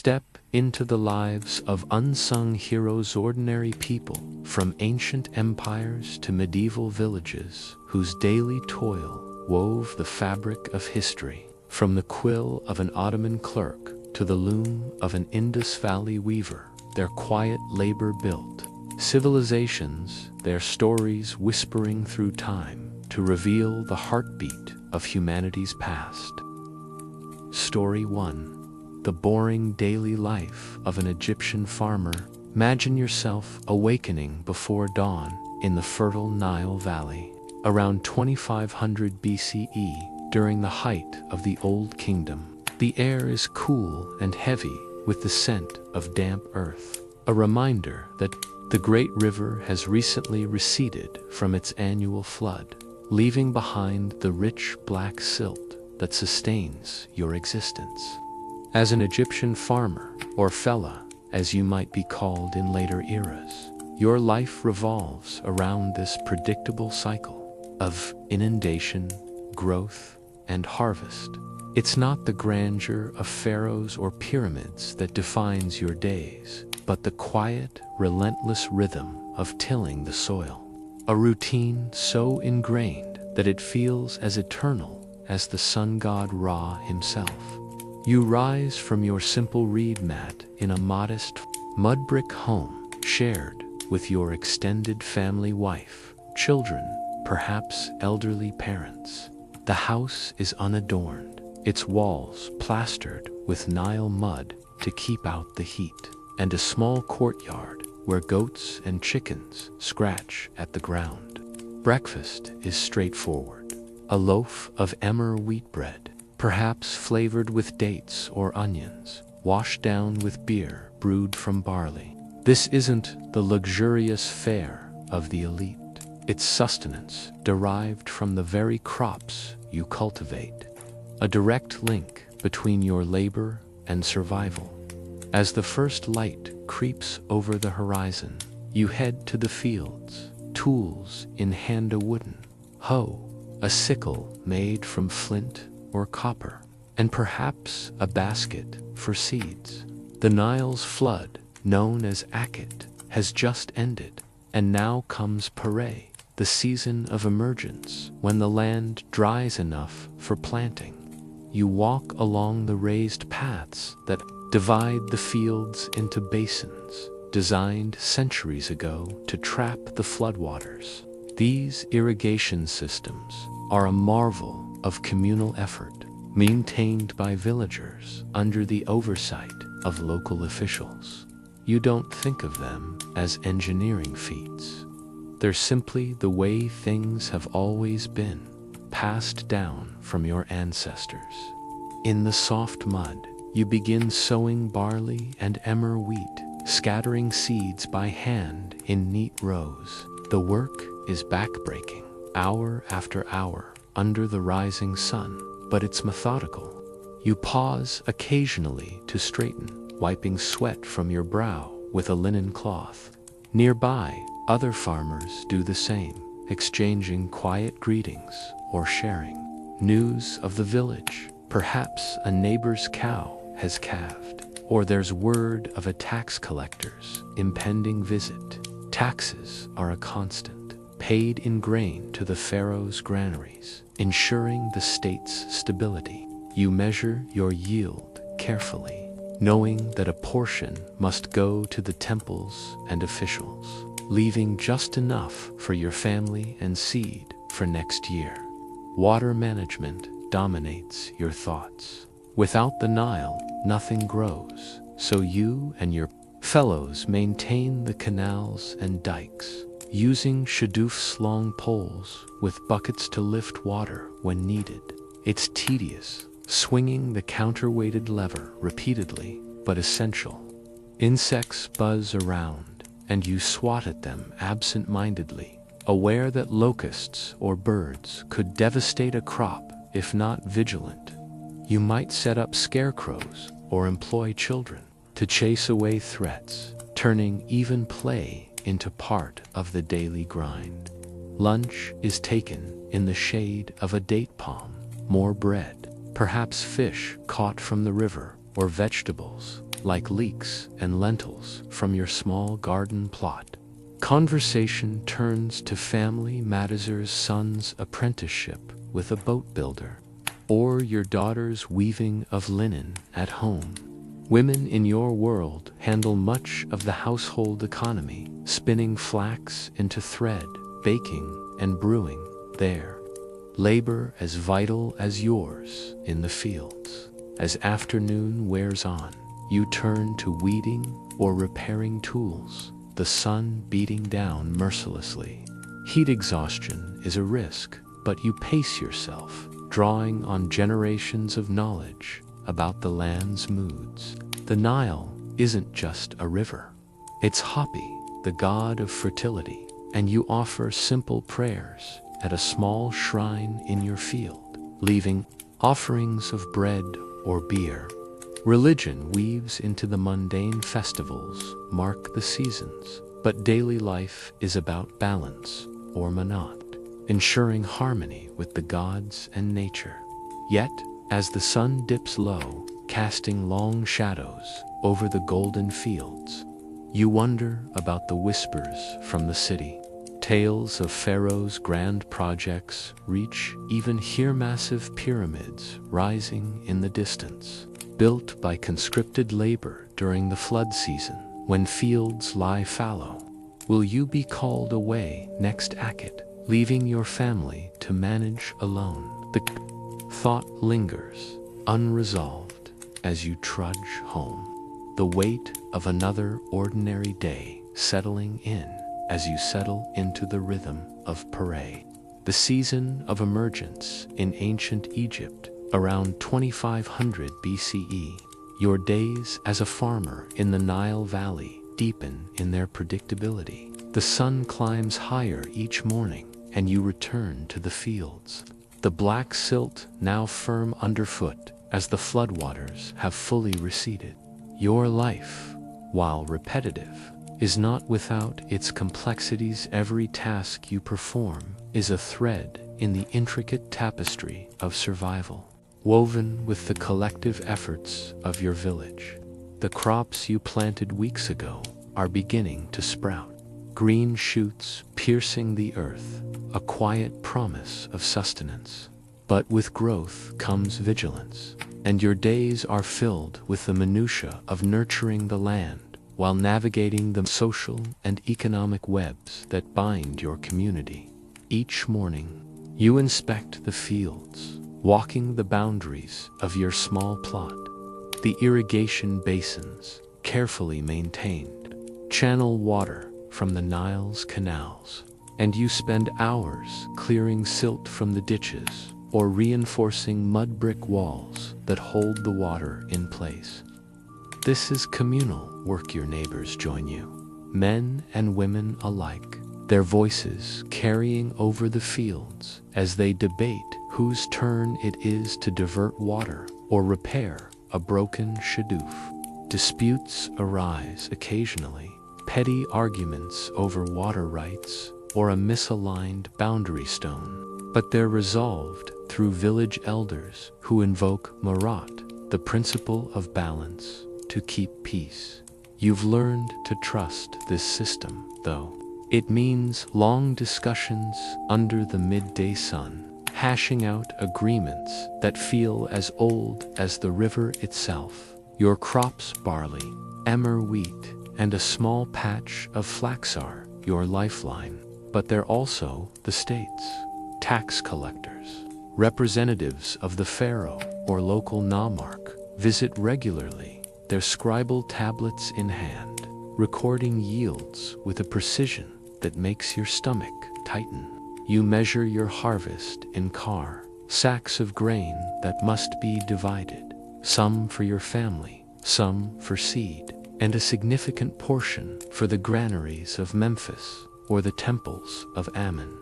Step into the lives of unsung heroes, ordinary people, from ancient empires to medieval villages, whose daily toil wove the fabric of history. From the quill of an Ottoman clerk to the loom of an Indus Valley weaver, their quiet labor built civilizations, their stories whispering through time to reveal the heartbeat of humanity's past. Story 1. The boring daily life of an Egyptian farmer. Imagine yourself awakening before dawn in the fertile Nile Valley, around 2500 BCE, during the height of the Old Kingdom. The air is cool and heavy with the scent of damp earth, a reminder that the great river has recently receded from its annual flood, leaving behind the rich black silt that sustains your existence. As an Egyptian farmer, or fellah, as you might be called in later eras, your life revolves around this predictable cycle of inundation, growth, and harvest. It's not the grandeur of pharaohs or pyramids that defines your days, but the quiet, relentless rhythm of tilling the soil. A routine so ingrained that it feels as eternal as the sun god Ra himself. You rise from your simple reed mat in a modest mudbrick home shared with your extended family, wife, children, perhaps elderly parents. The house is unadorned, its walls plastered with Nile mud to keep out the heat, and a small courtyard where goats and chickens scratch at the ground. Breakfast is straightforward. A loaf of emmer wheat bread, perhaps flavored with dates or onions, washed down with beer brewed from barley. This isn't the luxurious fare of the elite. It's sustenance derived from the very crops you cultivate, a direct link between your labor and survival. As the first light creeps over the horizon, you head to the fields, tools in hand, a wooden hoe, a sickle made from flint or copper, and perhaps a basket for seeds. The Nile's flood, known as Akhet, has just ended, and now comes Pare, the season of emergence, when the land dries enough for planting. You walk along the raised paths that divide the fields into basins, designed centuries ago to trap the floodwaters. These irrigation systems are a marvel of communal effort, maintained by villagers under the oversight of local officials. You don't think of them as engineering feats. They're simply the way things have always been, passed down from your ancestors. In the soft mud, you begin sowing barley and emmer wheat, scattering seeds by hand in neat rows. The work is backbreaking, hour after hour, under the rising sun, but it's methodical. You pause occasionally to straighten, wiping sweat from your brow with a linen cloth. Nearby, other farmers do the same, exchanging quiet greetings or sharing news of the village. Perhaps a neighbor's cow has calved, or there's word of a tax collector's impending visit. Taxes are a constant, paid in grain to the pharaoh's granaries, ensuring the state's stability. You measure your yield carefully, knowing that a portion must go to the temples and officials, leaving just enough for your family and seed for next year. Water management dominates your thoughts. Without the Nile, nothing grows, so you and your fellows maintain the canals and dikes, using shadoof's long poles with buckets to lift water when needed. It's tedious, swinging the counterweighted lever repeatedly, but essential. Insects buzz around, and you swat at them absent-mindedly, aware that locusts or birds could devastate a crop if not vigilant. You might set up scarecrows or employ children to chase away threats, turning even play into part of the daily grind. Lunch is taken in the shade of a date palm, more bread, perhaps fish caught from the river, or vegetables like leeks and lentils from your small garden plot. Conversation turns to family matters, son's apprenticeship with a boat builder, or your daughter's weaving of linen at home. Women in your world handle much of the household economy, spinning flax into thread, baking and brewing there. Labor as vital as yours in the fields. As afternoon wears on, you turn to weeding or repairing tools, the sun beating down mercilessly. Heat exhaustion is a risk, but you pace yourself, drawing on generations of knowledge about the land's moods. The Nile isn't just a river. It's Hapi, the god of fertility, and you offer simple prayers at a small shrine in your field, leaving offerings of bread or beer. Religion weaves into the mundane festivals, mark the seasons, but daily life is about balance, or manat, ensuring harmony with the gods and nature. Yet, as the sun dips low, casting long shadows over the golden fields, you wonder about the whispers from the city. Tales of pharaoh's grand projects reach, even hear massive pyramids rising in the distance, built by conscripted labor during the flood season, when fields lie fallow. Will you be called away next Akit, leaving your family to manage alone? The thought lingers, unresolved, as you trudge home. The weight of another ordinary day settling in as you settle into the rhythm of parade. The season of emergence in ancient Egypt, around 2500 BCE. Your days as a farmer in the Nile Valley deepen in their predictability. The sun climbs higher each morning, and you return to the fields. The black silt now firm underfoot as the floodwaters have fully receded. Your life, while repetitive, is not without its complexities. Every task you perform is a thread in the intricate tapestry of survival, woven with the collective efforts of your village. The crops you planted weeks ago are beginning to sprout, green shoots piercing the earth, a quiet promise of sustenance. But with growth comes vigilance, and your days are filled with the minutiae of nurturing the land while navigating the social and economic webs that bind your community. Each morning, you inspect the fields, walking the boundaries of your small plot. The irrigation basins, carefully maintained, channel water from the Nile's canals, and you spend hours clearing silt from the ditches or reinforcing mudbrick walls that hold the water in place. This is communal work. Your neighbors join you, men and women alike, their voices carrying over the fields as they debate whose turn it is to divert water or repair a broken shadoof. Disputes arise occasionally, petty arguments over water rights or a misaligned boundary stone, but they're resolved through village elders who invoke Marat, the principle of balance, to keep peace. You've learned to trust this system, though. It means long discussions under the midday sun, hashing out agreements that feel as old as the river itself. Your crops, barley, emmer wheat, and a small patch of flax are your lifeline. But they're also the state's tax collectors. Representatives of the pharaoh or local nomarch visit regularly, their scribal tablets in hand, recording yields with a precision that makes your stomach tighten. You measure your harvest in car, sacks of grain that must be divided, some for your family, some for seed, and a significant portion for the granaries of Memphis or the temples of Ammon.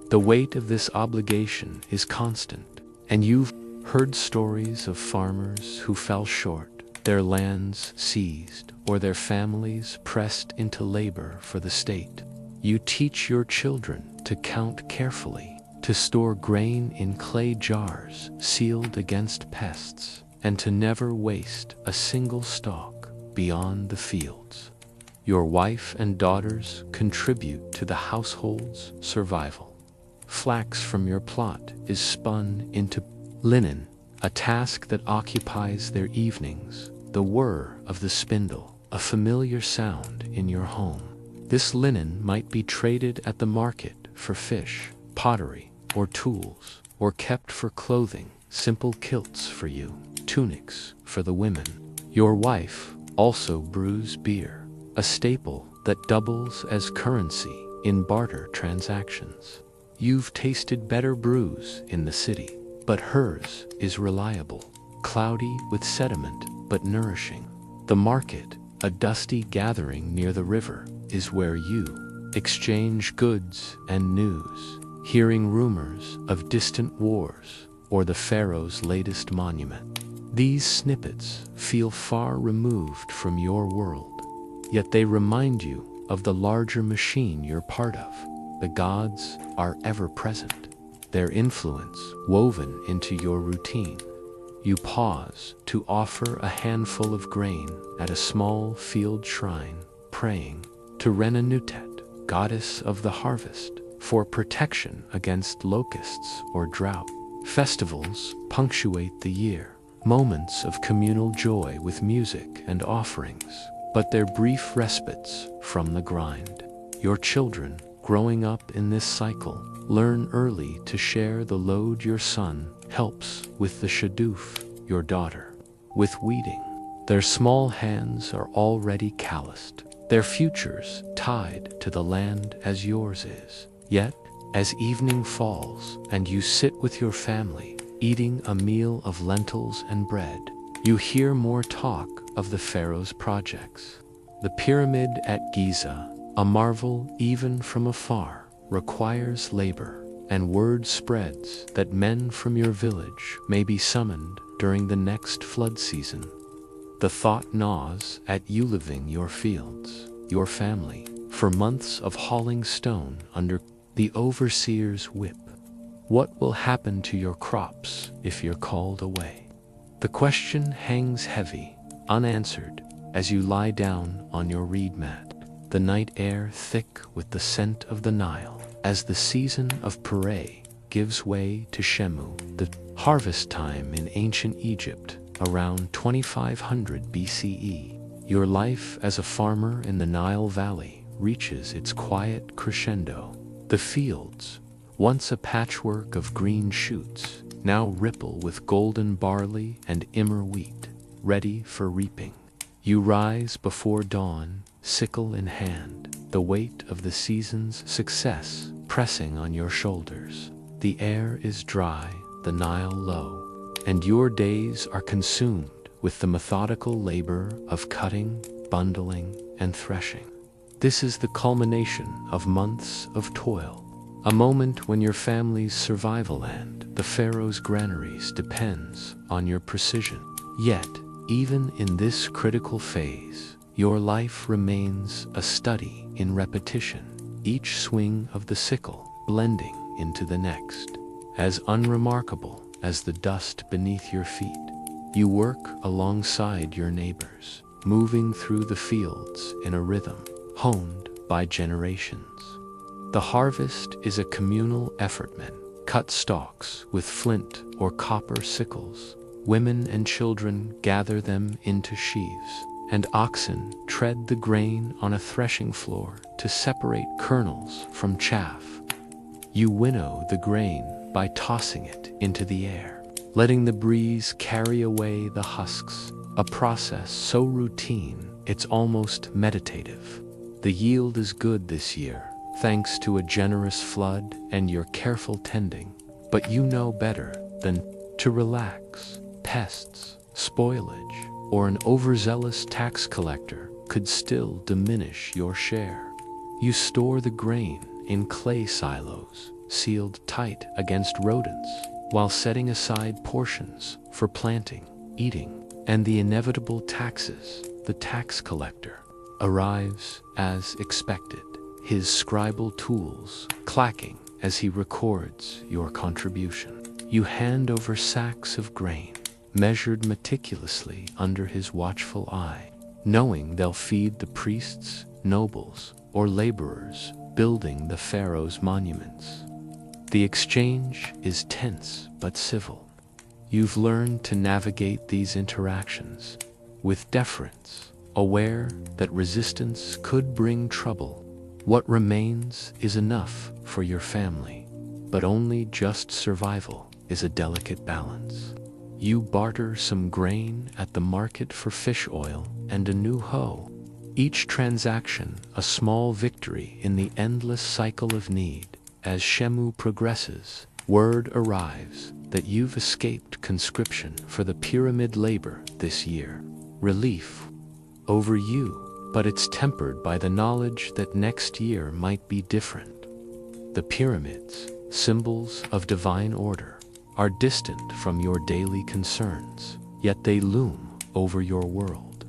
The weight of this obligation is constant, and you've heard stories of farmers who fell short, their lands seized, or their families pressed into labor for the state. You teach your children to count carefully, to store grain in clay jars sealed against pests, and to never waste a single stalk. beyond the fields. Your wife and daughters contribute to the household's survival. Flax from your plot is spun into linen, a task that occupies their evenings, the whir of the spindle, a familiar sound in your home. This linen might be traded at the market for fish, pottery, or tools, or kept for clothing, simple kilts for you, tunics for the women. Your wife also brews beer, a staple that doubles as currency in barter transactions. You've tasted better brews in the city, but hers is reliable, cloudy with sediment but nourishing. The market, a dusty gathering near the river, is where you exchange goods and news, hearing rumors of distant wars or the pharaoh's latest monument. These snippets feel far removed from your world, yet they remind you of the larger machine you're part of. The gods are ever present, their influence woven into your routine. You pause to offer a handful of grain at a small field shrine, praying to Renenutet, goddess of the harvest, for protection against locusts or drought. Festivals punctuate the year, moments of communal joy with music and offerings, but they're brief respites from the grind. Your children, growing up in this cycle, learn early to share the load. Your son helps with the shadoof, your daughter with weeding. Their small hands are already calloused, their futures tied to the land as yours is. Yet, as evening falls and you sit with your family, eating a meal of lentils and bread, you hear more talk of the pharaoh's projects. The pyramid at Giza, a marvel even from afar, requires labor, and word spreads that men from your village may be summoned during the next flood season. The thought gnaws at you, living your fields, your family, for months of hauling stone under the overseer's whip. What will happen to your crops if you're called away? The question hangs heavy, unanswered, as you lie down on your reed mat, the night air thick with the scent of the Nile, as the season of Puree gives way to Shemu, the harvest time in ancient Egypt, around 2500 BCE. Your life as a farmer in the Nile Valley reaches its quiet crescendo. The fields, once a patchwork of green shoots, now ripple with golden barley and immer wheat, ready for reaping. You rise before dawn, sickle in hand, the weight of the season's success pressing on your shoulders. The air is dry, the Nile low, and your days are consumed with the methodical labor of cutting, bundling, and threshing. This is the culmination of months of toil, a moment when your family's survival and the pharaoh's granaries depends on your precision. Yet, even in this critical phase, your life remains a study in repetition, each swing of the sickle blending into the next, as unremarkable as the dust beneath your feet. You work alongside your neighbors, moving through the fields in a rhythm honed by generations. The harvest is a communal effort. Men cut stalks with flint or copper sickles. Women and children gather them into sheaves, and oxen tread the grain on a threshing floor to separate kernels from chaff. You winnow the grain by tossing it into the air, letting the breeze carry away the husks, a process so routine it's almost meditative. The yield is good this year, thanks to a generous flood and your careful tending, but you know better than to relax. Pests, spoilage, or an overzealous tax collector could still diminish your share. You store the grain in clay silos, sealed tight against rodents, while setting aside portions for planting, eating, and the inevitable taxes. The tax collector arrives as expected, his scribal tools clacking as he records your contribution. You hand over sacks of grain, measured meticulously under his watchful eye. knowing they'll feed the priests, nobles, or laborers building the pharaoh's monuments. The exchange is tense but civil. You've learned to navigate these interactions with deference, aware that resistance could bring trouble. What remains is enough for your family, but only just survival is a delicate balance. You barter some grain at the market for fish oil and a new hoe, each transaction a small victory in the endless cycle of need. As Shemu progresses, word arrives that you've escaped conscription for the pyramid labor this year. Relief over you, but it's tempered by the knowledge that next year might be different. The pyramids, symbols of divine order, are distant from your daily concerns, yet they loom over your world,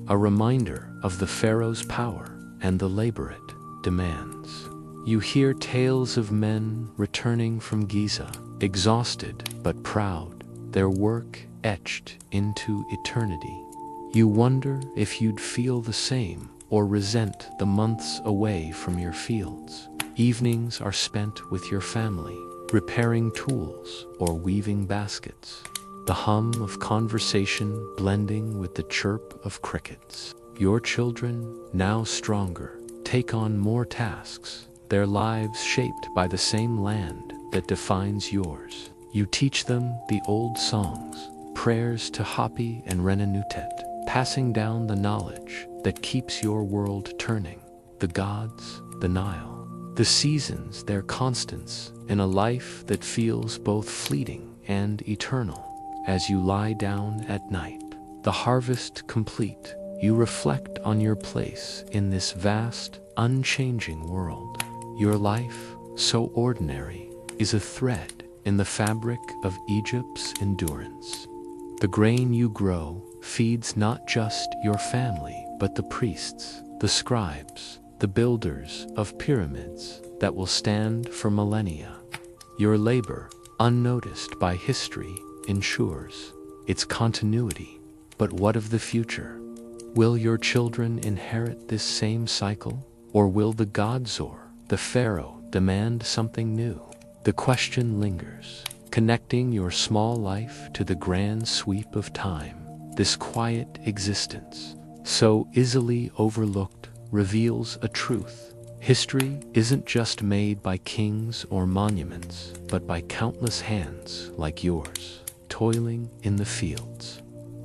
a reminder of the pharaoh's power and the labor it demands. You hear tales of men returning from Giza, exhausted but proud, their work etched into eternity. You wonder if you'd feel the same or resent the months away from your fields. Evenings are spent with your family, repairing tools or weaving baskets, the hum of conversation blending with the chirp of crickets. Your children, now stronger, take on more tasks, their lives shaped by the same land that defines yours. You teach them the old songs, prayers to Hapi and Renenutet, passing down the knowledge that keeps your world turning. The gods, the Nile, the seasons, their constants in a life that feels both fleeting and eternal. As you lie down at night, the harvest complete, you reflect on your place in this vast, unchanging world. Your life, so ordinary, is a thread in the fabric of Egypt's endurance. The grain you grow feeds not just your family, but the priests, the scribes, the builders of pyramids that will stand for millennia. Your labor, unnoticed by history, ensures its continuity. But what of the future? Will your children inherit this same cycle? Or will the Godzor, the pharaoh, demand something new? The question lingers, connecting your small life to the grand sweep of time. This quiet existence, so easily overlooked, reveals a truth. History isn't just made by kings or monuments, but by countless hands like yours, toiling in the fields.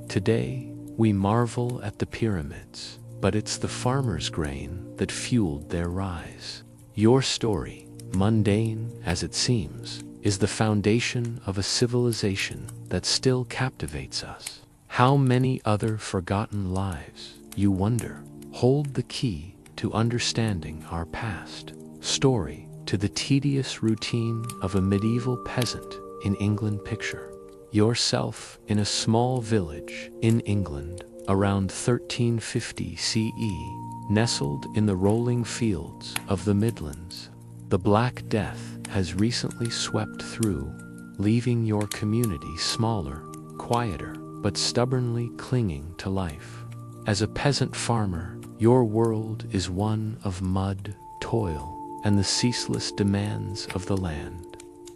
Today, we marvel at the pyramids, but it's the farmer's grain that fueled their rise. Your story, mundane as it seems, is the foundation of a civilization that still captivates us. How many other forgotten lives, you wonder, hold the key to understanding our past story, to the tedious routine of a medieval peasant in England? Picture yourself in a small village in England around 1350 CE, nestled in the rolling fields of the Midlands. The Black Death has recently swept through, leaving your community smaller, quieter, but stubbornly clinging to life. As a peasant farmer, your world is one of mud, toil, and the ceaseless demands of the land.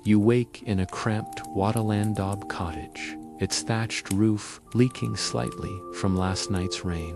You wake in a cramped Wattalandob cottage, its thatched roof leaking slightly from last night's rain.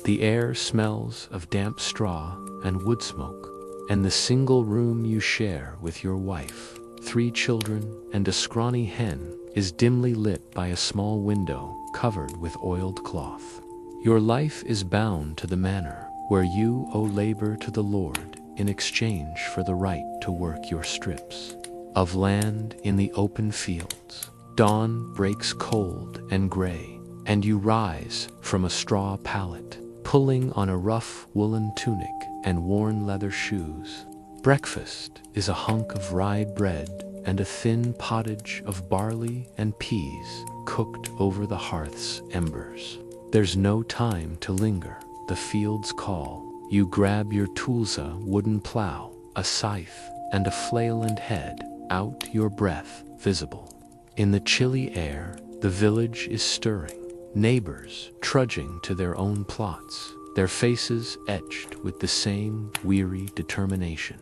The air smells of damp straw and wood smoke, and the single room you share with your wife, 3 children, and a scrawny hen is dimly lit by a small window covered with oiled cloth. Your life is bound to the manor, where you owe labor to the Lord in exchange for the right to work your strips of land in the open fields. Dawn breaks cold and gray, and you rise from a straw pallet, pulling on a rough woolen tunic and worn leather shoes. Breakfast is a hunk of rye bread and a thin pottage of barley and peas cooked over the hearth's embers. There's no time to linger. The fields call. You grab your tulsa wooden plow, a scythe, and a flail and head out, your breath visible. In the chilly air, the village is stirring. neighbors trudging to their own plots, their faces etched with the same weary determination.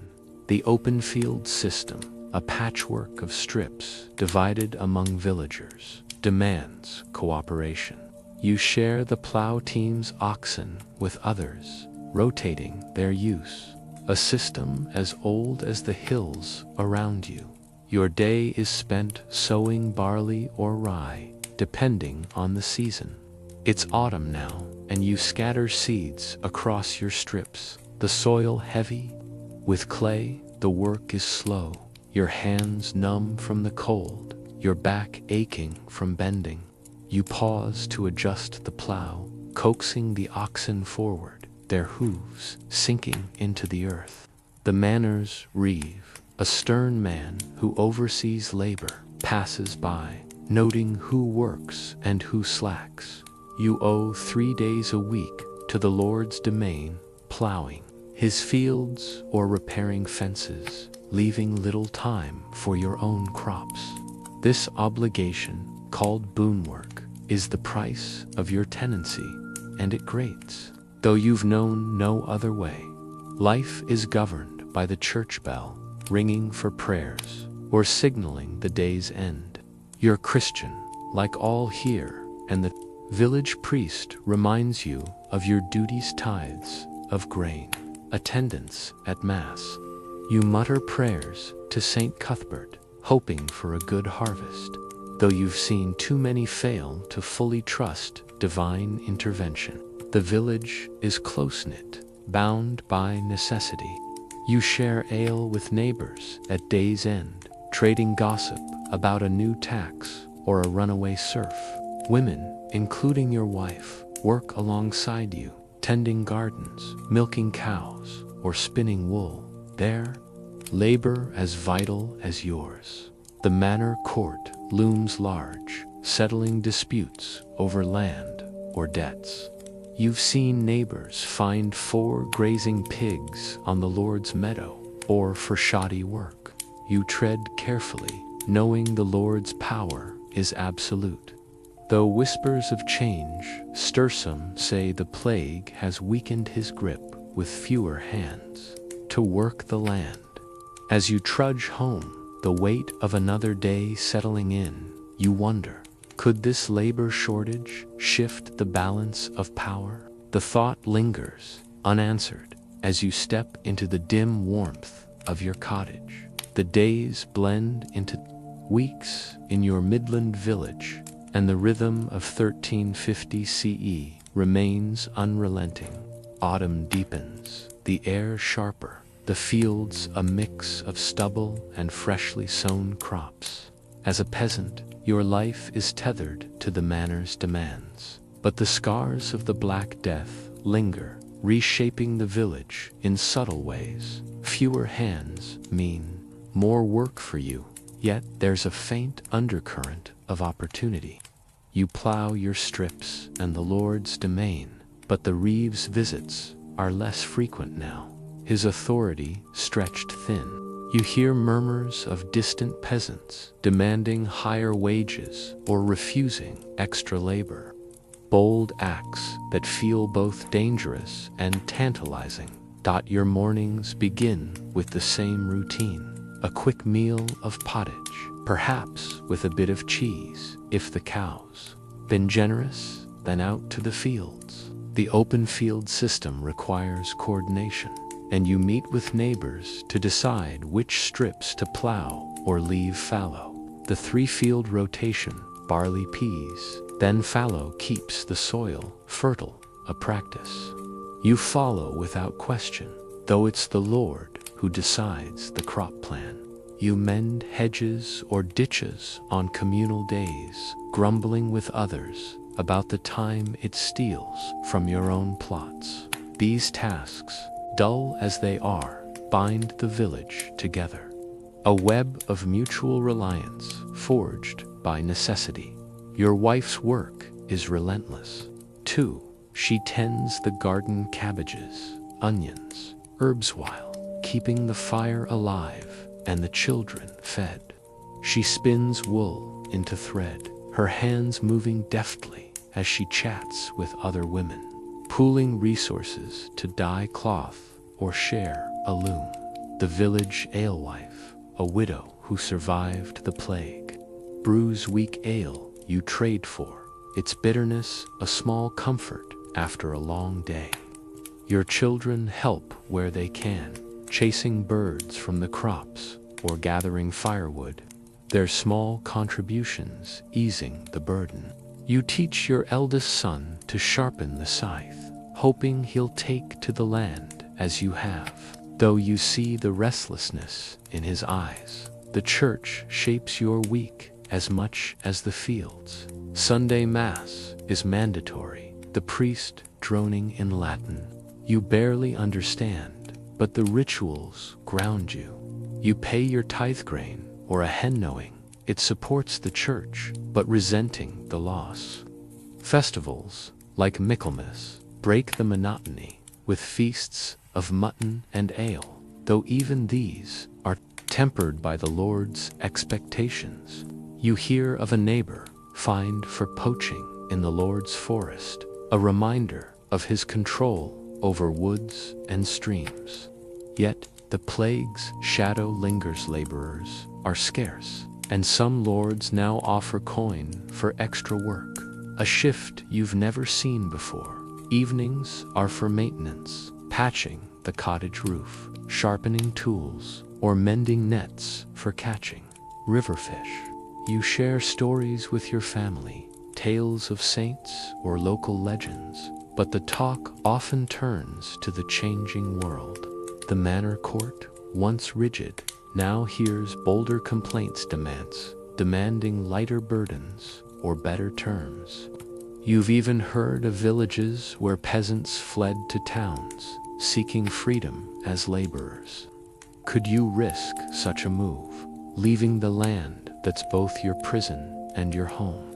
The open field system, a patchwork of strips divided among villagers, demands cooperation. You share the plow team's oxen with others, rotating their use, a system as old as the hills around you. Your day is spent sowing barley or rye, depending on the season. It's autumn now, and you scatter seeds across your strips, the soil heavy with clay. The work is slow, your hands numb from the cold, your back aching from bending. You pause to adjust the plow, coaxing the oxen forward, their hooves sinking into the earth. The manners reeve, a stern man who oversees labor, passes by, noting who works and who slacks. You owe 3 days a week to the Lord's domain, plowing his fields or repairing fences, leaving little time for your own crops. This obligation, called boon work, is the price of your tenancy, and it grates, though you've known no other way. Life is governed by the church bell, ringing for prayers, or signaling the day's end. You're Christian, like all here, and the village priest reminds you of your duties, tithes of grain, attendance at Mass. You mutter prayers to St. Cuthbert, hoping for a good harvest, though you've seen too many fail to fully trust divine intervention. The village is close-knit, bound by necessity. You share ale with neighbors at day's end, trading gossip about a new tax or a runaway serf. Women, including your wife, work alongside you, tending gardens, milking cows, or spinning wool. Their labor as vital as yours. The manor court looms large, settling disputes over land or debts. You've seen neighbors find 4 grazing pigs on the Lord's meadow, or for shoddy work. You tread carefully, knowing the Lord's power is absolute. Though whispers of change stir some, say the plague has weakened his grip with fewer hands to work the land. As you trudge home, the weight of another day settling in, you wonder, could this labor shortage shift the balance of power? The thought lingers, unanswered, as you step into the dim warmth of your cottage. The days blend into weeks in your Midland village, and the rhythm of 1350 CE remains unrelenting. Autumn deepens, the air sharper, the fields a mix of stubble and freshly sown crops. As a peasant, your life is tethered to the manor's demands, but the scars of the Black Death linger, reshaping the village in subtle ways. Fewer hands mean more work for you, yet there's a faint undercurrent of opportunity. You plow your strips and the Lord's domain, but the reeve's visits are less frequent now, his authority stretched thin. You hear murmurs of distant peasants demanding higher wages or refusing extra labor. Bold acts that feel both dangerous and tantalizing. Your mornings begin with the same routine, a quick meal of pottage, perhaps with a bit of cheese if the cow's been generous, then out to the fields. The open field system requires coordination, and you meet with neighbors to decide which strips to plow or leave fallow. The 3-field rotation, barley, peas, then fallow, keeps the soil fertile, a practice you follow without question, though it's the Lord who decides the crop plan. You mend hedges or ditches on communal days, grumbling with others about the time it steals from your own plots. These tasks, dull as they are, bind the village together. A web of mutual reliance forged by necessity. Your wife's work is relentless. Too, she tends the garden cabbages, onions, herbs while keeping the fire alive and the children fed. She spins wool into thread, her hands moving deftly as she chats with other women, pooling resources to dye cloth or share a loom. The village alewife, a widow who survived the plague, brews weak ale you trade for, its bitterness a small comfort after a long day. Your children help where they can, chasing birds from the crops or gathering firewood, their small contributions easing the burden. You teach your eldest son to sharpen the scythe, hoping he'll take to the land as you have, though you see the restlessness in his eyes. The church shapes your week as much as the fields. Sunday Mass is mandatory, the priest droning in Latin. You barely understand, but the rituals ground you. You pay your tithe grain or a hen knowing it supports the church, but resenting the loss. Festivals, like Michaelmas, break the monotony with feasts of mutton and ale, though even these are tempered by the Lord's expectations. You hear of a neighbor fined for poaching in the Lord's forest, a reminder of his control over woods and streams. Yet the plague's shadow lingers. Laborers are scarce, and some lords now offer coin for extra work, a shift you've never seen before. Evenings are for maintenance, patching the cottage roof, sharpening tools, or mending nets for catching river fish. You share stories with your family, tales of saints or local legends, but the talk often turns to the changing world. The manor court, once rigid, now hears bolder complaints, demanding lighter burdens or better terms. You've even heard of villages where peasants fled to towns, seeking freedom as laborers. Could you risk such a move, leaving the land that's both your prison and your home?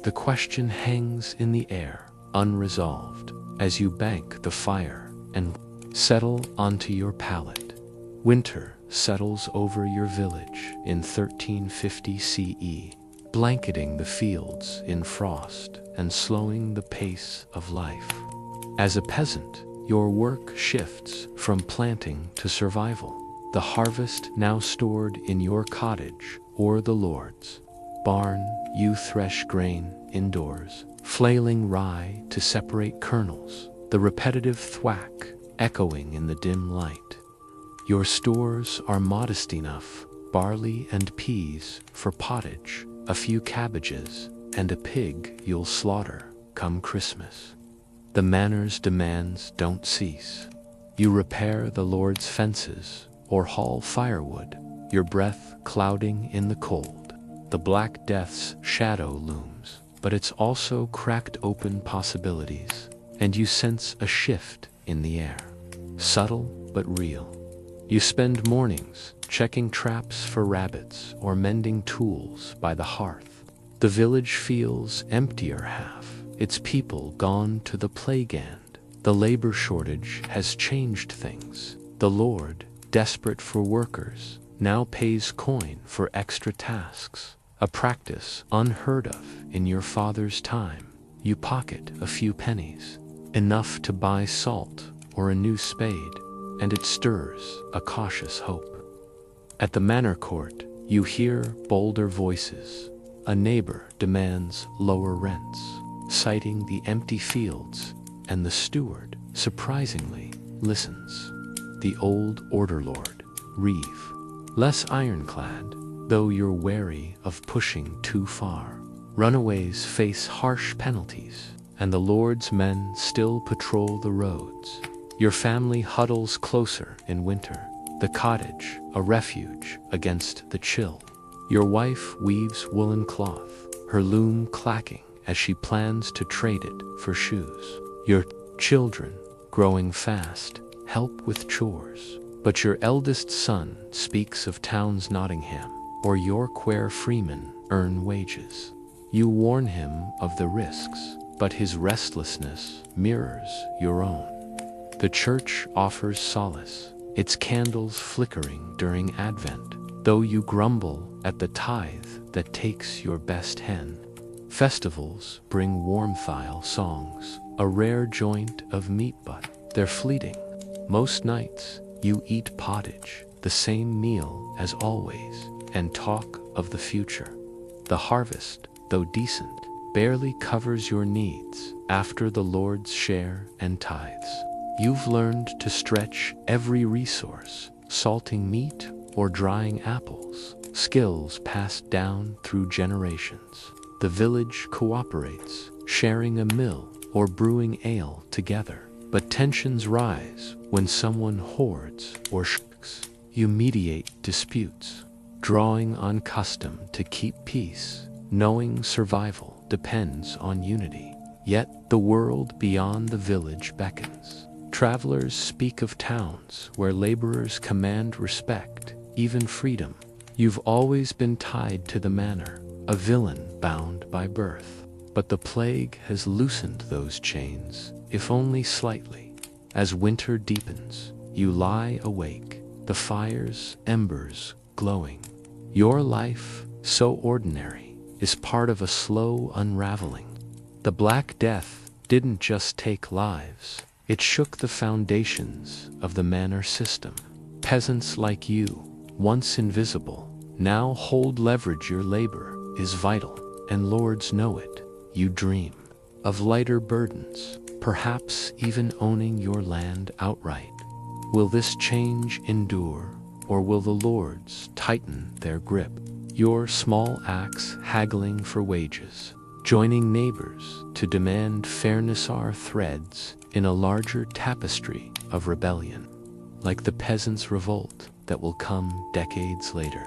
The question hangs in the air, unresolved, as you bank the fire and settle onto your pallet. Winter settles over your village in 1350 CE, blanketing the fields in frost and slowing the pace of life. As a peasant, your work shifts from planting to survival, the harvest now stored in your cottage or the Lord's barn. You thresh grain indoors, flailing rye to separate kernels, the repetitive thwack echoing in the dim light. Your stores are modest enough, barley and peas for pottage, a few cabbages, and a pig you'll slaughter come Christmas. The manor's demands don't cease. You repair the Lord's fences or haul firewood, your breath clouding in the cold. The Black Death's shadow looms, but it's also cracked open possibilities, and you sense a shift in the air, subtle but real. You spend mornings checking traps for rabbits or mending tools by the hearth. The village feels emptier half, its people gone to the plague end. The labor shortage has changed things. The Lord, desperate for workers, now pays coin for extra tasks, a practice unheard of in your father's time. You pocket a few pennies, enough to buy salt or a new spade, and it stirs a cautious hope. At the manor court, you hear bolder voices. A neighbor demands lower rents, citing the empty fields, and the steward, surprisingly, listens. The old order lord, Reeve, less ironclad, though you're wary of pushing too far. Runaways face harsh penalties, and the Lord's men still patrol the roads. Your family huddles closer in winter, the cottage a refuge against the chill. Your wife weaves woolen cloth, her loom clacking as she plans to trade it for shoes. Your children, growing fast, help with chores, but your eldest son speaks of towns Nottingham or York where freemen earn wages. You warn him of the risks, but his restlessness mirrors your own. The church offers solace, its candles flickering during Advent, though you grumble at the tithe that takes your best hen. Festivals bring warmthile songs, a rare joint of meat, but they're fleeting. Most nights, you eat pottage, the same meal as always, and talk of the future. The harvest, though decent, barely covers your needs after the Lord's share and tithes. You've learned to stretch every resource, salting meat or drying apples, skills passed down through generations. The village cooperates, sharing a mill or brewing ale together. But tensions rise when someone hoards or shirks. You mediate disputes, drawing on custom to keep peace, knowing survival depends on unity. Yet the world beyond the village beckons. Travelers speak of towns where laborers command respect, even freedom. You've always been tied to the manor, a villain bound by birth. But the plague has loosened those chains, if only slightly. As winter deepens, you lie awake, the fire's embers glowing. Your life, so ordinary, is part of a slow unraveling. The Black Death didn't just take lives, it shook the foundations of the manor system. Peasants like you, once invisible, now hold leverage. Your labor is vital, and lords know it. You dream of lighter burdens, perhaps even owning your land outright. Will this change endure, or will the lords tighten their grip? Your small axe haggling for wages, joining neighbors to demand fairness are threads in a larger tapestry of rebellion, like the peasants' revolt that will come decades later.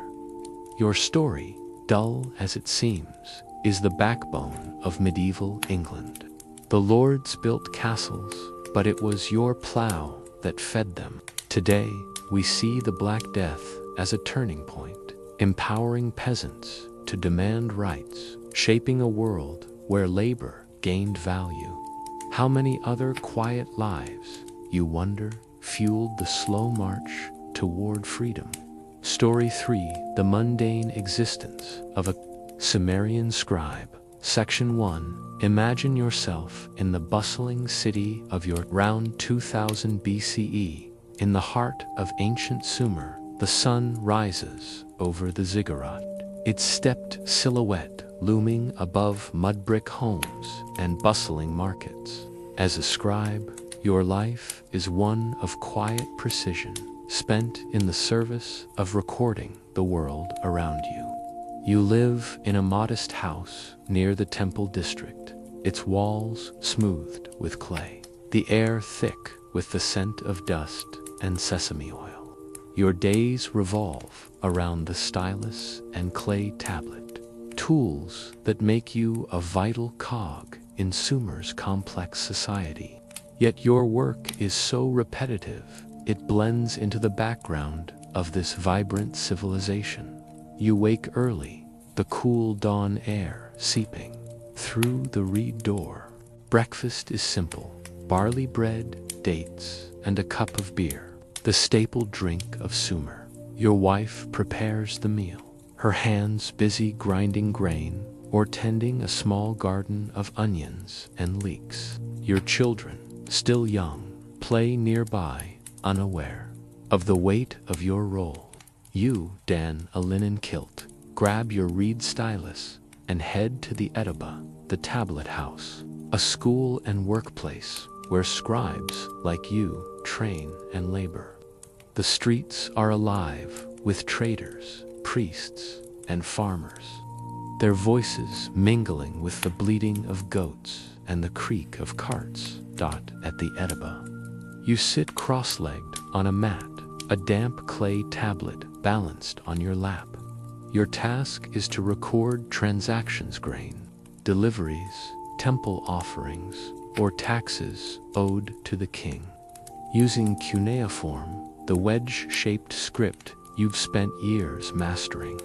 Your story, dull as it seems, is the backbone of medieval England. The lords built castles, but it was your plow that fed them. Today, we see the Black Death as a turning point, empowering peasants to demand rights, shaping a world where labor gained value. How many other quiet lives, you wonder, fueled the slow march toward freedom? Story 3: The Mundane Existence of a Sumerian Scribe. Section 1. Imagine yourself in the bustling city of your around 2000 BCE. In the heart of ancient Sumer, the sun rises over the ziggurat, its stepped silhouette looming above mudbrick homes and bustling markets. As a scribe, your life is one of quiet precision, spent in the service of recording the world around you. You live in a modest house near the temple district, its walls smoothed with clay, the air thick with the scent of dust and sesame oil. Your days revolve around the stylus and clay tablet, tools that make you a vital cog in Sumer's complex society. Yet your work is so repetitive, it blends into the background of this vibrant civilization. You wake early, the cool dawn air seeping through the reed door. Breakfast is simple: barley bread, dates, and a cup of beer, the staple drink of Sumer. Your wife prepares the meal, her hands busy grinding grain or tending a small garden of onions and leeks. Your children, still young, play nearby, unaware of the weight of your role. You don a linen kilt, grab your reed stylus, and head to the Edaba, the tablet house, a school and workplace where scribes like you train and labor. The streets are alive with traders, priests, and farmers, their voices mingling with the bleating of goats and the creak of carts. At the Edaba, you sit cross-legged on a mat, a damp clay tablet balanced on your lap. Your task is to record transactions: grain, deliveries, temple offerings, or taxes owed to the king. Using cuneiform, the wedge-shaped script you've spent years mastering,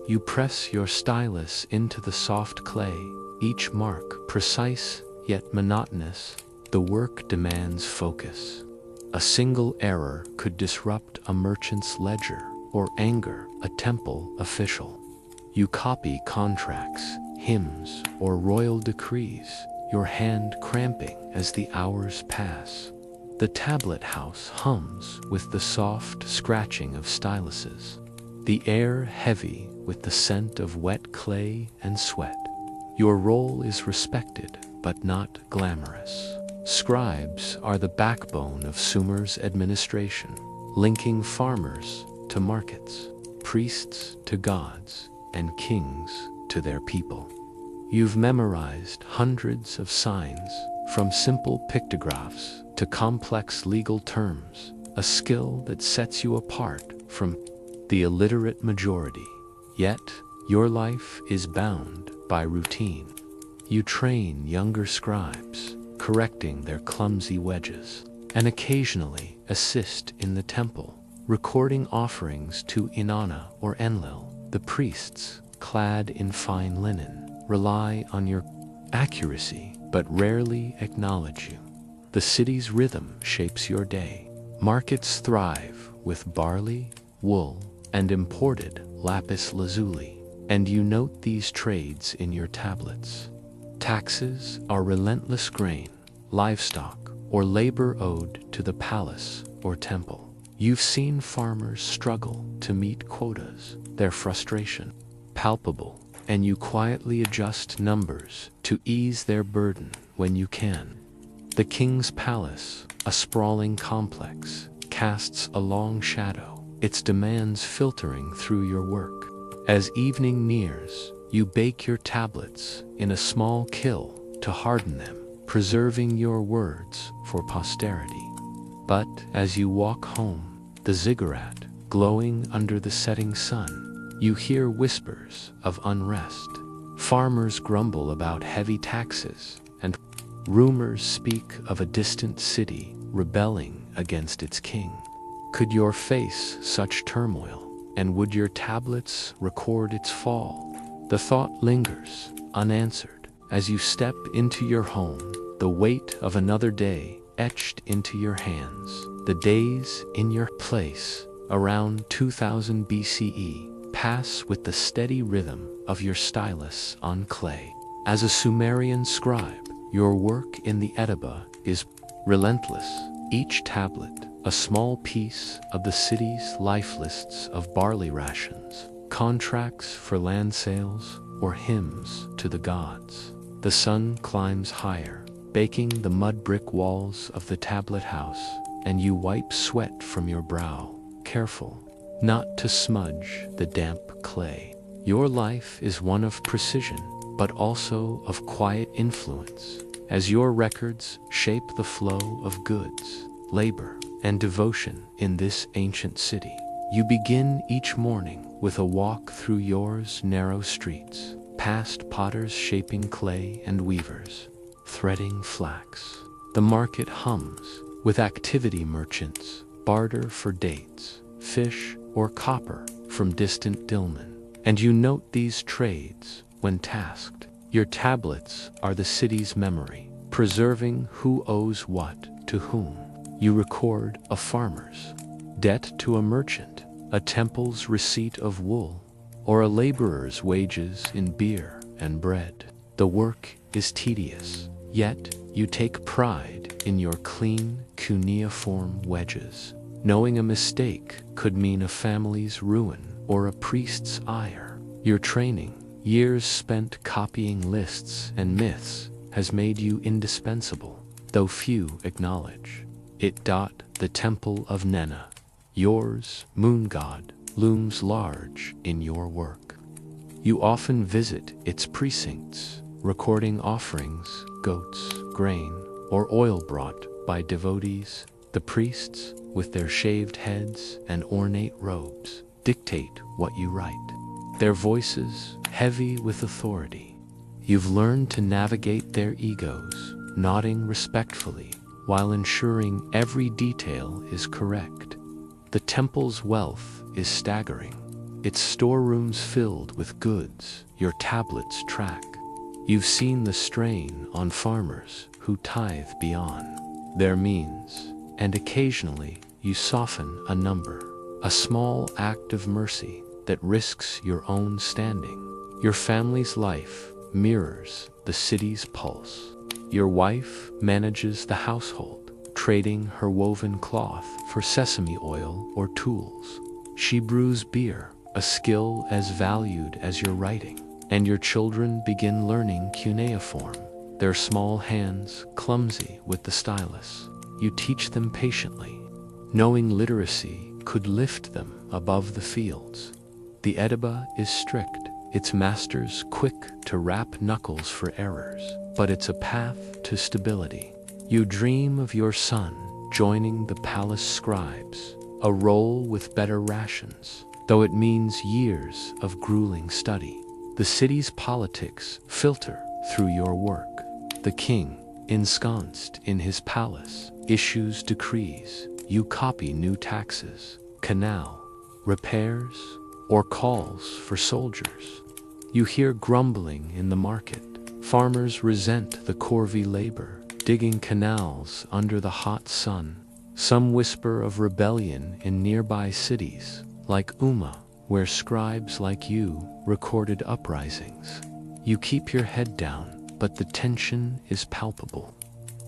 you press your stylus into the soft clay, each mark precise yet monotonous. The work demands focus. A single error could disrupt a merchant's ledger or anger a temple official. You copy contracts, hymns, or royal decrees, your hand cramping as the hours pass. The tablet house hums with the soft scratching of styluses, the air heavy with the scent of wet clay and sweat. Your role is respected, but not glamorous. Scribes are the backbone of Sumer's administration, linking farmers to markets, priests to gods, and kings to their people. You've memorized hundreds of signs, from simple pictographs to complex legal terms, a skill that sets you apart from the illiterate majority. Yet, your life is bound by routine. You train younger scribes, correcting their clumsy wedges, and occasionally assist in the temple, recording offerings to Inanna or Enlil. The priests, clad in fine linen, rely on your accuracy but rarely acknowledge you. The city's rhythm shapes your day. Markets thrive with barley, wool, and imported lapis lazuli, and you note these trades in your tablets. Taxes are relentless grain, livestock, or labor owed to the palace or temple. You've seen farmers struggle to meet quotas, their frustration palpable, and you quietly adjust numbers to ease their burden when you can. The king's palace, a sprawling complex, casts a long shadow, its demands filtering through your work. As evening nears, you bake your tablets in a small kiln to harden them, preserving your words for posterity. But as you walk home, the ziggurat glowing under the setting sun, you hear whispers of unrest. Farmers grumble about heavy taxes, and rumors speak of a distant city rebelling against its king. Could your face such turmoil, and would your tablets record its fall? The thought lingers, unanswered, as you step into your home, the weight of another day etched into your hands. The days in your place, around 2000 BCE, pass with the steady rhythm of your stylus on clay. As a Sumerian scribe, your work in the Edaba is relentless. Each tablet, a small piece of the city's life lists of barley rations, contracts for land sales, or hymns to the gods. The sun climbs higher, baking the mud brick walls of the tablet house, and you wipe sweat from your brow, careful not to smudge the damp clay. Your life is one of precision, but also of quiet influence, as your records shape the flow of goods, labor, and devotion in this ancient city. You begin each morning with a walk through Yor's narrow streets, past potters shaping clay and weavers threading flax. The market hums with activity merchants barter for dates, fish, or copper from distant Dilmun, and you note these trades when tasked. Your tablets are the city's memory, preserving who owes what to whom. You record a farmer's debt to a merchant, a temple's receipt of wool, or a laborer's wages in beer and bread. The work is tedious, yet you take pride in your clean, cuneiform wedges, knowing a mistake could mean a family's ruin or a priest's ire. Your training, years spent copying lists and myths, has made you indispensable, though few acknowledge it. The temple of Nena, Yor's moon god, looms large in your work. You often visit its precincts, recording offerings, goats, grain, or oil brought by devotees. The priests, with their shaved heads and ornate robes, dictate what you write, their voices heavy with authority. You've learned to navigate their egos, nodding respectfully while ensuring every detail is correct. The temple's wealth is staggering, its storerooms filled with goods your tablets track. You've seen the strain on farmers who tithe beyond their means, and occasionally you soften a number, a small act of mercy that risks your own standing. Your family's life mirrors the city's pulse. Your wife manages the household, trading her woven cloth for sesame oil or tools. She brews beer, a skill as valued as your writing, and your children begin learning cuneiform, their small hands clumsy with the stylus. You teach them patiently, knowing literacy could lift them above the fields. The Ediba is strict, its masters quick to rap knuckles for errors, but it's a path to stability. You dream of your son joining the palace scribes, a role with better rations, though it means years of grueling study. The city's politics filter through your work. The king, ensconced in his palace, issues decrees. You copy new taxes, canal repairs, or calls for soldiers. You hear grumbling in the market. Farmers resent the corvée labor, digging canals under the hot sun. Some whisper of rebellion in nearby cities, like Umma, where scribes like you recorded uprisings. You keep your head down, but the tension is palpable.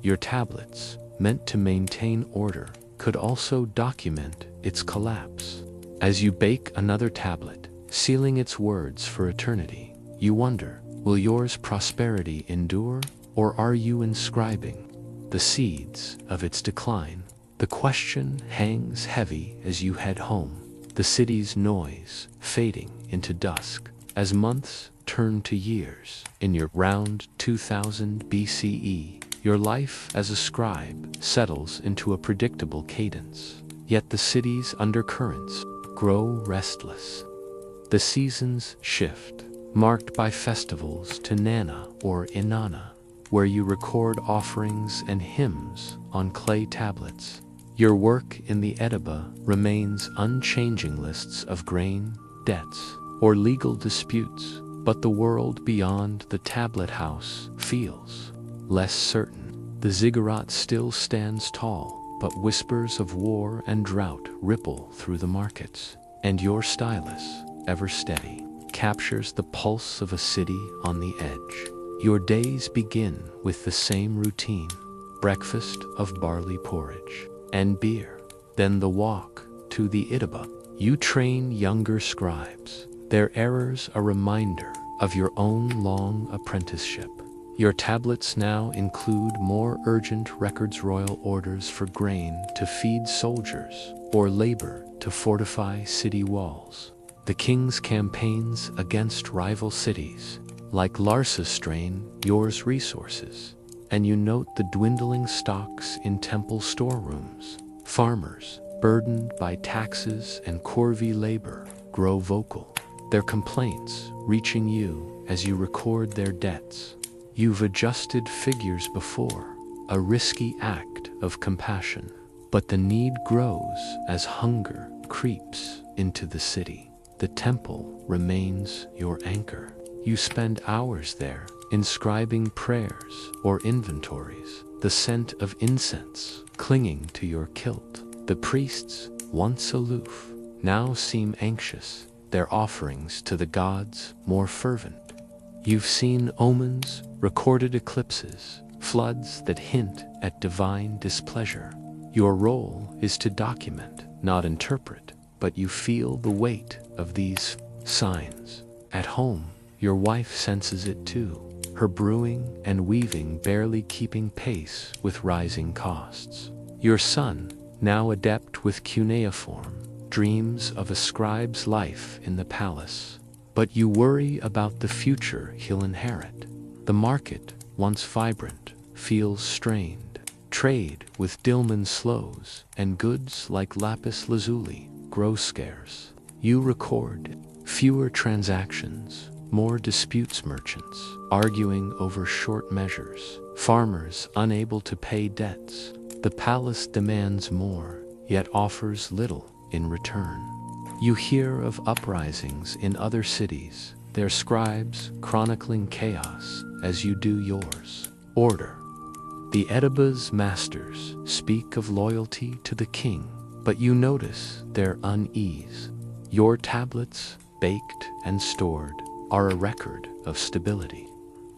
Your tablets, meant to maintain order, could also document its collapse. As you bake another tablet, sealing its words for eternity, you wonder, will yours prosperity endure, or are you inscribing the seeds of its decline? The question hangs heavy as you head home, the city's noise fading into dusk as months turn to years. In your round 2000 BCE, your life as a scribe settles into a predictable cadence, yet the city's undercurrents grow restless. The seasons shift, marked by festivals to Nana or Inanna, where you record offerings and hymns on clay tablets. Your work in the Ediba remains unchanging lists of grain, debts, or legal disputes, but the world beyond the tablet house feels less certain. The ziggurat still stands tall, but whispers of war and drought ripple through the markets, and your stylus, ever steady, captures the pulse of a city on the edge. Your days begin with the same routine, breakfast of barley porridge and beer, then the walk to the Ediba. You train younger scribes, their errors a reminder of your own long apprenticeship. Your tablets now include more urgent records, royal orders for grain to feed soldiers or labor to fortify city walls. The king's campaigns against rival cities, like Larsa, strain yours resources, and you note the dwindling stocks in temple storerooms. Farmers, burdened by taxes and corvée labor, grow vocal, their complaints reaching you as you record their debts. You've adjusted figures before, a risky act of compassion, but the need grows as hunger creeps into the city. The temple remains your anchor. You spend hours there, inscribing prayers or inventories, the scent of incense clinging to your kilt. The priests, once aloof, now seem anxious, their offerings to the gods more fervent. You've seen omens, recorded eclipses, floods that hint at divine displeasure. Your role is to document, not interpret, but you feel the weight of these signs. At home, your wife senses it too, her brewing and weaving barely keeping pace with rising costs. Your son, now adept with cuneiform, dreams of a scribe's life in the palace. But you worry about the future he'll inherit. The market, once vibrant, feels strained. Trade with Dilmun slows, and goods like lapis lazuli grow scarce. You record fewer transactions, more disputes, merchants arguing over short measures, farmers unable to pay debts. The palace demands more, yet offers little in return. You hear of uprisings in other cities, their scribes chronicling chaos as you do yours. Order. The Ediba's masters speak of loyalty to the king, but you notice their unease. Your tablets, baked and stored, are a record of stability.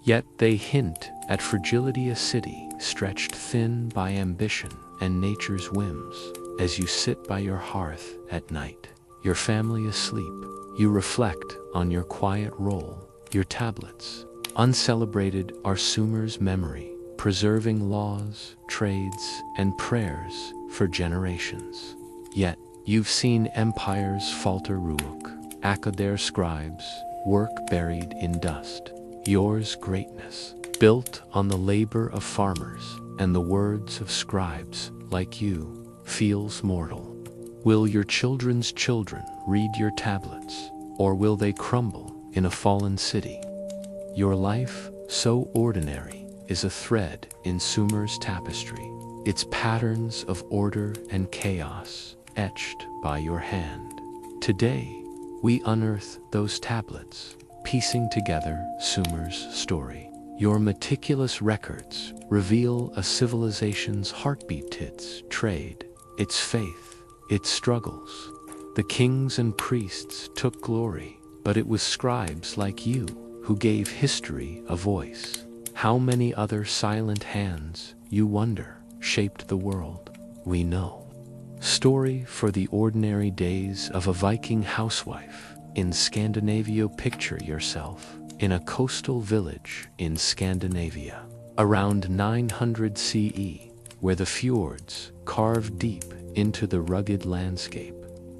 Yet they hint at fragility, a city stretched thin by ambition and nature's whims. As you sit by your hearth at night, your family asleep, you reflect on your quiet role. Your tablets, uncelebrated, are Sumer's memory, preserving laws, trades, and prayers for generations. Yet, you've seen empires falter, Ruuk, Akkader scribes, work buried in dust. Yours greatness, built on the labor of farmers and the words of scribes like you, feels mortal. Will your children's children read your tablets, or will they crumble in a fallen city? Your life, so ordinary, is a thread in Sumer's tapestry, its patterns of order and chaos etched by your hand. Today, we unearth those tablets, piecing together Sumer's story. Your meticulous records reveal a civilization's heartbeat, its trade, its faith, its struggles. The kings and priests took glory, but it was scribes like you who gave history a voice. How many other silent hands, you wonder, shaped the world we know? Story for the ordinary days of a Viking housewife in Scandinavia. Picture yourself in a coastal village in Scandinavia, around 900 CE, where the fjords carve deep into the rugged landscape.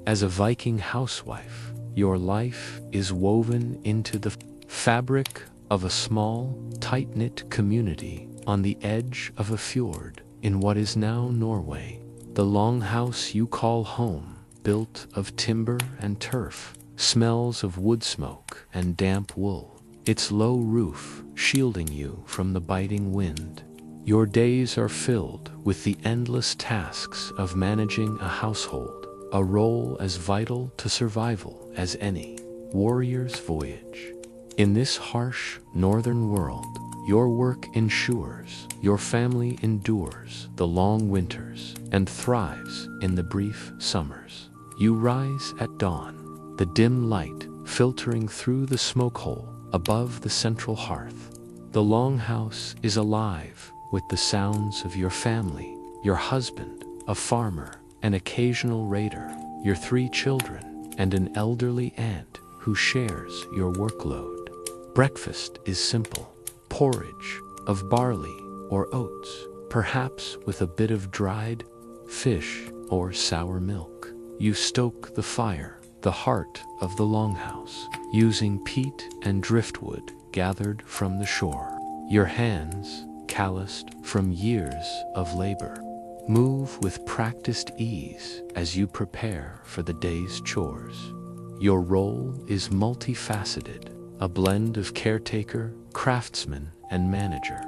As a Viking housewife, your life is woven into the fabric of a small, tight-knit community on the edge of a fjord in what is now Norway. The longhouse you call home, built of timber and turf, smells of wood smoke and damp wool, its low roof shielding you from the biting wind. Your days are filled with the endless tasks of managing a household, a role as vital to survival as any warrior's voyage. In this harsh northern world, your work ensures your family endures the long winters and thrives in the brief summers. You rise at dawn, the dim light filtering through the smoke hole above the central hearth. The longhouse is alive with the sounds of your family, your husband, a farmer, an occasional raider, your 3 children, and an elderly aunt who shares your workload. Breakfast is simple: porridge of barley or oats, perhaps with a bit of dried fish or sour milk. You stoke the fire, the heart of the longhouse, using peat and driftwood gathered from the shore. Your hands, calloused from years of labor, move with practiced ease as you prepare for the day's chores. Your role is multifaceted, a blend of caretaker, craftsman, and manager.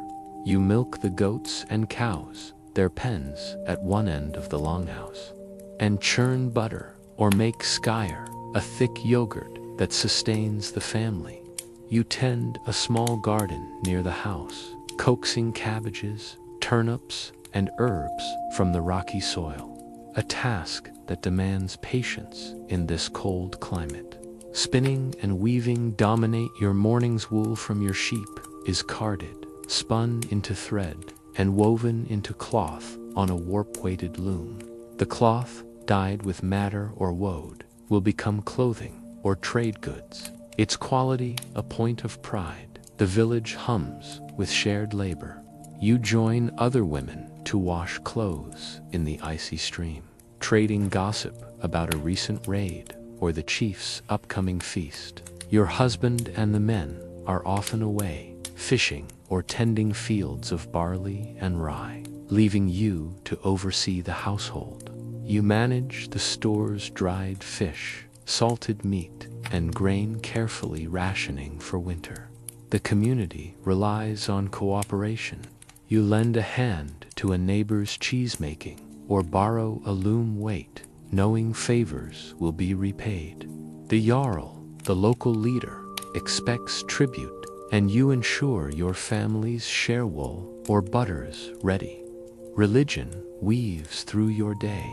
You milk the goats and cows, their pens at one end of the longhouse, and churn butter or make skyr, a thick yogurt that sustains the family. You tend a small garden near the house, coaxing cabbages, turnips, and herbs from the rocky soil, a task that demands patience in this cold climate. Spinning and weaving dominate your mornings. Wool from your sheep is carded, spun into thread, and woven into cloth on a warp-weighted loom. The cloth, dyed with madder or woad, will become clothing or trade goods, its quality a point of pride. The village hums with shared labor. You join other women to wash clothes in the icy stream, trading gossip about a recent raid or the chief's upcoming feast. Your husband and the men are often away, fishing or tending fields of barley and rye, leaving you to oversee the household. You manage the store's dried fish, salted meat, and grain, carefully rationing for winter. The community relies on cooperation. You lend a hand to a neighbor's cheese-making or borrow a loom weight, knowing favors will be repaid. The Jarl, the local leader, expects tribute, and you ensure your family's share wool or butters ready. Religion weaves through your day.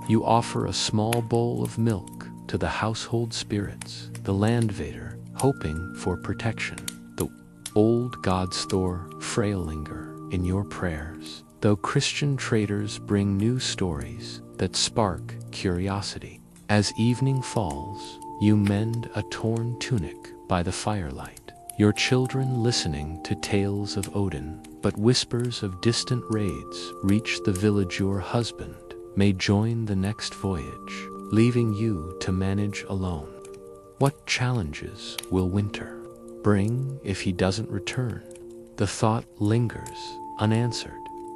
You offer a small bowl of milk to the household spirits, the landvader, hoping for protection. The old gods Thor, frail linger in your prayers, though Christian traders bring new stories that spark curiosity. As evening falls, you mend a torn tunic by the firelight, your children listening to tales of Odin, but whispers of distant raids reach the village. Your husband may join the next voyage, leaving you to manage alone. What challenges will winter bring if he doesn't return? The thought lingers unanswered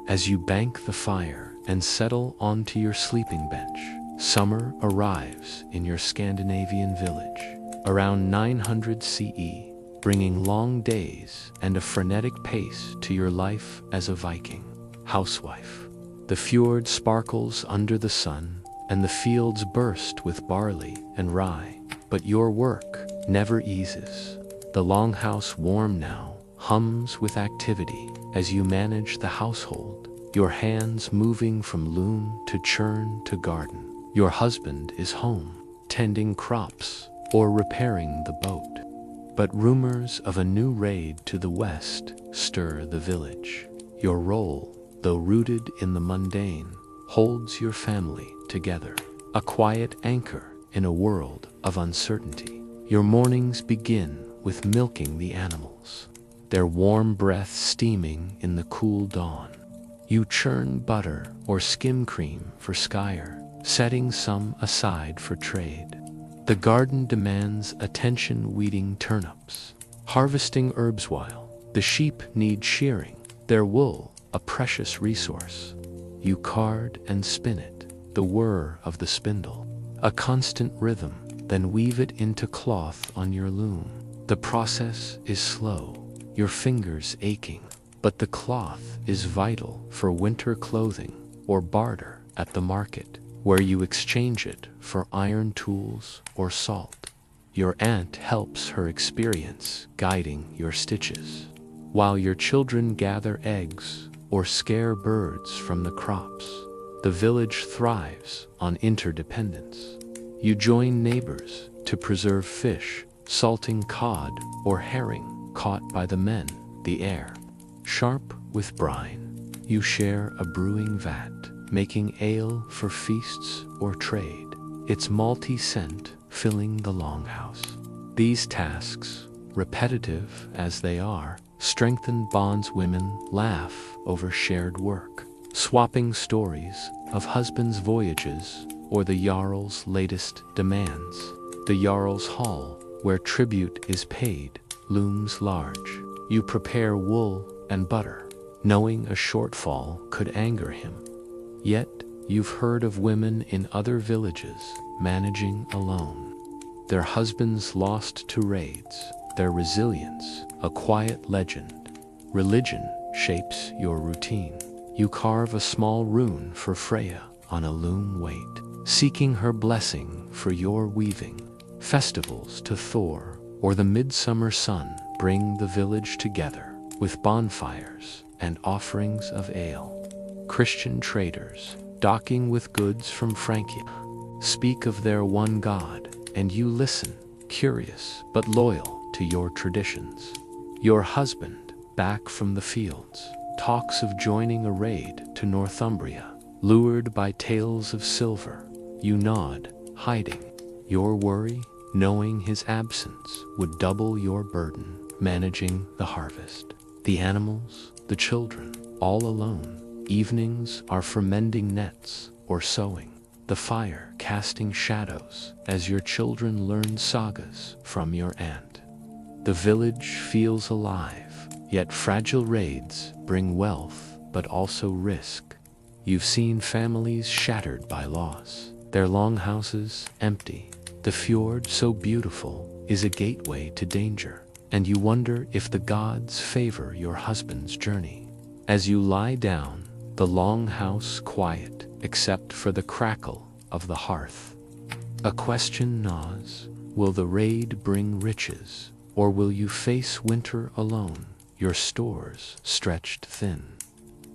as you bank the fire and settle onto your sleeping bench. Summer arrives in your Scandinavian village around 900 CE, bringing long days and a frenetic pace to your life as a Viking housewife. The fjord sparkles under the sun, and the fields burst with barley and rye, but your work never eases. The longhouse, warm now, hums with activity as you manage the household, your hands moving from loom to churn to garden. Your husband is home, tending crops or repairing the boat. But rumors of a new raid to the west stir the village. Your role, though rooted in the mundane, holds your family together, a quiet anchor in a world of uncertainty. Your mornings begin with milking the animals, their warm breath steaming in the cool dawn. You churn butter or skim cream for Skyer, setting some aside for trade. The garden demands attention, weeding turnips, harvesting herbs while the sheep need shearing, their wool a precious resource. You card and spin it, the whir of the spindle, a constant rhythm, then weave it into cloth on your loom. The process is slow, your fingers aching, but the cloth is vital for winter clothing or barter at the market, where you exchange it for iron tools or salt. Your aunt helps her experience guiding your stitches, while your children gather eggs or scare birds from the crops. The village thrives on interdependence. You join neighbors to preserve fish, salting cod or herring caught by the men. The air, sharp with brine, you share a brewing vat, making ale for feasts or trade, its malty scent filling the longhouse. These tasks, repetitive as they are, strengthen bonds. Women laugh over shared work, swapping stories of husbands' voyages or the Jarl's latest demands. The Jarl's hall, where tribute is paid, looms large. You prepare wool and butter, knowing a shortfall could anger him. Yet, you've heard of women in other villages managing alone, their husbands lost to raids, their resilience a quiet legend. Religion shapes your routine. You carve a small rune for Freya on a loom weight, seeking her blessing for your weaving. Festivals to Thor or the midsummer sun bring the village together with bonfires and offerings of ale. Christian traders, docking with goods from Francia, speak of their one God, and you listen, curious but loyal to your traditions. Your husband, back from the fields, talks of joining a raid to Northumbria, lured by tales of silver. You nod, hiding your worry, knowing his absence would double your burden, managing the harvest. The animals, the children, all alone. Evenings are for mending nets or sewing, the fire casting shadows as your children learn sagas from your aunt. The village feels alive, yet fragile raids bring wealth but also risk. You've seen families shattered by loss, their longhouses empty. The fjord, so beautiful, is a gateway to danger, and you wonder if the gods favor your husband's journey. As you lie down, the longhouse quiet, except for the crackle of the hearth. A question gnaws: will the raid bring riches, or will you face winter alone, your stores stretched thin?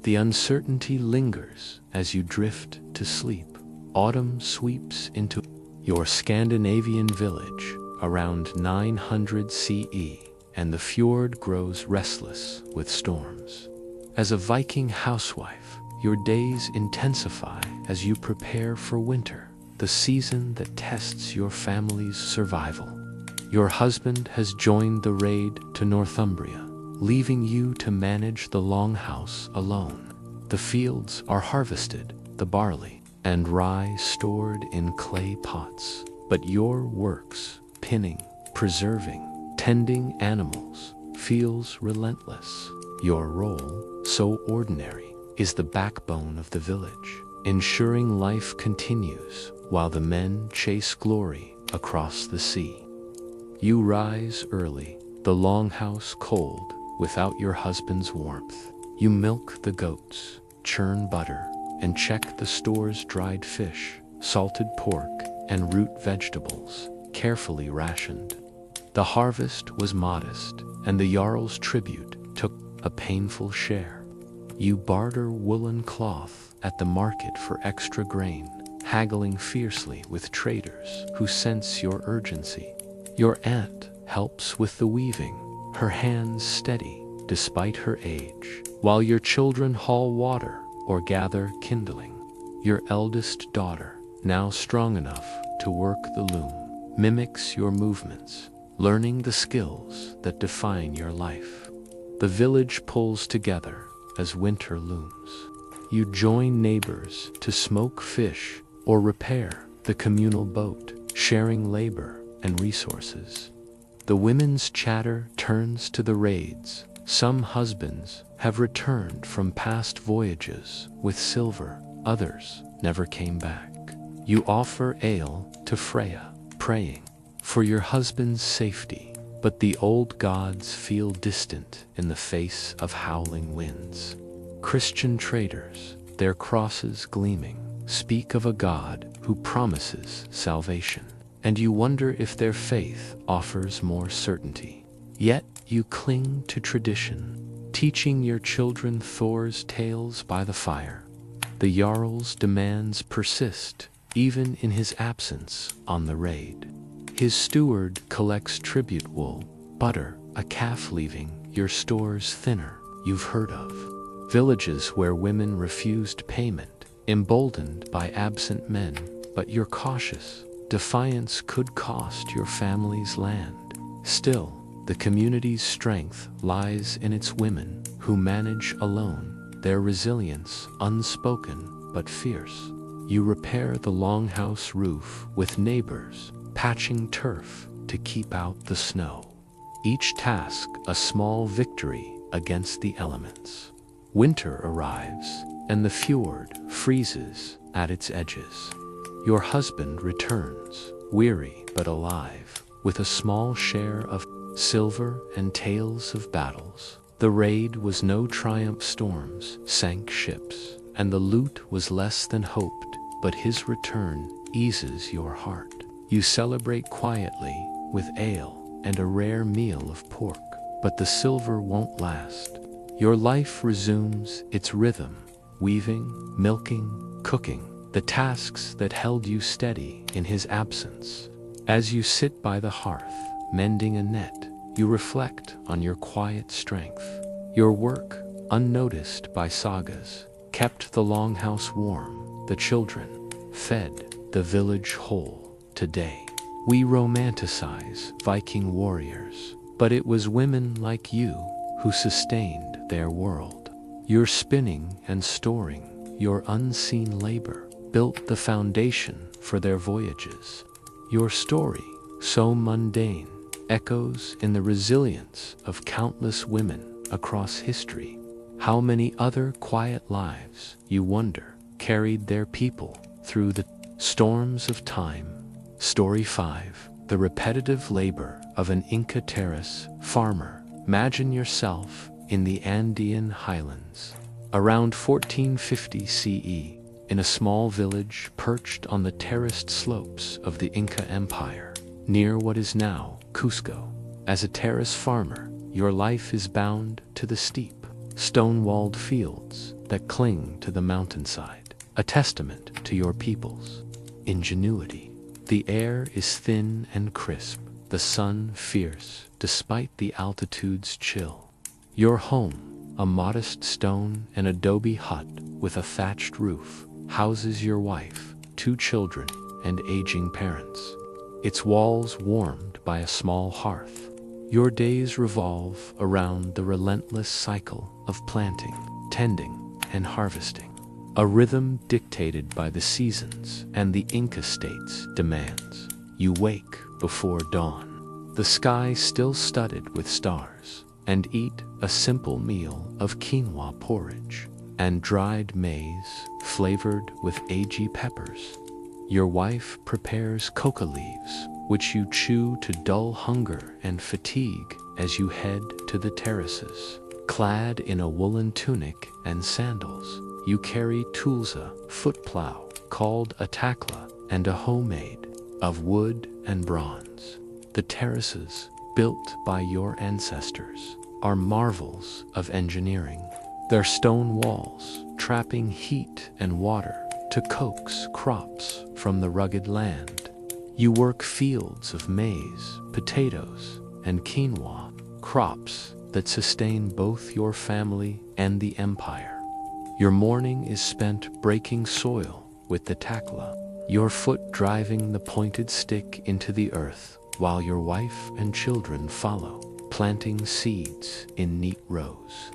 The uncertainty lingers as you drift to sleep. Autumn sweeps into your Scandinavian village around 900 CE, and the fjord grows restless with storms. As a Viking housewife, your days intensify as you prepare for winter, the season that tests your family's survival. Your husband has joined the raid to Northumbria, leaving you to manage the longhouse alone. The fields are harvested, the barley and rye stored in clay pots, but your works, pinning, preserving, tending animals, feels relentless. Your role, so ordinary, is the backbone of the village, ensuring life continues while the men chase glory across the sea. You rise early, the longhouse cold, without your husband's warmth. You milk the goats, churn butter, and check the store's dried fish, salted pork, and root vegetables, carefully rationed. The harvest was modest, and the Jarl's tribute took a painful share. You barter woolen cloth at the market for extra grain, haggling fiercely with traders who sense your urgency. Your aunt helps with the weaving, her hands steady despite her age, while your children haul water or gather kindling. Your eldest daughter, now strong enough to work the loom, mimics your movements, learning the skills that define your life. The village pulls together as winter looms. You join neighbors to smoke fish or repair the communal boat, sharing labor and resources. The women's chatter turns to the raids. Some husbands have returned from past voyages with silver, others never came back. You offer ale to Freya, praying for your husband's safety, but the old gods feel distant in the face of howling winds. Christian traders, their crosses gleaming, speak of a God who promises salvation, and you wonder if their faith offers more certainty. Yet you cling to tradition, teaching your children Thor's tales by the fire. The Jarl's demands persist, even in his absence on the raid. His steward collects tribute wool, butter, a calf leaving your stores thinner, you've heard of. Villages where women refused payment, emboldened by absent men, but you're cautious. Defiance could cost your family's land. Still, the community's strength lies in its women, who manage alone, their resilience unspoken but fierce. You repair the longhouse roof with neighbors, patching turf to keep out the snow. Each task a small victory against the elements. Winter arrives, and the fjord freezes at its edges. Your husband returns, weary but alive, with a small share of silver and tales of battles. The raid was no triumph, storms sank ships, and the loot was less than hoped, but his return eases your heart. You celebrate quietly with ale and a rare meal of pork, but the silver won't last. Your life resumes its rhythm, weaving, milking, cooking, the tasks that held you steady in his absence. As you sit by the hearth, mending a net, you reflect on your quiet strength. Your work, unnoticed by sagas, kept the longhouse warm, the children fed, the village whole. Today, we romanticize Viking warriors, but it was women like you who sustained their world. Your spinning and storing, your unseen labor, built the foundation for their voyages. Your story, so mundane, echoes in the resilience of countless women across history. How many other quiet lives, you wonder, carried their people through the storms of time? Story 5. The repetitive labor of an Inca terrace farmer. Imagine yourself in the Andean highlands. Around 1450 CE, in a small village perched on the terraced slopes of the Inca Empire, near what is now Cusco. As a terrace farmer, your life is bound to the steep, stone-walled fields that cling to the mountainside, a testament to your people's ingenuity. The air is thin and crisp, the the sun fierce despite the altitude's chill. Your home, a modest stone and adobe hut with a thatched roof, houses your wife, 2 children, and aging parents. Its walls warmed by a small hearth. Your days revolve around the relentless cycle of planting, tending, and harvesting. A rhythm dictated by the seasons and the Inca state's demands. You wake before dawn, the sky still studded with stars, and eat a simple meal of quinoa porridge and dried maize flavored with agey peppers. Your wife prepares coca leaves, which you chew to dull hunger and fatigue as you head to the terraces. Clad in a woolen tunic and sandals, you carry tulsa, foot plow, called a takla, and a homemade of wood and bronze. The terraces, built by your ancestors, are marvels of engineering. Their stone walls, trapping heat and water to coax crops from the rugged land. You work fields of maize, potatoes, and quinoa, crops that sustain both your family and the empire. Your morning is spent breaking soil with the takla, your foot driving the pointed stick into the earth, while your wife and children follow, planting seeds in neat rows.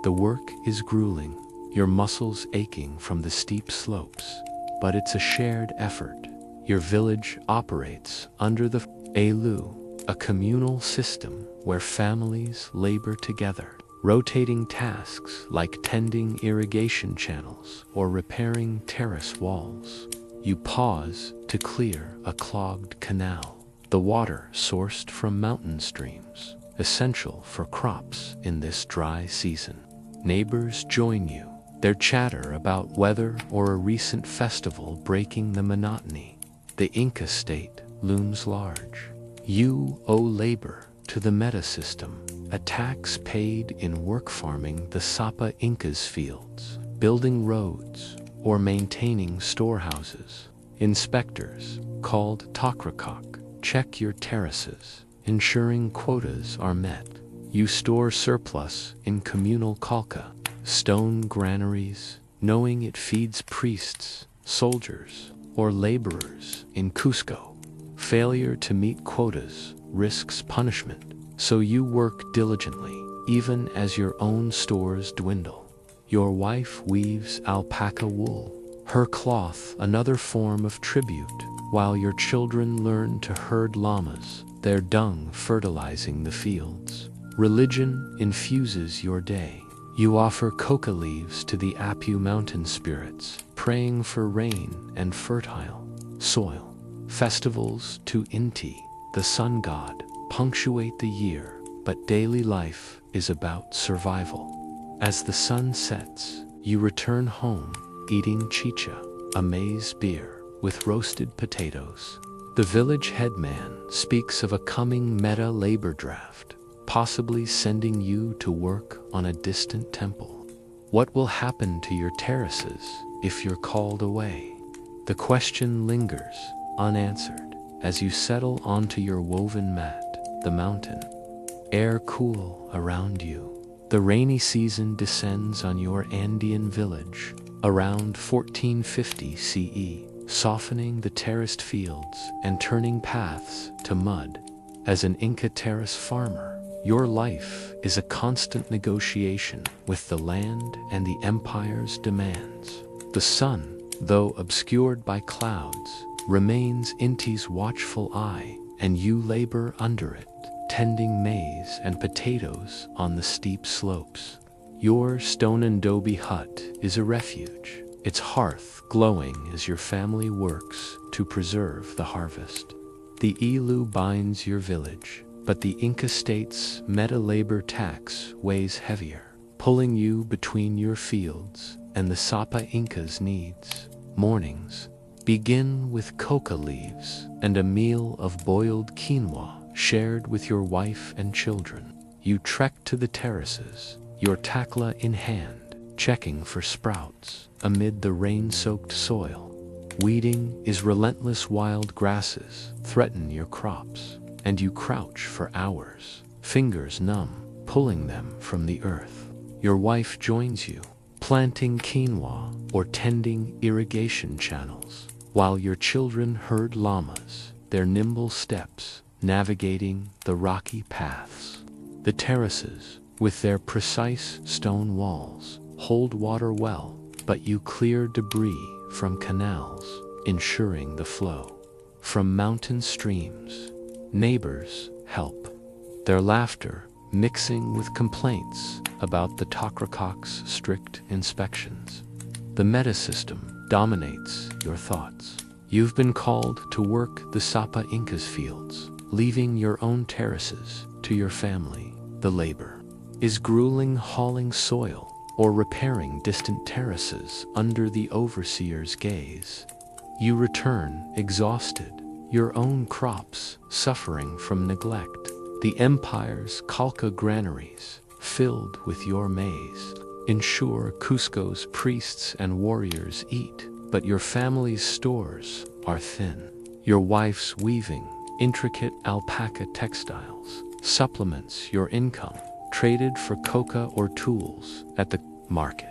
The work is grueling, your muscles aching from the steep slopes, but it's a shared effort. Your village operates under the elu, a communal system where families labor together, rotating tasks like tending irrigation channels or repairing terrace walls. You pause to clear a clogged canal, the water sourced from mountain streams, essential for crops in this dry season. Neighbors join you, their chatter about weather or a recent festival breaking the monotony. The Inca state looms large. You owe labor to the meta system, a tax paid in work farming the Sapa Incas fields, building roads, or maintaining storehouses. Inspectors, called takrakak, check your terraces, ensuring quotas are met. You store surplus in communal kalka, stone granaries, knowing it feeds priests, soldiers, or laborers in Cusco. Failure to meet quotas risks punishment, so you work diligently, even as your own stores dwindle. Your wife weaves alpaca wool, her cloth another form of tribute, while your children learn to herd llamas, their dung fertilizing the fields. Religion infuses your day. You offer coca leaves to the Apu mountain spirits, praying for rain and fertile soil. Festivals to Inti, the sun god, punctuate the year, but daily life is about survival. As the sun sets, you return home, eating chicha, a maize beer, with roasted potatoes. The village headman speaks of a coming meta labor draft, possibly sending you to work on a distant temple. What will happen to your terraces if you're called away? The question lingers, unanswered, as you settle onto your woven mat, the mountain. Air cool around you. The rainy season descends on your Andean village around 1450 CE, softening the terraced fields and turning paths to mud. As an Inca terrace farmer, your life is a constant negotiation with the land and the empire's demands. The sun, though obscured by clouds, remains Inti's watchful eye, and you labor under it, tending maize and potatoes on the steep slopes. Your stone and adobe hut is a refuge, its hearth glowing as your family works to preserve the harvest. The Ilu binds your village, but the Inca state's meta-labor tax weighs heavier, pulling you between your fields and the Sapa Inca's needs. Mornings begin with coca leaves and a meal of boiled quinoa shared with your wife and children. You trek to the terraces, your takla in hand, checking for sprouts amid the rain-soaked soil. Weeding is relentless. Wild grasses threaten your crops, and you crouch for hours, fingers numb, pulling them from the earth. Your wife joins you, planting quinoa or tending irrigation channels, while your children herd llamas, their nimble steps navigating the rocky paths. The terraces, with their precise stone walls, hold water well, but you clear debris from canals, ensuring the flow. From mountain streams, neighbors help, their laughter mixing with complaints about the Tokrakok's strict inspections. The meta-system dominates your thoughts. You've been called to work the Sapa Inca's fields, leaving your own terraces to your family. The labor is grueling, hauling soil or repairing distant terraces under the overseer's gaze. You return exhausted, your own crops suffering from neglect. The empire's Kalka granaries, filled with your maize, ensure Cusco's priests and warriors eat, but your family's stores are thin. Your wife's weaving intricate alpaca textiles supplements your income, traded for coca or tools at the market.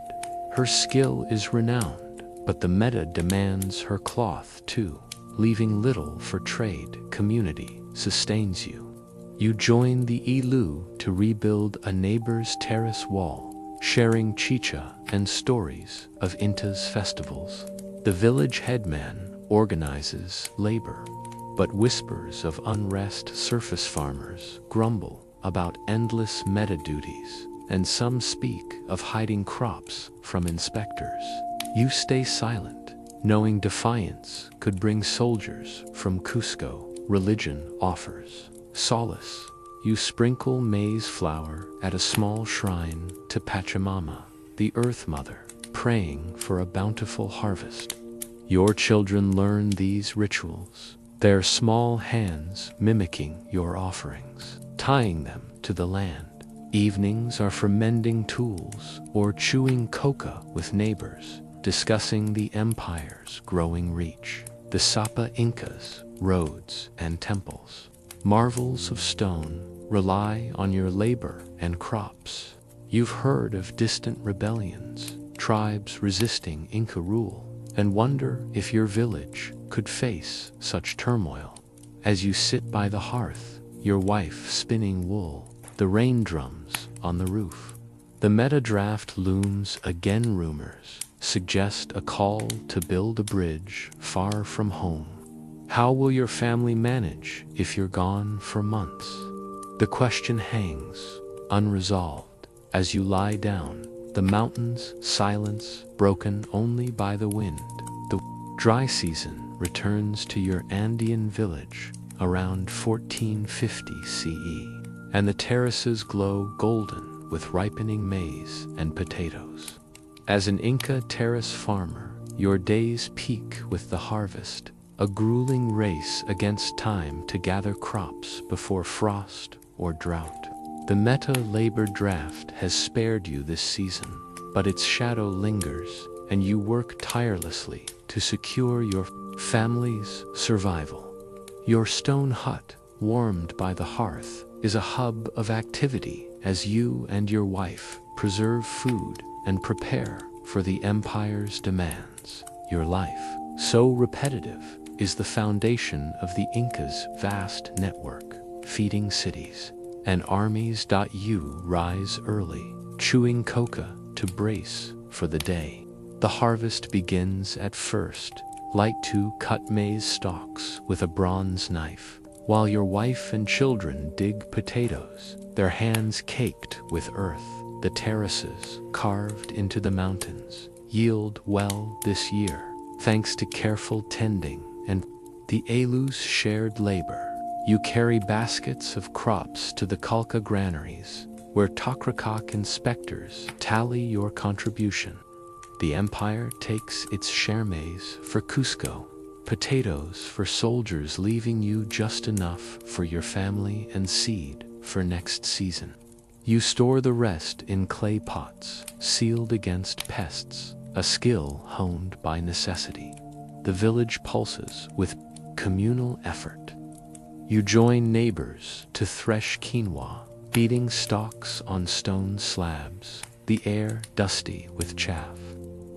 Her skill is renowned, but the meta demands her cloth too, leaving little for trade. Community sustains you. You join the Ilu to rebuild a neighbor's terrace wall, sharing chicha and stories of Inta's festivals. The village headman organizes labor, but whispers of unrest. Surface farmers grumble about endless meta duties, and some speak of hiding crops from inspectors. You stay silent, knowing defiance could bring soldiers from Cusco. Religion offers solace. You sprinkle maize flour at a small shrine to Pachamama, the Earth Mother, praying for a bountiful harvest. Your children learn these rituals, their small hands mimicking your offerings, tying them to the land. Evenings are for mending tools or chewing coca with neighbors, discussing the empire's growing reach, the Sapa Incas, roads and temples. Marvels of stone rely on your labor and crops. You've heard of distant rebellions, tribes resisting Inca rule, and wonder if your village could face such turmoil. As you sit by the hearth, your wife spinning wool, the rain drums on the roof. The meta draft looms again. Rumors suggest a call to build a bridge far from home. How will your family manage if you're gone for months? The question hangs, unresolved, as you lie down. The mountains' silence broken only by the wind. The dry season returns to your Andean village around 1450 CE, and the terraces glow golden with ripening maize and potatoes. As an Inca terrace farmer, your days peak with the harvest, a grueling race against time to gather crops before frost or drought. The meta labor draft has spared you this season, but its shadow lingers, and you work tirelessly to secure your family's survival. Your stone hut, warmed by the hearth, is a hub of activity as you and your wife preserve food and prepare for the empire's demands. Your life, so repetitive, is the foundation of the Inca's vast network, feeding cities and armies. You rise early, chewing coca to brace for the day. The harvest begins at first, like to cut maize stalks with a bronze knife, while your wife and children dig potatoes, their hands caked with earth. The terraces, carved into the mountains, yield well this year, thanks to careful tending and the Alu's shared labor. You carry baskets of crops to the Kalka granaries, where Tokrakok inspectors tally your contribution. The empire takes its share maize for Cusco, potatoes for soldiers, leaving you just enough for your family and seed for next season. You store the rest in clay pots, sealed against pests, a skill honed by necessity. The village pulses with communal effort. You join neighbors to thresh quinoa, beating stalks on stone slabs, the air dusty with chaff.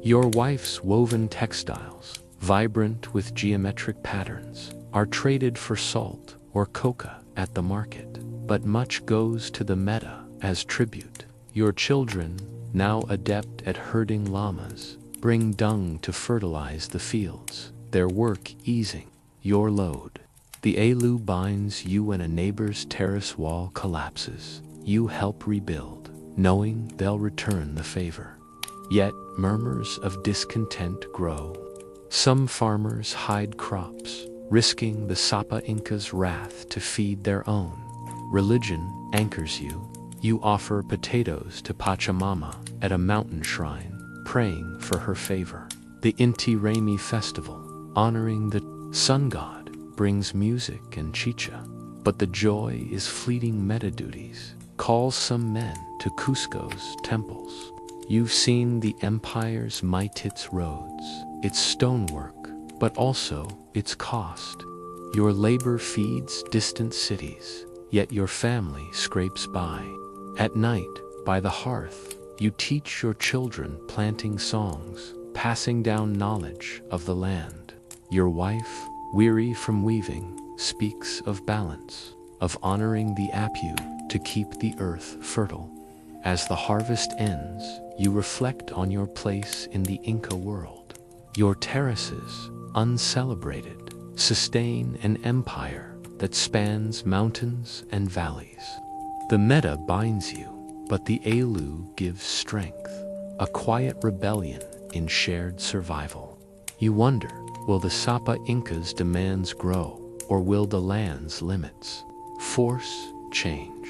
Your wife's woven textiles, vibrant with geometric patterns, are traded for salt or coca at the market, but much goes to the meta as tribute. Your children, now adept at herding llamas, bring dung to fertilize the fields, their work easing your load. The elu binds you when a neighbor's terrace wall collapses. You help rebuild, knowing they'll return the favor. Yet murmurs of discontent grow. Some farmers hide crops, risking the Sapa Inca's wrath to feed their own. Religion anchors you. You offer potatoes to Pachamama at a mountain shrine, praying for her favor. The Inti Raymi festival, honoring the sun god, brings music and chicha. But the joy is fleeting meta-duties, calls some men to Cusco's temples. You've seen the empire's might, its roads, its stonework, but also its cost. Your labor feeds distant cities, yet your family scrapes by. At night, by the hearth, you teach your children planting songs, passing down knowledge of the land. Your wife, weary from weaving, speaks of balance, of honoring the apu to keep the earth fertile. As the harvest ends, you reflect on your place in the Inca world. Your terraces, uncelebrated, sustain an empire that spans mountains and valleys. The meta binds you, but the elu gives strength, a quiet rebellion in shared survival. You wonder, will the Sapa Inca's demands grow, or will the land's limits force change?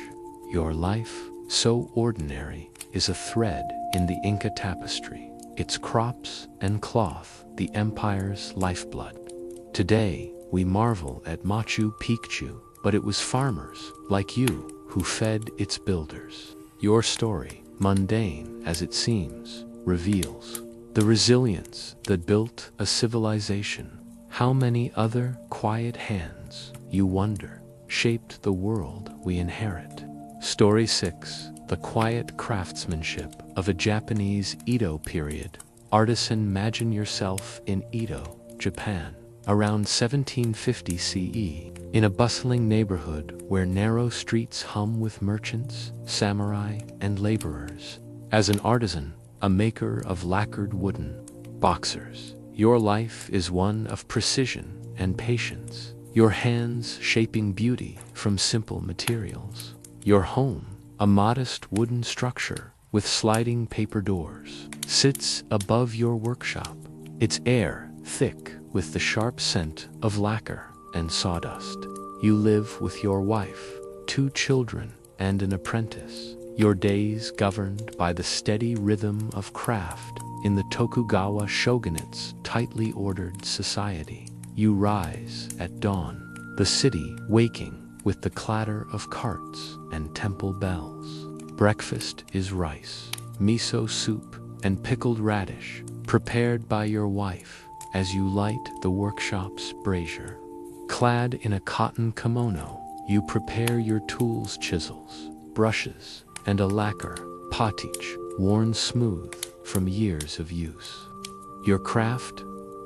Your life, so ordinary, is a thread in the Inca tapestry, its crops and cloth the empire's lifeblood. Today, we marvel at Machu Picchu, but it was farmers like you who fed its builders. Your story, mundane as it seems, reveals the resilience that built a civilization. How many other quiet hands, you wonder, shaped the world we inherit? Story 6. The quiet craftsmanship of a Japanese Edo period artisan. Imagine yourself in Edo, Japan, around 1750 CE, in a bustling neighborhood where narrow streets hum with merchants, samurai, and laborers. As an artisan, a maker of lacquered wooden boxers, your life is one of precision and patience, your hands shaping beauty from simple materials. Your home, a modest wooden structure with sliding paper doors, sits above your workshop, its air thick with the sharp scent of lacquer and sawdust. You live with your wife, 2 children, and an apprentice, your days governed by the steady rhythm of craft in the Tokugawa shogunate's tightly ordered society. You rise at dawn, the city waking with the clatter of carts and temple bells. Breakfast is rice, miso soup, and pickled radish, prepared by your wife as you light the workshop's brazier. Clad in a cotton kimono, you prepare your tools, chisels, brushes, and a lacquer pottage worn smooth from years of use. Your craft,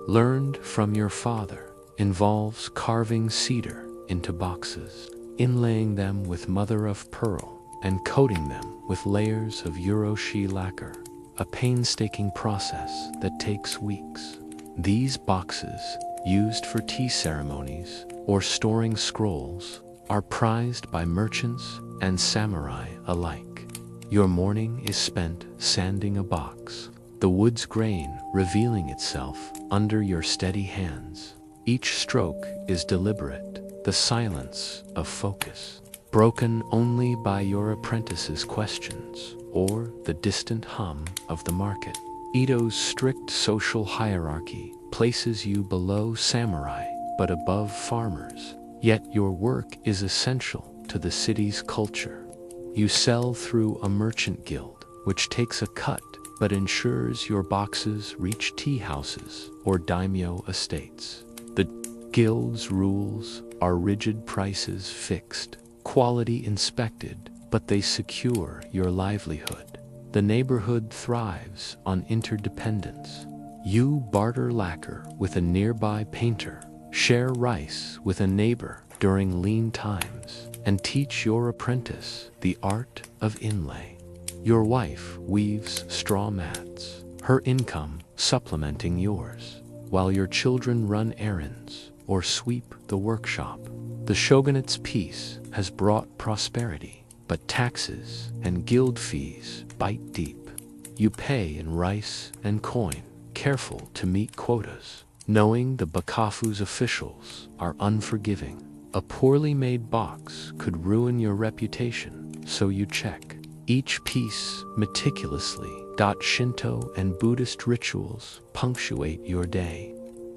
learned from your father, involves carving cedar into boxes, inlaying them with mother of pearl, and coating them with layers of uroshi lacquer, a painstaking process that takes weeks. These boxes, used for tea ceremonies or storing scrolls, are prized by merchants and samurai alike. Your morning is spent sanding a box, the wood's grain revealing itself under your steady hands. Each stroke is deliberate, the silence of focus, broken only by your apprentice's questions or the distant hum of the market. Edo's strict social hierarchy places you below samurai but above farmers, yet your work is essential to the city's culture. You sell through a merchant guild, which takes a cut but ensures your boxes reach tea houses or daimyo estates. The guild's rules are rigid prices fixed, quality inspected, but they secure your livelihood. The neighborhood thrives on interdependence. You barter lacquer with a nearby painter, share rice with a neighbor during lean times, and teach your apprentice the art of inlay. Your wife weaves straw mats, her income supplementing yours, while your children run errands or sweep the workshop. The shogunate's peace has brought prosperity, but taxes and guild fees bite deep. You pay in rice and coin, careful to meet quotas, knowing the Bakafu's officials are unforgiving. A poorly made box could ruin your reputation, so you check each piece meticulously. Shinto and Buddhist rituals punctuate your day.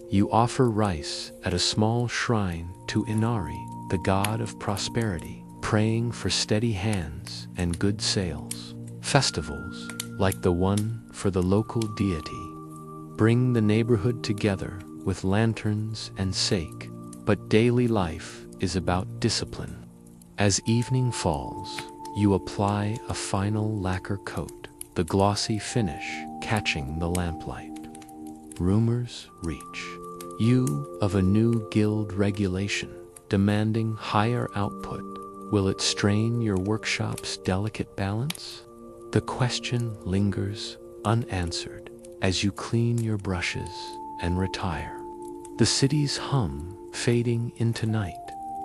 You offer rice at a small shrine to Inari, the god of prosperity, praying for steady hands and good sales. Festivals, like the one for the local deity, bring the neighborhood together with lanterns and sake, but daily life is about discipline. As evening falls, you apply a final lacquer coat, the glossy finish catching the lamplight. Rumors reach you of a new guild regulation demanding higher output. Will it strain your workshop's delicate balance? The question lingers unanswered as you clean your brushes and retire. The city's hum fading into night.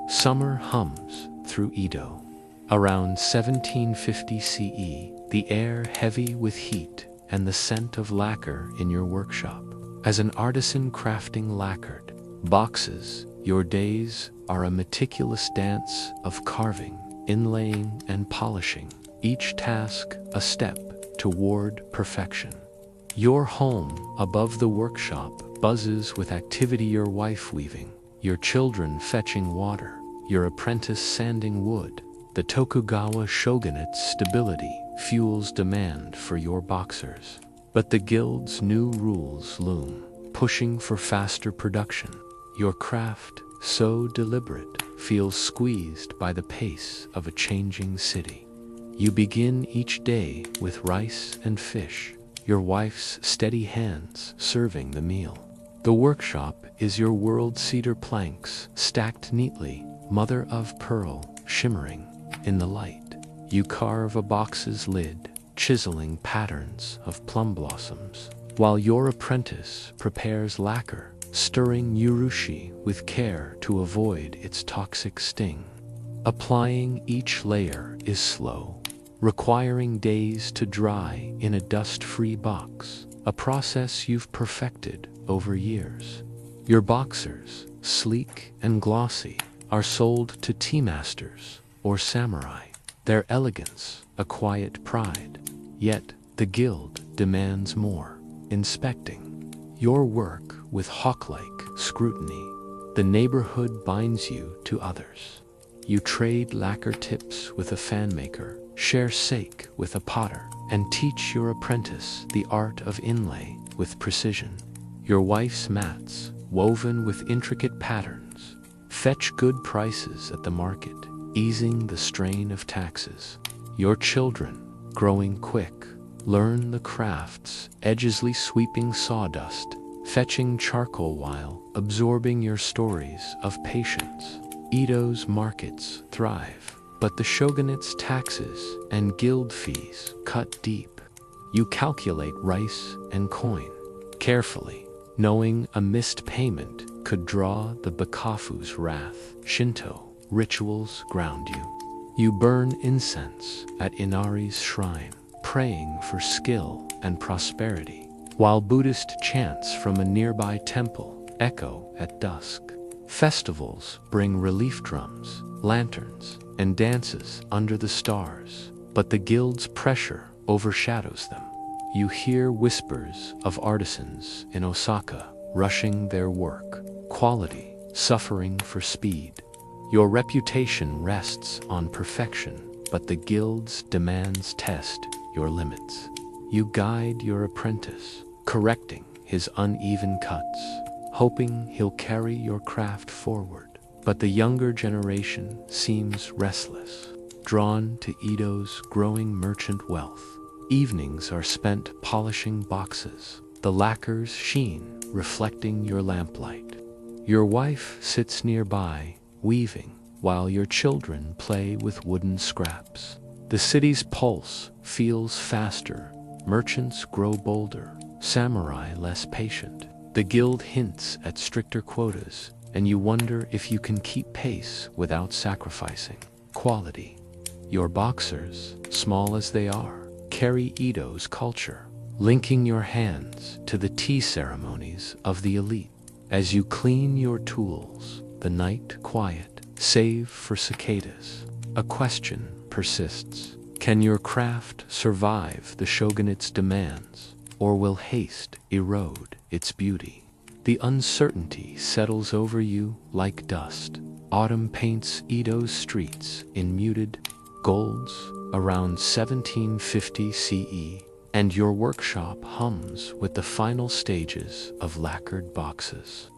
Summer hums through Edo. Around 1750 CE, the air heavy with heat and the scent of lacquer in your workshop. As an artisan crafting lacquered boxes, your days are a meticulous dance of carving, inlaying, and polishing, each task a step toward perfection. Your home above the workshop buzzes with activity, your wife weaving, your children fetching water, your apprentice sanding wood. The Tokugawa shogunate's stability fuels demand for your boxers. But the guild's new rules loom, pushing for faster production. Your craft, so deliberate, feels squeezed by the pace of a changing city. You begin each day with rice and fish, your wife's steady hands serving the meal. The workshop is your world, cedar planks stacked neatly, mother of pearl shimmering in the light. You carve a box's lid, chiseling patterns of plum blossoms, while your apprentice prepares lacquer, stirring urushi with care to avoid its toxic sting. Applying each layer is slow, requiring days to dry in a dust-free box, a process you've perfected over years. Your boxers, sleek and glossy, are sold to tea masters or samurai, their elegance a quiet pride. Yet the guild demands more, inspecting your work with hawk-like scrutiny. The neighborhood binds you to others. You trade lacquer tips with a fan maker, share sake with a potter, and teach your apprentice the art of inlay with precision. Your wife's mats, woven with intricate patterns, fetch good prices at the market, easing the strain of taxes. Your children, growing quick, learn the crafts, edgiously sweeping sawdust, fetching charcoal while absorbing your stories of patience. Edo's markets thrive, but the shogunate's taxes and guild fees cut deep. You calculate rice and coin carefully, knowing a missed payment could draw the Bakafu's wrath. Shinto rituals ground you. You burn incense at Inari's shrine, praying for skill and prosperity, while Buddhist chants from a nearby temple echo at dusk. Festivals bring relief drums, lanterns, and dances under the stars, but the guild's pressure overshadows them. You hear whispers of artisans in Osaka rushing their work, quality suffering for speed. Your reputation rests on perfection, but the guild's demands test your limits. You guide your apprentice, correcting his uneven cuts, hoping he'll carry your craft forward. But the younger generation seems restless, drawn to Edo's growing merchant wealth. Evenings are spent polishing boxes, the lacquer's sheen reflecting your lamplight. Your wife sits nearby, weaving, while your children play with wooden scraps. The city's pulse feels faster, merchants grow bolder, samurai less patient. The guild hints at stricter quotas, and you wonder if you can keep pace without sacrificing quality. Your boxers, small as they are, carry Edo's culture, linking your hands to the tea ceremonies of the elite. As you clean your tools, the night quiet, save for cicadas. A question persists. Can your craft survive the shogunate's demands, or will haste erode its beauty? The uncertainty settles over you like dust. Autumn paints Edo's streets in muted golds around 1750 CE, and your workshop hums with the final stages of lacquered boxes.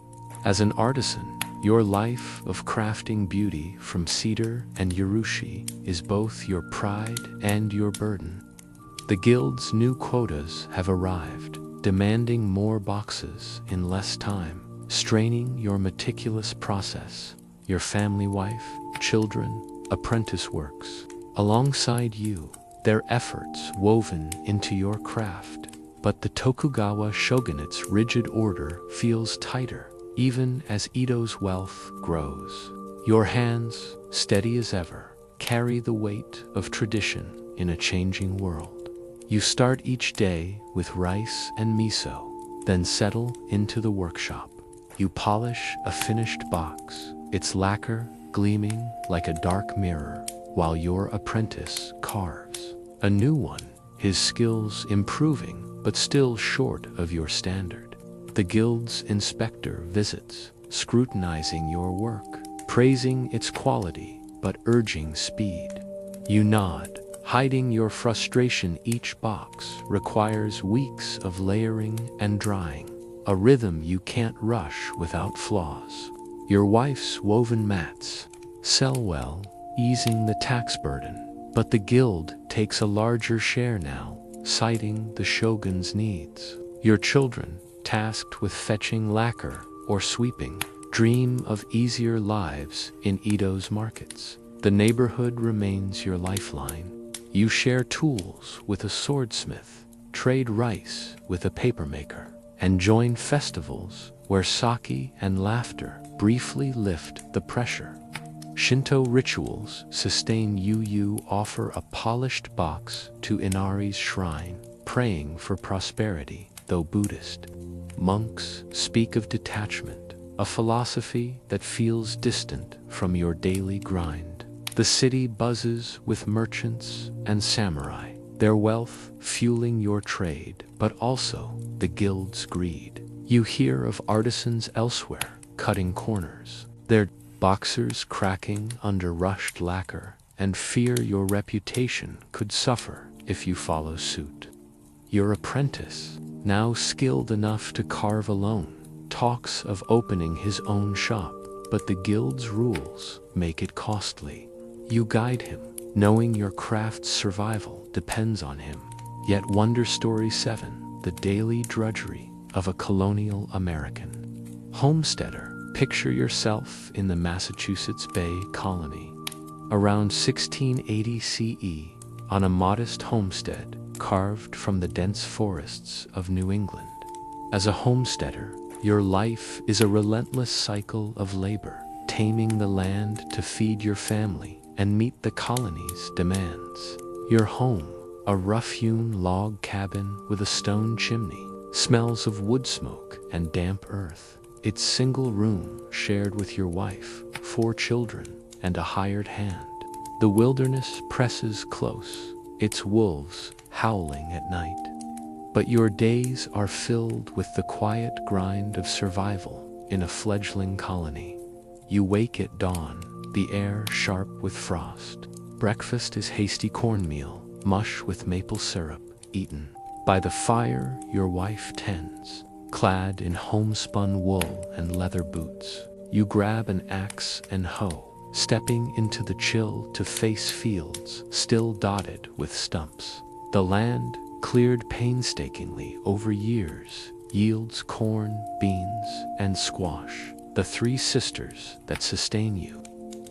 As an artisan, your life of crafting beauty from cedar and urushi is both your pride and your burden. The guild's new quotas have arrived, demanding more boxes in less time, straining your meticulous process. Your family wife, children, apprentice works alongside you, their efforts woven into your craft. But the Tokugawa shogunate's rigid order feels tighter, even as Edo's wealth grows. Your hands, steady as ever, carry the weight of tradition in a changing world. You start each day with rice and miso, then settle into the workshop. You polish a finished box, its lacquer gleaming like a dark mirror, while your apprentice carves a new one, his skills improving but still short of your standard. The guild's inspector visits, scrutinizing your work, praising its quality but urging speed. You nod, hiding your frustration. Each box requires weeks of layering and drying, a rhythm you can't rush without flaws. Your wife's woven mats sell well, easing the tax burden, but the guild takes a larger share now, citing the shogun's needs. Your children, tasked with fetching lacquer or sweeping, dream of easier lives in Edo's markets. The neighborhood remains your lifeline. You share tools with a swordsmith, trade rice with a papermaker, and join festivals where sake and laughter briefly lift the pressure. Shinto rituals sustain you. You offer a polished box to Inari's shrine, praying for prosperity, though Buddhist. Monks speak of detachment, a philosophy that feels distant from your daily grind. The city buzzes with merchants and samurai, their wealth fueling your trade, but also the guild's greed. You hear of artisans elsewhere cutting corners, their boxers cracking under rushed lacquer, and fear your reputation could suffer if you follow suit. Your apprentice, now skilled enough to carve alone, talks of opening his own shop, but the guild's rules make it costly. You guide him, knowing your craft's survival depends on him. Yet Wonder Story 7, the daily drudgery of a colonial American homesteader. Picture yourself in the Massachusetts Bay Colony, around 1680 CE, on a modest homestead carved from the dense forests of New England. As a homesteader, your life is a relentless cycle of labor, taming the land to feed your family and meet the colony's demands. Your home, a rough-hewn log cabin with a stone chimney, smells of wood smoke and damp earth. Its single room shared with your wife, 4 children, and a hired hand. The wilderness presses close, its wolves howling at night. But your days are filled with the quiet grind of survival in a fledgling colony. You wake at dawn, the air sharp with frost. Breakfast is hasty cornmeal, mush with maple syrup, eaten by the fire your wife tends, clad in homespun wool and leather boots. You grab an axe and hoe, stepping into the chill to face fields still dotted with stumps. The land, cleared painstakingly over years, yields corn, beans, and squash, the three sisters that sustain you.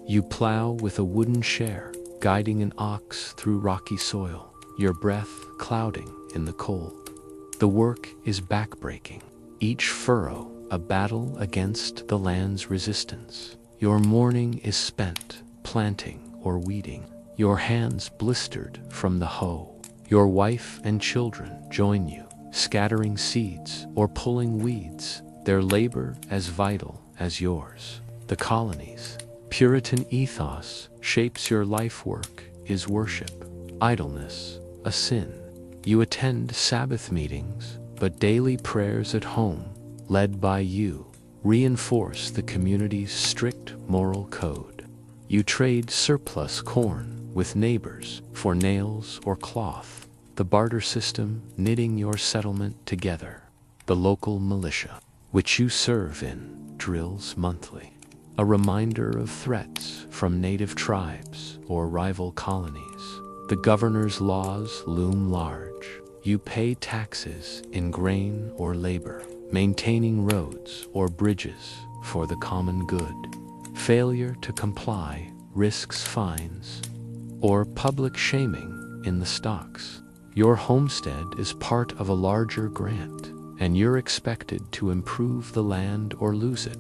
You plow with a wooden share, guiding an ox through rocky soil, your breath clouding in the cold. The work is backbreaking, each furrow a battle against the land's resistance. Your morning is spent, planting or weeding, your hands blistered from the hoe. Your wife and children join you, scattering seeds or pulling weeds, their labor as vital as yours. The colony's Puritan ethos shapes your life work is worship, idleness, a sin. You attend Sabbath meetings, but daily prayers at home, led by you, reinforce the community's strict moral code. You trade surplus corn with neighbors for nails or cloth, the barter system knitting your settlement together. The local militia, which you serve in, drills monthly, a reminder of threats from native tribes or rival colonies. The governor's laws loom large. You pay taxes in grain or labor, maintaining roads or bridges for the common good. Failure to comply risks fines or public shaming in the stocks. Your homestead is part of a larger grant, and you're expected to improve the land or lose it.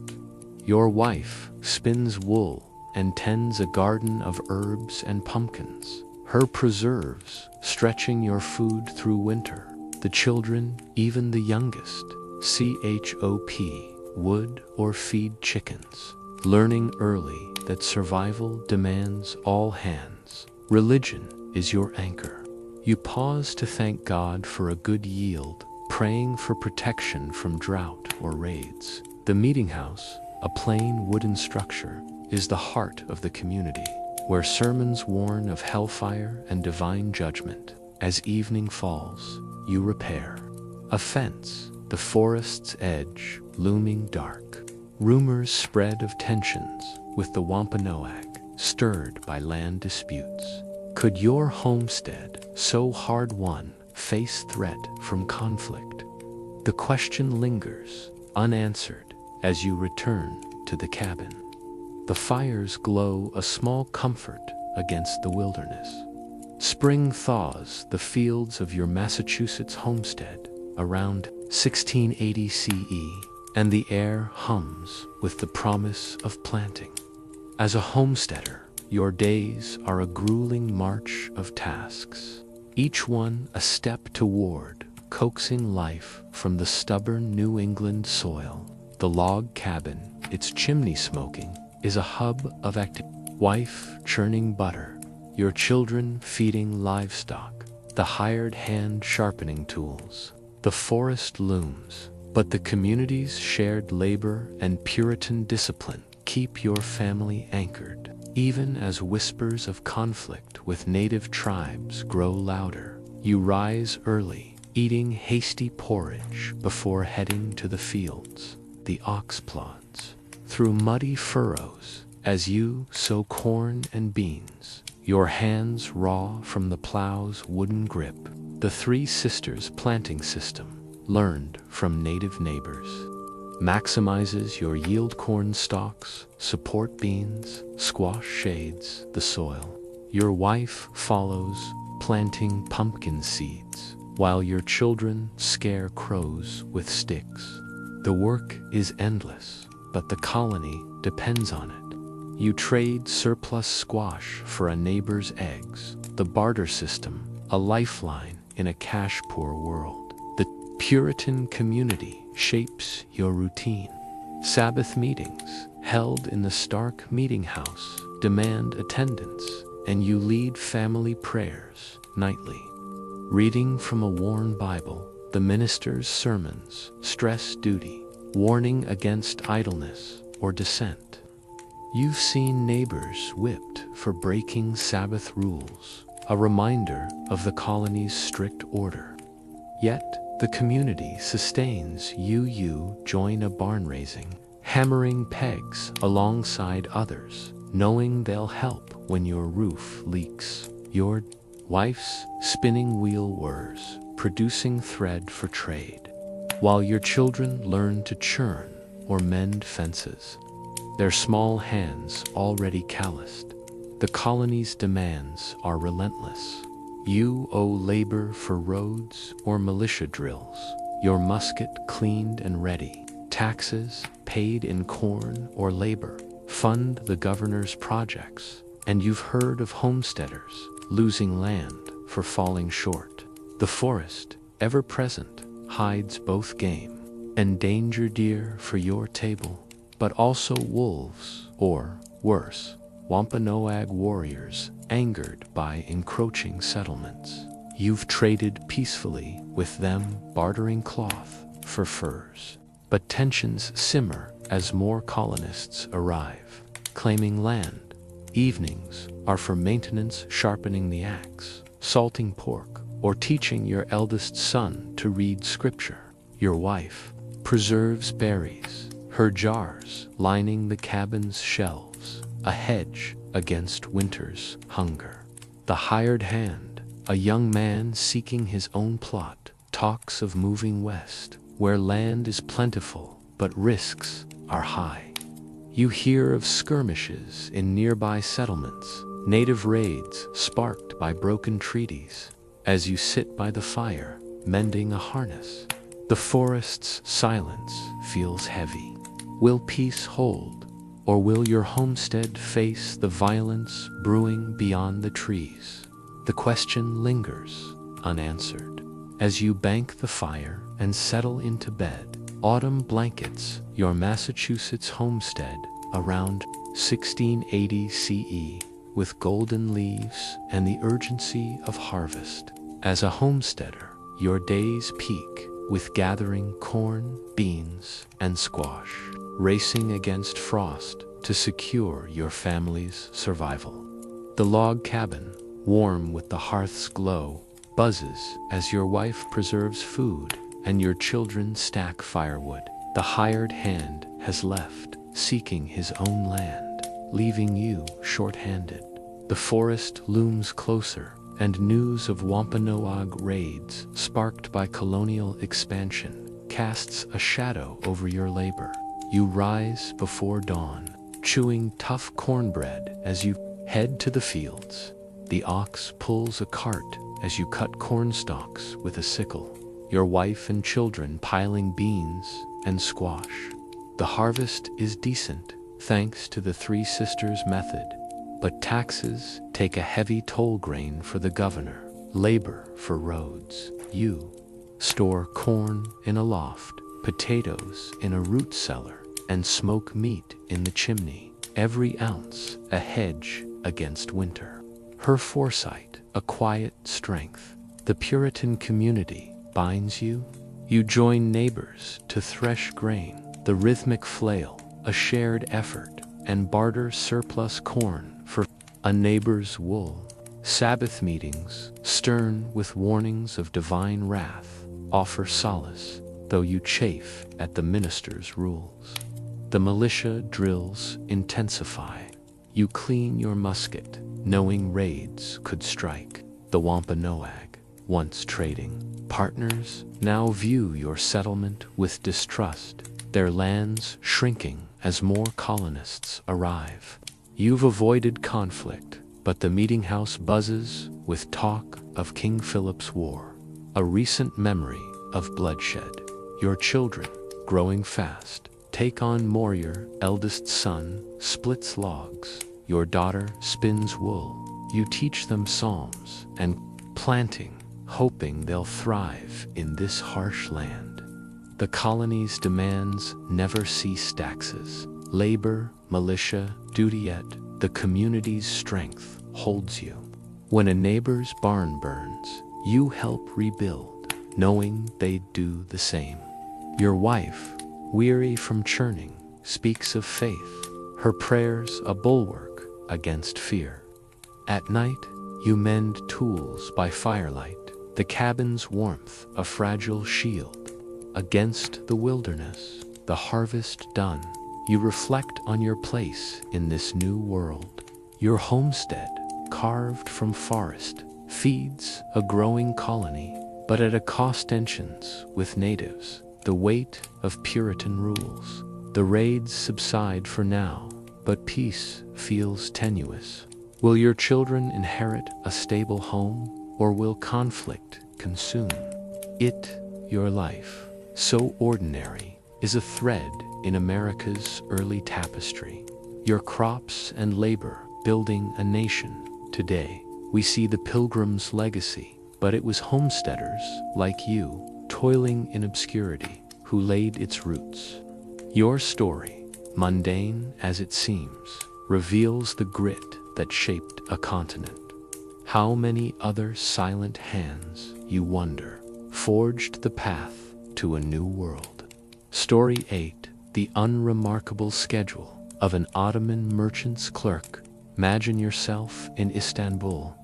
Your wife spins wool and tends a garden of herbs and pumpkins, her preserves stretching your food through winter. The children, even the youngest, CHOP, wood or feed chickens, learning early that survival demands all hands. Religion is your anchor. You pause to thank God for a good yield, praying for protection from drought or raids. The meeting house, a plain wooden structure, is the heart of the community, where sermons warn of hellfire and divine judgment. As evening falls, you repair a fence, the forest's edge looming dark. Rumors spread of tensions with the Wampanoag, stirred by land disputes. Could your homestead, so hard-won, face threat from conflict? The question lingers, unanswered, as you return to the cabin. The fires glow a small comfort against the wilderness. Spring thaws the fields of your Massachusetts homestead around 1680 CE, and the air hums with the promise of planting. As a homesteader, your days are a grueling march of tasks, each one a step toward coaxing life from the stubborn New England soil. The log cabin, its chimney smoking, is a hub of activity. Wife churning butter, your children feeding livestock, the hired hand sharpening tools. The forest looms, but the community's shared labor and Puritan discipline keep your family anchored, even as whispers of conflict with native tribes grow louder. You rise early, eating hasty porridge before heading to the fields. The ox plods through muddy furrows as you sow corn and beans, your hands raw from the plow's wooden grip. The three sisters planting system, learned from native neighbors, maximizes your yield. Corn stalks support beans, squash shades the soil. Your wife follows, planting pumpkin seeds, while your children scare crows with sticks. The work is endless, but the colony depends on it. You trade surplus squash for a neighbor's eggs, the barter system, a lifeline in a cash-poor world. The Puritan community shapes your routine. Sabbath meetings, held in the Stark Meeting House, demand attendance, and you lead family prayers nightly. Reading from a worn Bible, the minister's sermons stress duty, warning against idleness or dissent. You've seen neighbors whipped for breaking Sabbath rules, a reminder of the colony's strict order. Yet, the community sustains you. You join a barn raising, hammering pegs alongside others, knowing they'll help when your roof leaks. Your wife's spinning wheel whirs, producing thread for trade, while your children learn to churn or mend fences, their small hands already calloused. The colony's demands are relentless. You owe labor for roads or militia drills, your musket cleaned and ready, taxes paid in corn or labor, fund the governor's projects, and you've heard of homesteaders losing land for falling short. The forest, ever present, hides both game and danger deer for your table, but also wolves, or worse, Wampanoag warriors angered by encroaching settlements. You've traded peacefully with them, bartering cloth for furs. But tensions simmer as more colonists arrive, claiming land. Evenings are for maintenance, sharpening the axe, salting pork, or teaching your eldest son to read scripture. Your wife preserves berries, her jars lining the cabin's shelves, a hedge against winter's hunger. The hired hand, a young man seeking his own plot, talks of moving west, where land is plentiful but risks are high. You hear of skirmishes in nearby settlements, native raids sparked by broken treaties. As you sit by the fire, mending a harness, the forest's silence feels heavy. Will peace hold, or will your homestead face the violence brewing beyond the trees? The question lingers, unanswered. As you bank the fire and settle into bed, autumn blankets your Massachusetts homestead around 1680 CE with golden leaves and the urgency of harvest. As a homesteader, your days peak with gathering corn, beans, and squash, racing against frost to secure your family's survival. The log cabin, warm with the hearth's glow, buzzes as your wife preserves food and your children stack firewood. The hired hand has left, seeking his own land, leaving you short-handed. The forest looms closer, and news of Wampanoag raids sparked by colonial expansion casts a shadow over your labor. You rise before dawn, chewing tough cornbread as you head to the fields. The ox pulls a cart as you cut corn stalks with a sickle, your wife and children piling beans and squash. The harvest is decent, thanks to the Three Sisters method, but taxes take a heavy toll grain for the governor, labor for roads. You store corn in a loft, potatoes in a root cellar, and smoke meat in the chimney, every ounce a hedge against winter. Her foresight, a quiet strength. The Puritan community binds you. You join neighbors to thresh grain, the rhythmic flail, a shared effort, and barter surplus corn for a neighbor's wool. Sabbath meetings, stern with warnings of divine wrath, offer solace, though you chafe at the minister's rules. The militia drills intensify. You clean your musket, knowing raids could strike. The Wampanoag, once trading partners, now view your settlement with distrust, their lands shrinking as more colonists arrive. You've avoided conflict, but the meeting house buzzes with talk of King Philip's War, a recent memory of bloodshed. Your children, growing fast, take on more. Your eldest son splits logs, your daughter spins wool. You teach them psalms and planting, hoping they'll thrive in this harsh land. The colony's demands never cease. Taxes, labor, militia, duty, yet the community's strength holds you. When a neighbor's barn burns, you help rebuild, knowing they'd do the same. Your wife, weary from churning, speaks of faith, her prayers a bulwark against fear. At night, you mend tools by firelight, the cabin's warmth a fragile shield. Against the wilderness, the harvest done, you reflect on your place in this new world. Your homestead, carved from forest, feeds a growing colony, but at a cost tensions with natives, the weight of Puritan rules. The raids subside for now, but peace feels tenuous. Will your children inherit a stable home, or will conflict consume it? Your life, so ordinary, is a thread in America's early tapestry. Your crops and labor building a nation. Today, we see the Pilgrims' legacy, but it was homesteaders like you, toiling in obscurity, who laid its roots. Your story, mundane as it seems, reveals the grit that shaped a continent. How many other silent hands, you wonder, forged the path to a new world? Story 8. The unremarkable schedule of an Ottoman merchant's clerk. Imagine yourself in Istanbul,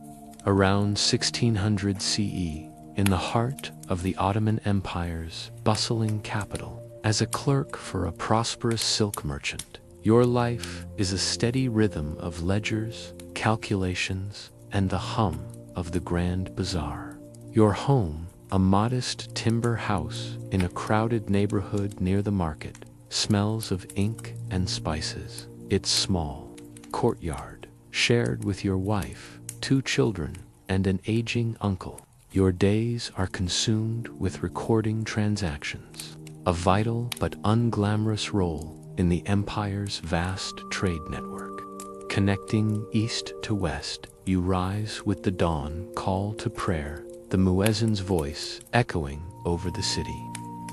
around 1600 CE, in the heart of the Ottoman Empire's bustling capital. As a clerk for a prosperous silk merchant, your life is a steady rhythm of ledgers, calculations, and the hum of the grand bazaar. Your home, a modest timber house in a crowded neighborhood near the market, smells of ink and spices. Its small courtyard, shared with your wife, 2 children, and an aging uncle. Your days are consumed with recording transactions, a vital but unglamorous role in the empire's vast trade network. Connecting east to west, you rise with the dawn call to prayer, the muezzin's voice echoing over the city.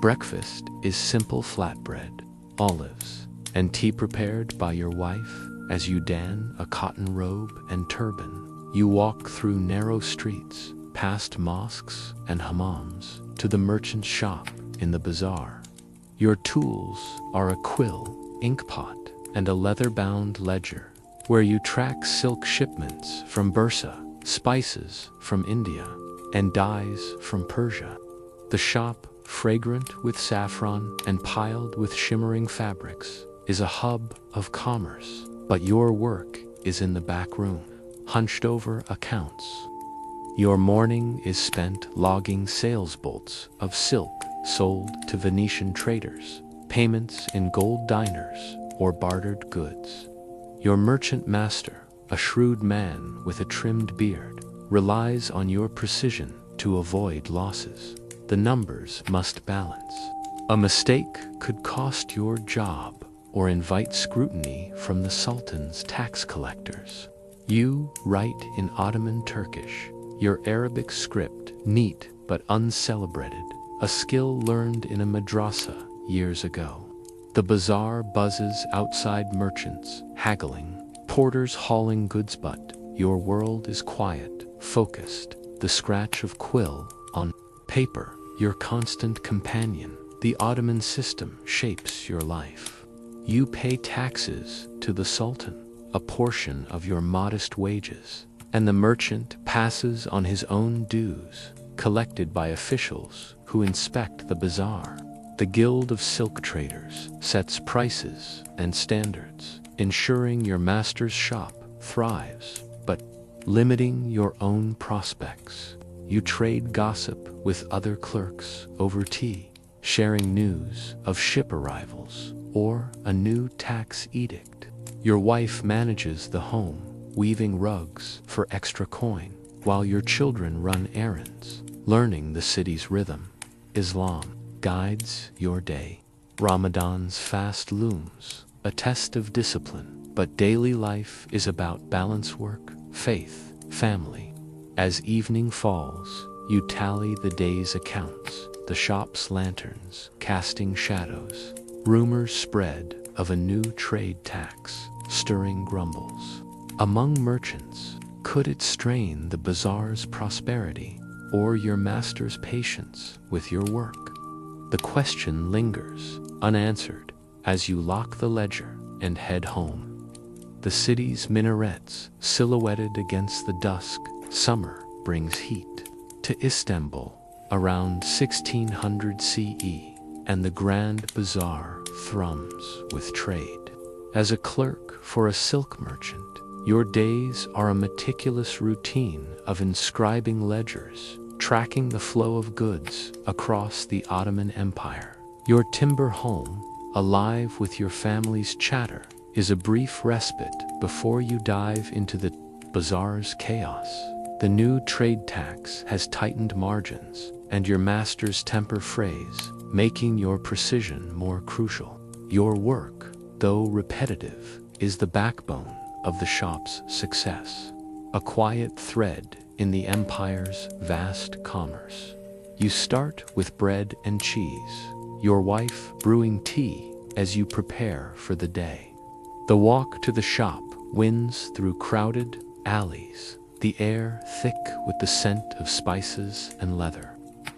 Breakfast is simple flatbread, olives, and tea prepared by your wife as you don a cotton robe and turban. You walk through narrow streets, past mosques and hammams, to the merchant's shop in the bazaar. Your tools are a quill, inkpot, and a leather-bound ledger, where you track silk shipments from Bursa, spices from India, and dyes from Persia. The shop, fragrant with saffron and piled with shimmering fabrics, is a hub of commerce, but your work is in the back room, hunched over accounts. Your morning is spent logging sales bolts of silk sold to Venetian traders, payments in gold diners or bartered goods. Your merchant master, a shrewd man with a trimmed beard, relies on your precision to avoid losses. The numbers must balance. A mistake could cost your job or invite scrutiny from the Sultan's tax collectors. You write in Ottoman Turkish, your Arabic script neat but uncelebrated, a skill learned in a madrasa years ago. The bazaar buzzes outside merchants, haggling, porters hauling goods, but your world is quiet, focused, the scratch of quill on paper, your constant companion. The Ottoman system shapes your life. You pay taxes to the Sultan, a portion of your modest wages, and the merchant passes on his own dues, collected by officials who inspect the bazaar. The Guild of Silk Traders sets prices and standards, ensuring your master's shop thrives, but limiting your own prospects. You trade gossip with other clerks over tea, sharing news of ship arrivals or a new tax edict. Your wife manages the home, weaving rugs for extra coin, while your children run errands, learning the city's rhythm. Islam guides your day. Ramadan's fast looms, a test of discipline, but daily life is about balance: work, faith, family. As evening falls, you tally the day's accounts, the shop's lanterns casting shadows. Rumors spread of a new trade tax, stirring grumbles among merchants. Could it strain the bazaar's prosperity, or your master's patience with your work? The question lingers, unanswered, as you lock the ledger and head home. The city's minarets, silhouetted against the dusk, summer brings heat. To Istanbul, around 1600 CE, and the grand bazaar thrums with trade. As a clerk for a silk merchant, your days are a meticulous routine of inscribing ledgers, tracking the flow of goods across the Ottoman Empire. Your timber home, alive with your family's chatter, is a brief respite before you dive into the bazaar's chaos. The new trade tax has tightened margins, and your master's temper frays, making your precision more crucial. Your work, though repetitive, is the backbone of the shop's success, a quiet thread in the empire's vast commerce. You start with bread and cheese, your wife brewing tea as you prepare for the day. The walk to the shop winds through crowded alleys, the air thick with the scent of spices and leather.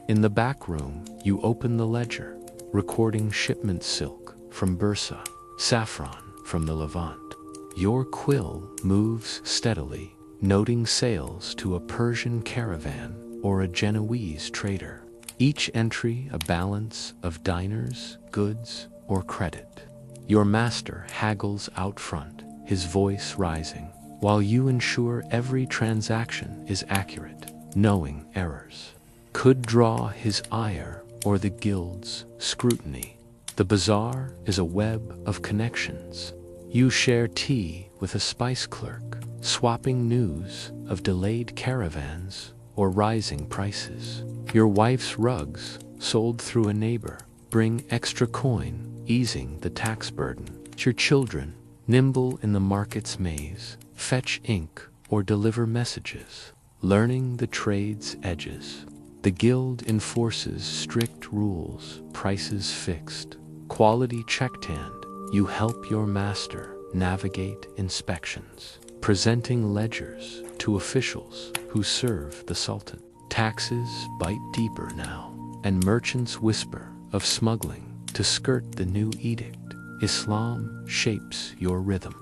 In the back room, you open the ledger, recording shipment silk from Bursa, saffron from the Levant. Your quill moves steadily, noting sales to a Persian caravan or a Genoese trader. Each entry a balance of diners, goods, or credit. Your master haggles out front, his voice rising, while you ensure every transaction is accurate, knowing errors could draw his ire or the guild's scrutiny. The bazaar is a web of connections. You share tea with a spice clerk, swapping news of delayed caravans or rising prices. Your wife's rugs, sold through a neighbor, bring extra coin, easing the tax burden. Your children, nimble in the market's maze, fetch ink or deliver messages, learning the trade's edges. The guild enforces strict rules, prices fixed, quality checked, and you help your master navigate inspections, presenting ledgers to officials who serve the Sultan. Taxes bite deeper now, and merchants whisper of smuggling to skirt the new edict. Islam shapes your rhythm.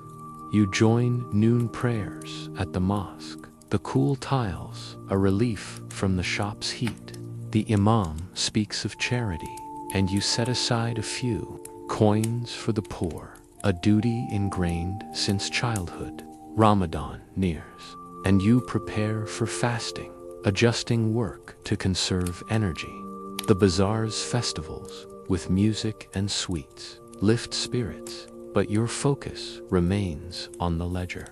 You join noon prayers at the mosque, the cool tiles a relief from the shop's heat. The imam speaks of charity, and you set aside a few coins for the poor, a duty ingrained since childhood. Ramadan nears, and you prepare for fasting, adjusting work to conserve energy. The bazaar's festivals, with music and sweets, lift spirits, but your focus remains on the ledger.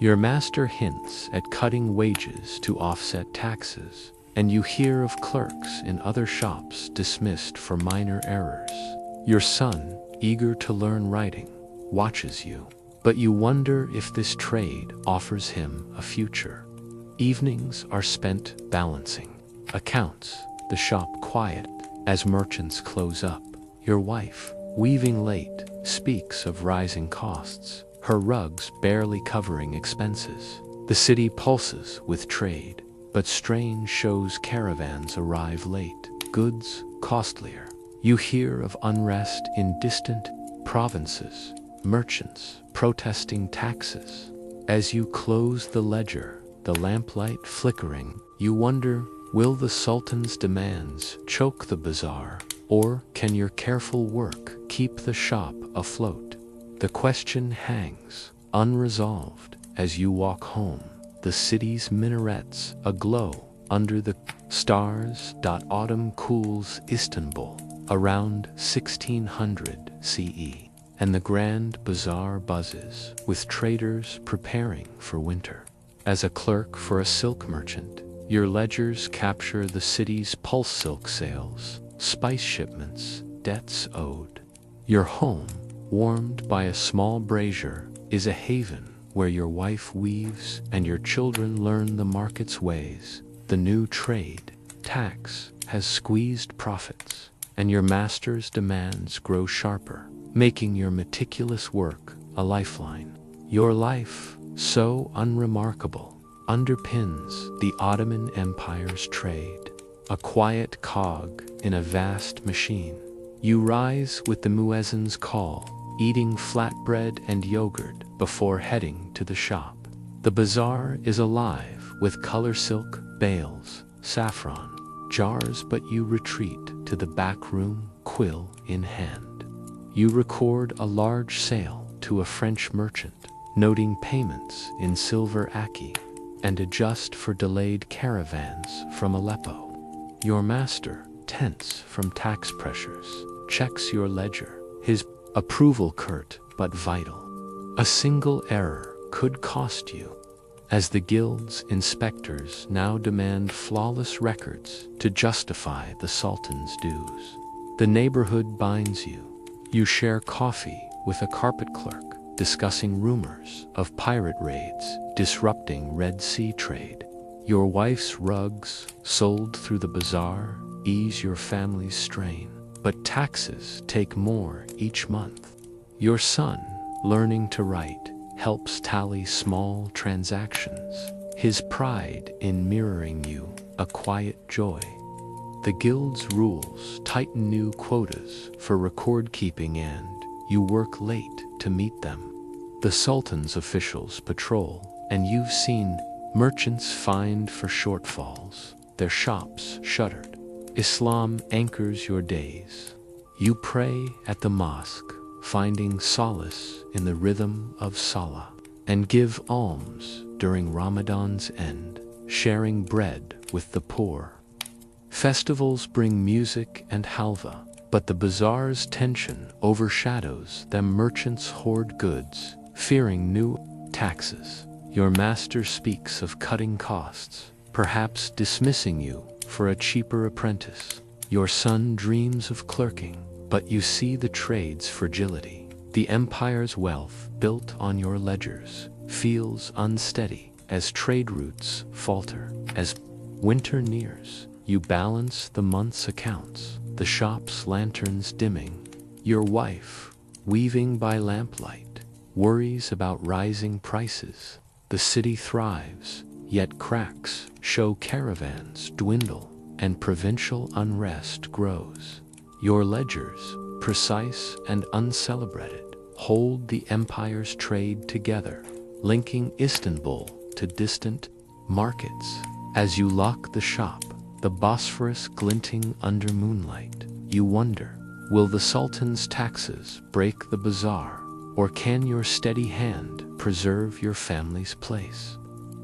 Your master hints at cutting wages to offset taxes, and you hear of clerks in other shops dismissed for minor errors. Your son, eager to learn writing, watches you, but you wonder if this trade offers him a future. Evenings are spent balancing accounts, the shop quiet as merchants close up. Your wife, weaving late, speaks of rising costs, her rugs barely covering expenses. The city pulses with trade, but strange shows caravans arrive late, goods costlier. You hear of unrest in distant provinces, merchants protesting taxes. As you close the ledger, the lamplight flickering, you wonder, will the Sultan's demands choke the bazaar, or can your careful work keep the shop afloat? The question hangs, unresolved, as you walk home, the city's minarets aglow under the stars. Autumn cools Istanbul around 1600 CE, and the grand bazaar buzzes with traders preparing for winter. As a clerk for a silk merchant, your ledgers capture the city's pulse silk sales, spice shipments, debts owed. Your home, warmed by a small brazier, is a haven where your wife weaves and your children learn the market's ways. The new trade tax has squeezed profits, and your master's demands grow sharper, making your meticulous work a lifeline. Your life, so unremarkable, underpins the Ottoman Empire's trade, a quiet cog in a vast machine. You rise with the muezzin's call, eating flatbread and yogurt before heading to the shop. The bazaar is alive with color silk, bales, saffron, jars, but you retreat to the back room, quill in hand. You record a large sale to a French merchant, noting payments in silver ackee, and adjust for delayed caravans from Aleppo. Your master, tense from tax pressures, checks your ledger, his approval curt but vital. A single error could cost you, as the guild's inspectors now demand flawless records to justify the Sultan's dues. The neighborhood binds you. You share coffee with a carpet clerk, discussing rumors of pirate raids disrupting Red Sea trade. Your wife's rugs, sold through the bazaar, ease your family's strain, but taxes take more each month. Your son, learning to write, helps tally small transactions, his pride in mirroring you, a quiet joy. The guild's rules tighten new quotas for record keeping, and you work late to meet them. The Sultan's officials patrol, and you've seen merchants fined for shortfalls, their shops shuttered. Islam anchors your days. You pray at the mosque, finding solace in the rhythm of Salah, and give alms during Ramadan's end, sharing bread with the poor. Festivals bring music and halva, but the bazaar's tension overshadows them. Merchants hoard goods, fearing new taxes. Your master speaks of cutting costs, perhaps dismissing you for a cheaper apprentice. Your son dreams of clerking, but you see the trade's fragility. The empire's wealth, built on your ledgers, feels unsteady as trade routes falter. As winter nears, you balance the month's accounts, the shop's lanterns dimming. Your wife, weaving by lamplight, worries about rising prices. The city thrives, yet cracks show caravans dwindle, and provincial unrest grows. Your ledgers, precise and uncelebrated, hold the empire's trade together, linking Istanbul to distant markets. As you lock the shop, the Bosphorus glinting under moonlight, you wonder, will the Sultan's taxes break the bazaar, or can your steady hand preserve your family's place?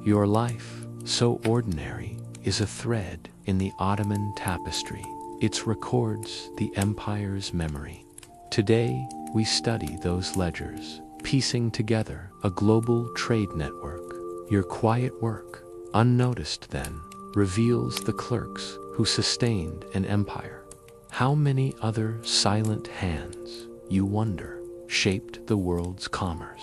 Your life, so ordinary, is a thread in the Ottoman tapestry. It records the empire's memory. Today, we study those ledgers, piecing together a global trade network. Your quiet work, unnoticed then, reveals the clerks who sustained an empire. How many other silent hands, you wonder, shaped the world's commerce?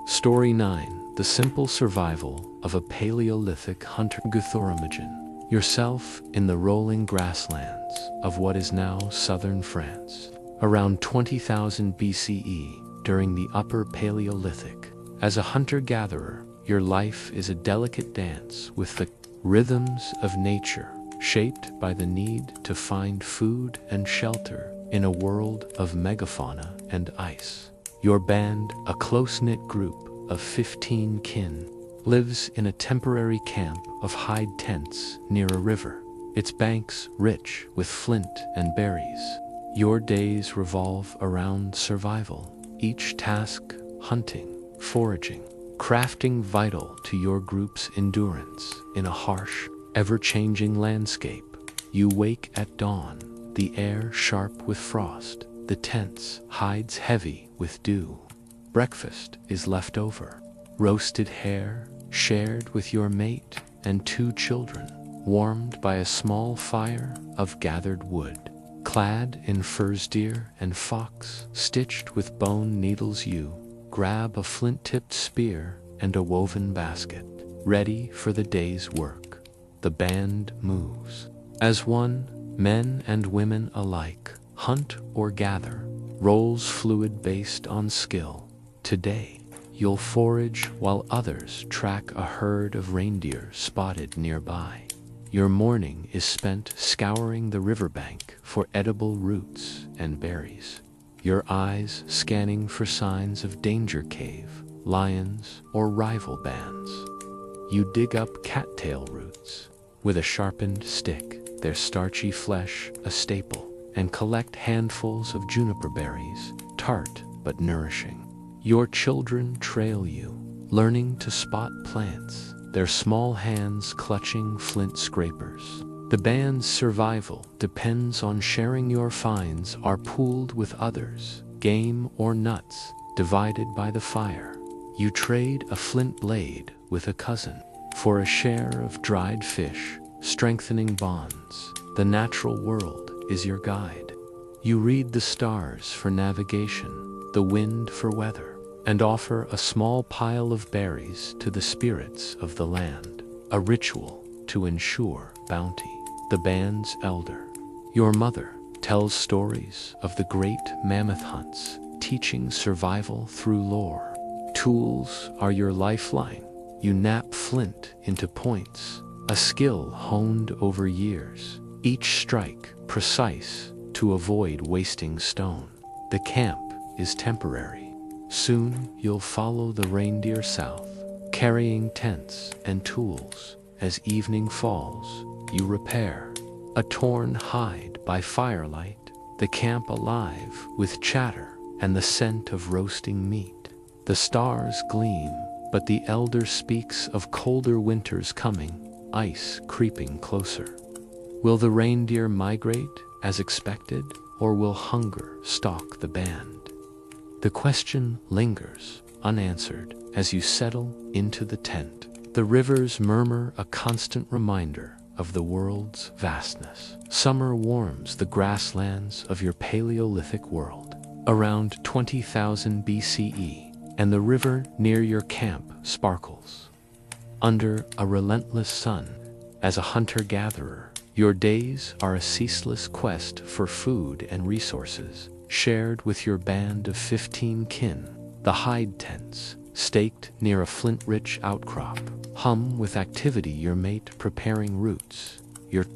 Story 9. The simple survival of a Paleolithic hunter-gatherer. Imagine yourself in the rolling grasslands of what is now southern France, around 20,000 BCE, during the Upper Paleolithic. As a hunter-gatherer, your life is a delicate dance with the rhythms of nature, shaped by the need to find food and shelter in a world of megafauna and ice. Your band, a close-knit group of 15 kin, lives in a temporary camp of hide tents near a river, its banks rich with flint and berries. Your days revolve around survival, each task hunting, foraging, crafting, vital to your group's endurance in a harsh, ever-changing landscape. You wake at dawn, the air sharp with frost, the tent's hides heavy with dew. Breakfast is left over, roasted hare shared with your mate and 2 children, warmed by a small fire of gathered wood. Clad in furs, deer and fox stitched with bone needles, you grab a flint-tipped spear and a woven basket, ready for the day's work. The band moves. As one, men and women alike, hunt or gather, roles fluid based on skill. Today, you'll forage while others track a herd of reindeer spotted nearby. Your morning is spent scouring the riverbank for edible roots and berries, your eyes scanning for signs of danger, cave, lions, or rival bands. You dig up cattail roots with a sharpened stick, their starchy flesh a staple, and collect handfuls of juniper berries, tart but nourishing. Your children trail you, learning to spot plants, their small hands clutching flint scrapers. The band's survival depends on sharing. Your finds are pooled with others, game or nuts, divided by the fire. You trade a flint blade with a cousin for a share of dried fish, strengthening bonds. The natural world is your guide. You read the stars for navigation, the wind for weather, and offer a small pile of berries to the spirits of the land, a ritual to ensure bounty. The band's elder, your mother, tells stories of the great mammoth hunts, teaching survival through lore. Tools are your lifeline. You knap flint into points, a skill honed over years, each strike precise to avoid wasting stone. The camp is temporary. Soon you'll follow the reindeer south, carrying tents and tools. As evening falls, you repair a torn hide by firelight, the camp alive with chatter and the scent of roasting meat. The stars gleam, but the elder speaks of colder winters coming, ice creeping closer. Will the reindeer migrate as expected, or will hunger stalk the band? The question lingers, unanswered, as you settle into the tent. The rivers murmur, a constant reminder of the world's vastness. Summer warms the grasslands of your Paleolithic world. Around 20,000 BCE, and the river near your camp sparkles. Under a relentless sun, as a hunter-gatherer, your days are a ceaseless quest for food and resources, shared with your band of 15 kin. The hide tents, staked near a flint-rich outcrop, hum with activity, your mate preparing roots, your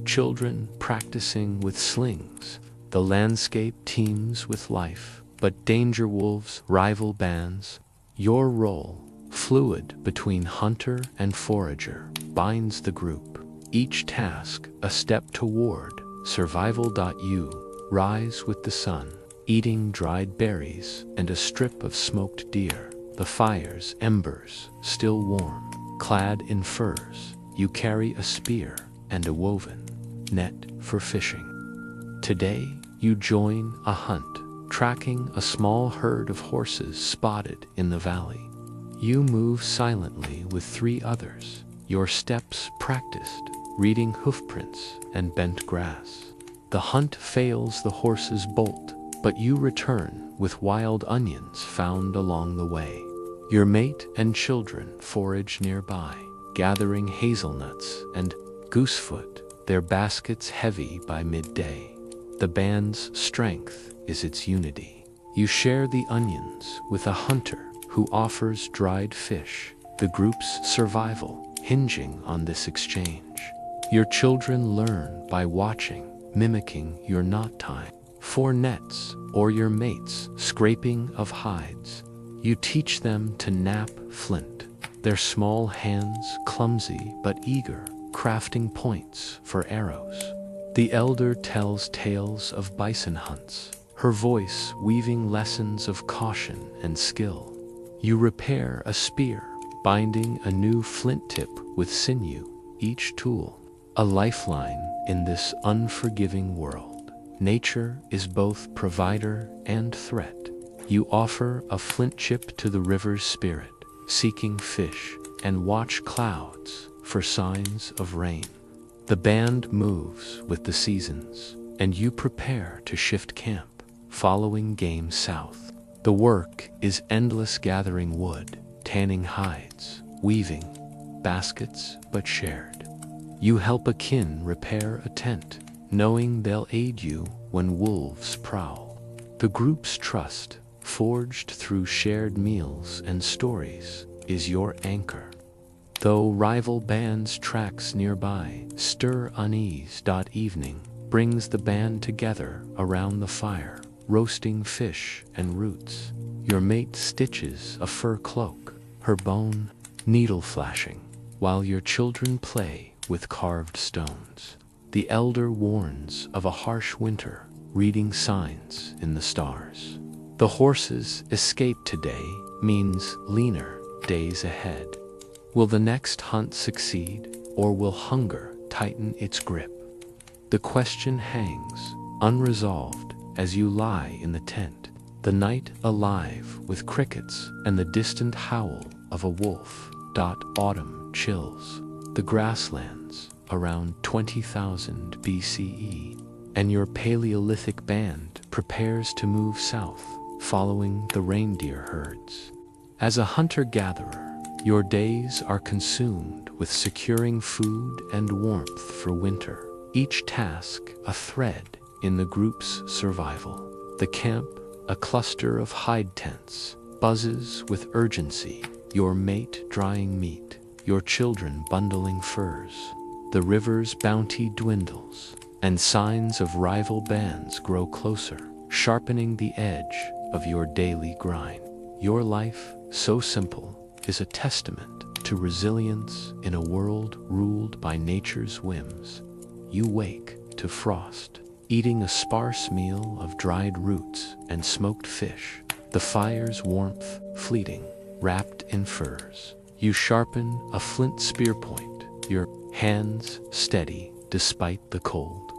children practicing with slings. The landscape teems with life, but danger wolves rival bands. Your role, fluid between hunter and forager, binds the group, each task a step toward survival. You rise with the sun, eating dried berries and a strip of smoked deer. The fire's embers still warm. Clad in furs, you carry a spear and a woven net for fishing. Today, you join a hunt, tracking a small herd of horses spotted in the valley. You move silently with 3 others, your steps practiced, reading hoofprints and bent grass. The hunt fails, the horses bolt, but you return with wild onions found along the way. Your mate and children forage nearby, gathering hazelnuts and goosefoot, their baskets heavy by midday. The band's strength is its unity. You share the onions with a hunter who offers dried fish, the group's survival hinging on this exchange. Your children learn by watching, mimicking your knot time, 4 nets, or your mate's scraping of hides. You teach them to knap flint, their small hands clumsy but eager, crafting points for arrows. The elder tells tales of bison hunts, her voice weaving lessons of caution and skill. You repair a spear, binding a new flint tip with sinew, each tool a lifeline in this unforgiving world. Nature is both provider and threat. You offer a flint chip to the river's spirit, seeking fish, and watch clouds for signs of rain. The band moves with the seasons, and you prepare to shift camp, following game south. The work is endless, gathering wood, tanning hides, weaving baskets but shared. You help a kin repair a tent, knowing they'll aid you when wolves prowl. The group's trust, forged through shared meals and stories, is your anchor. Though rival bands' tracks nearby stir unease. Evening brings the band together around the fire, roasting fish and roots. Your mate stitches a fur cloak, her bone needle flashing, while your children play with carved stones. The elder warns of a harsh winter, reading signs in the stars. The horse's escape today means leaner days ahead. Will the next hunt succeed, or will hunger tighten its grip? The question hangs unresolved as you lie in the tent, the night alive with crickets and the distant howl of a wolf. Autumn chills the grasslands around 20,000 BCE, and your Paleolithic band prepares to move south, following the reindeer herds. As a hunter-gatherer, your days are consumed with securing food and warmth for winter, each task a thread in the group's survival. The camp, a cluster of hide tents, buzzes with urgency, your mate drying meat, your children bundling furs. The river's bounty dwindles, and signs of rival bands grow closer, sharpening the edge of your daily grind. Your life, so simple, is a testament to resilience in a world ruled by nature's whims. You wake to frost, eating a sparse meal of dried roots and smoked fish, the fire's warmth fleeting, wrapped in furs. You sharpen a flint spear point, your hands steady despite the cold.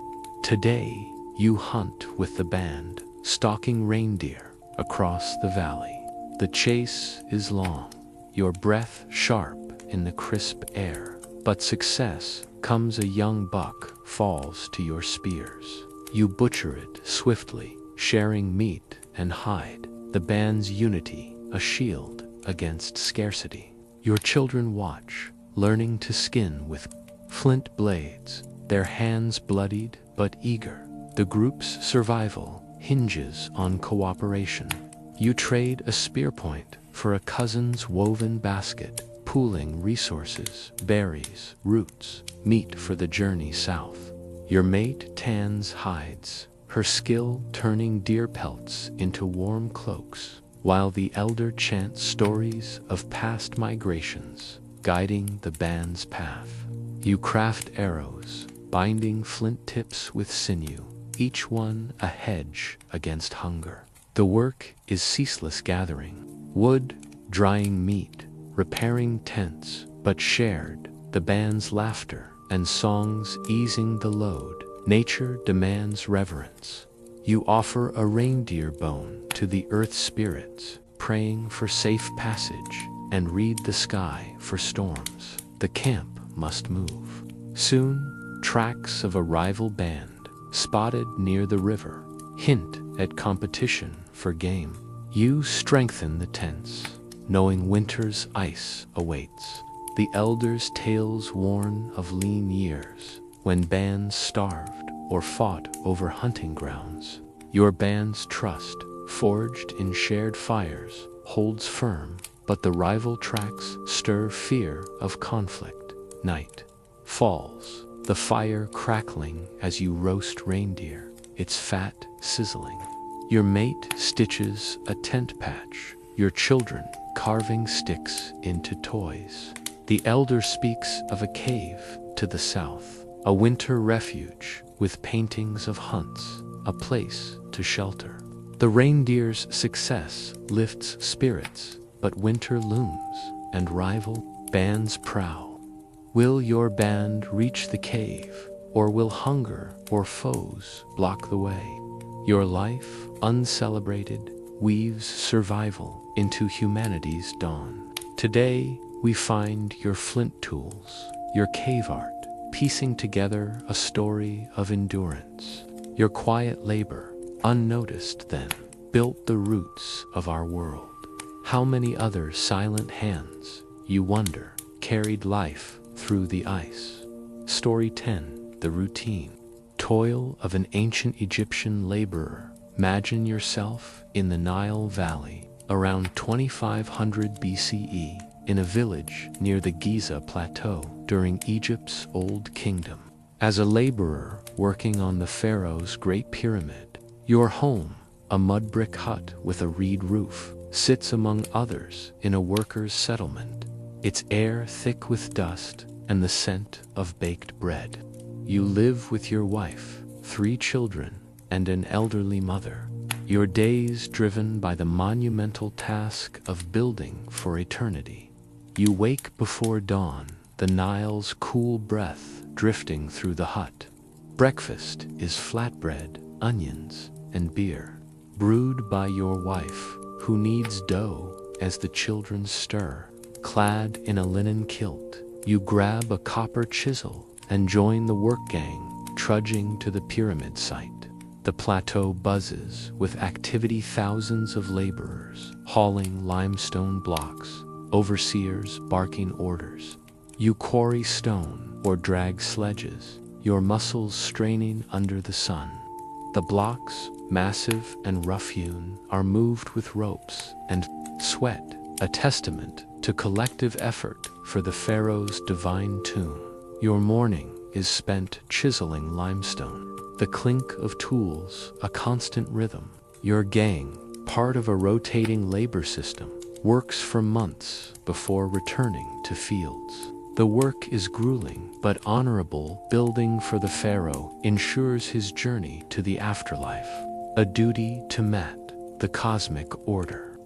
Today, you hunt with the band, stalking reindeer across the valley. The chase is long, your breath sharp in the crisp air, but success comes. A young buck falls to your spears. You butcher it swiftly, sharing meat and hide, the band's unity a shield against scarcity. Your children watch, learning to skin with flint blades, their hands bloodied but eager. The group's survival hinges on cooperation. You trade a spear point for a cousin's woven basket, pooling resources, berries, roots, meat for the journey south. Your mate tans hides, her skill turning deer pelts into warm cloaks, while the elder chants stories of past migrations, guiding the band's path. You craft arrows, binding flint tips with sinew, each one a hedge against hunger. The work is ceaseless gathering, wood, drying meat, repairing tents, but shared, the band's laughter and songs easing the load. Nature demands reverence. You offer a reindeer bone to the earth spirits, praying for safe passage, and read the sky for storms. The camp must move. Soon, tracks of a rival band, spotted near the river, hint at competition for game. You strengthen the tents, knowing winter's ice awaits. The elders' tales warn of lean years, when bands starved or fought over hunting grounds. Your band's trust, forged in shared fires, holds firm, but the rival tracks stir fear of conflict. Night falls, the fire crackling as you roast reindeer, its fat sizzling. Your mate stitches a tent patch, your children carving sticks into toys. The elder speaks of a cave to the south, a winter refuge with paintings of hunts, a place to shelter. The reindeer's success lifts spirits, but winter looms, and rival bands prowl. Will your band reach the cave, or will hunger or foes block the way? Your life, uncelebrated, weaves survival into humanity's dawn. Today, we find your flint tools, your cave art, piecing together a story of endurance. Your quiet labor, unnoticed then, built the roots of our world. How many other silent hands, you wonder, carried life through the ice? Story 10, The Routine. Toil of an ancient Egyptian laborer. Imagine yourself in the Nile Valley, around 2500 BCE, in a village near the Giza Plateau during Egypt's Old Kingdom. As a laborer working on the pharaoh's Great Pyramid, your home, a mudbrick hut with a reed roof, sits among others in a workers' settlement, its air thick with dust and the scent of baked bread. You live with your wife, 3 children, and an elderly mother. Your days driven by the monumental task of building for eternity. You wake before dawn, the Nile's cool breath drifting through the hut. Breakfast is flatbread, onions, and beer, brewed by your wife, who kneads dough as the children stir. Clad in a linen kilt, you grab a copper chisel and join the work gang, trudging to the pyramid site. The plateau buzzes with activity, thousands of laborers hauling limestone blocks, overseers barking orders. You quarry stone or drag sledges, your muscles straining under the sun. The blocks, massive and rough-hewn, are moved with ropes and sweat, a testament to collective effort for the pharaoh's divine tomb. Your morning is spent chiseling limestone, the clink of tools a constant rhythm. Your gang, part of a rotating labor system, works for months before returning to fields. The work is grueling but honorable. Building for the pharaoh ensures his journey to the afterlife, a duty to Met, the cosmic order.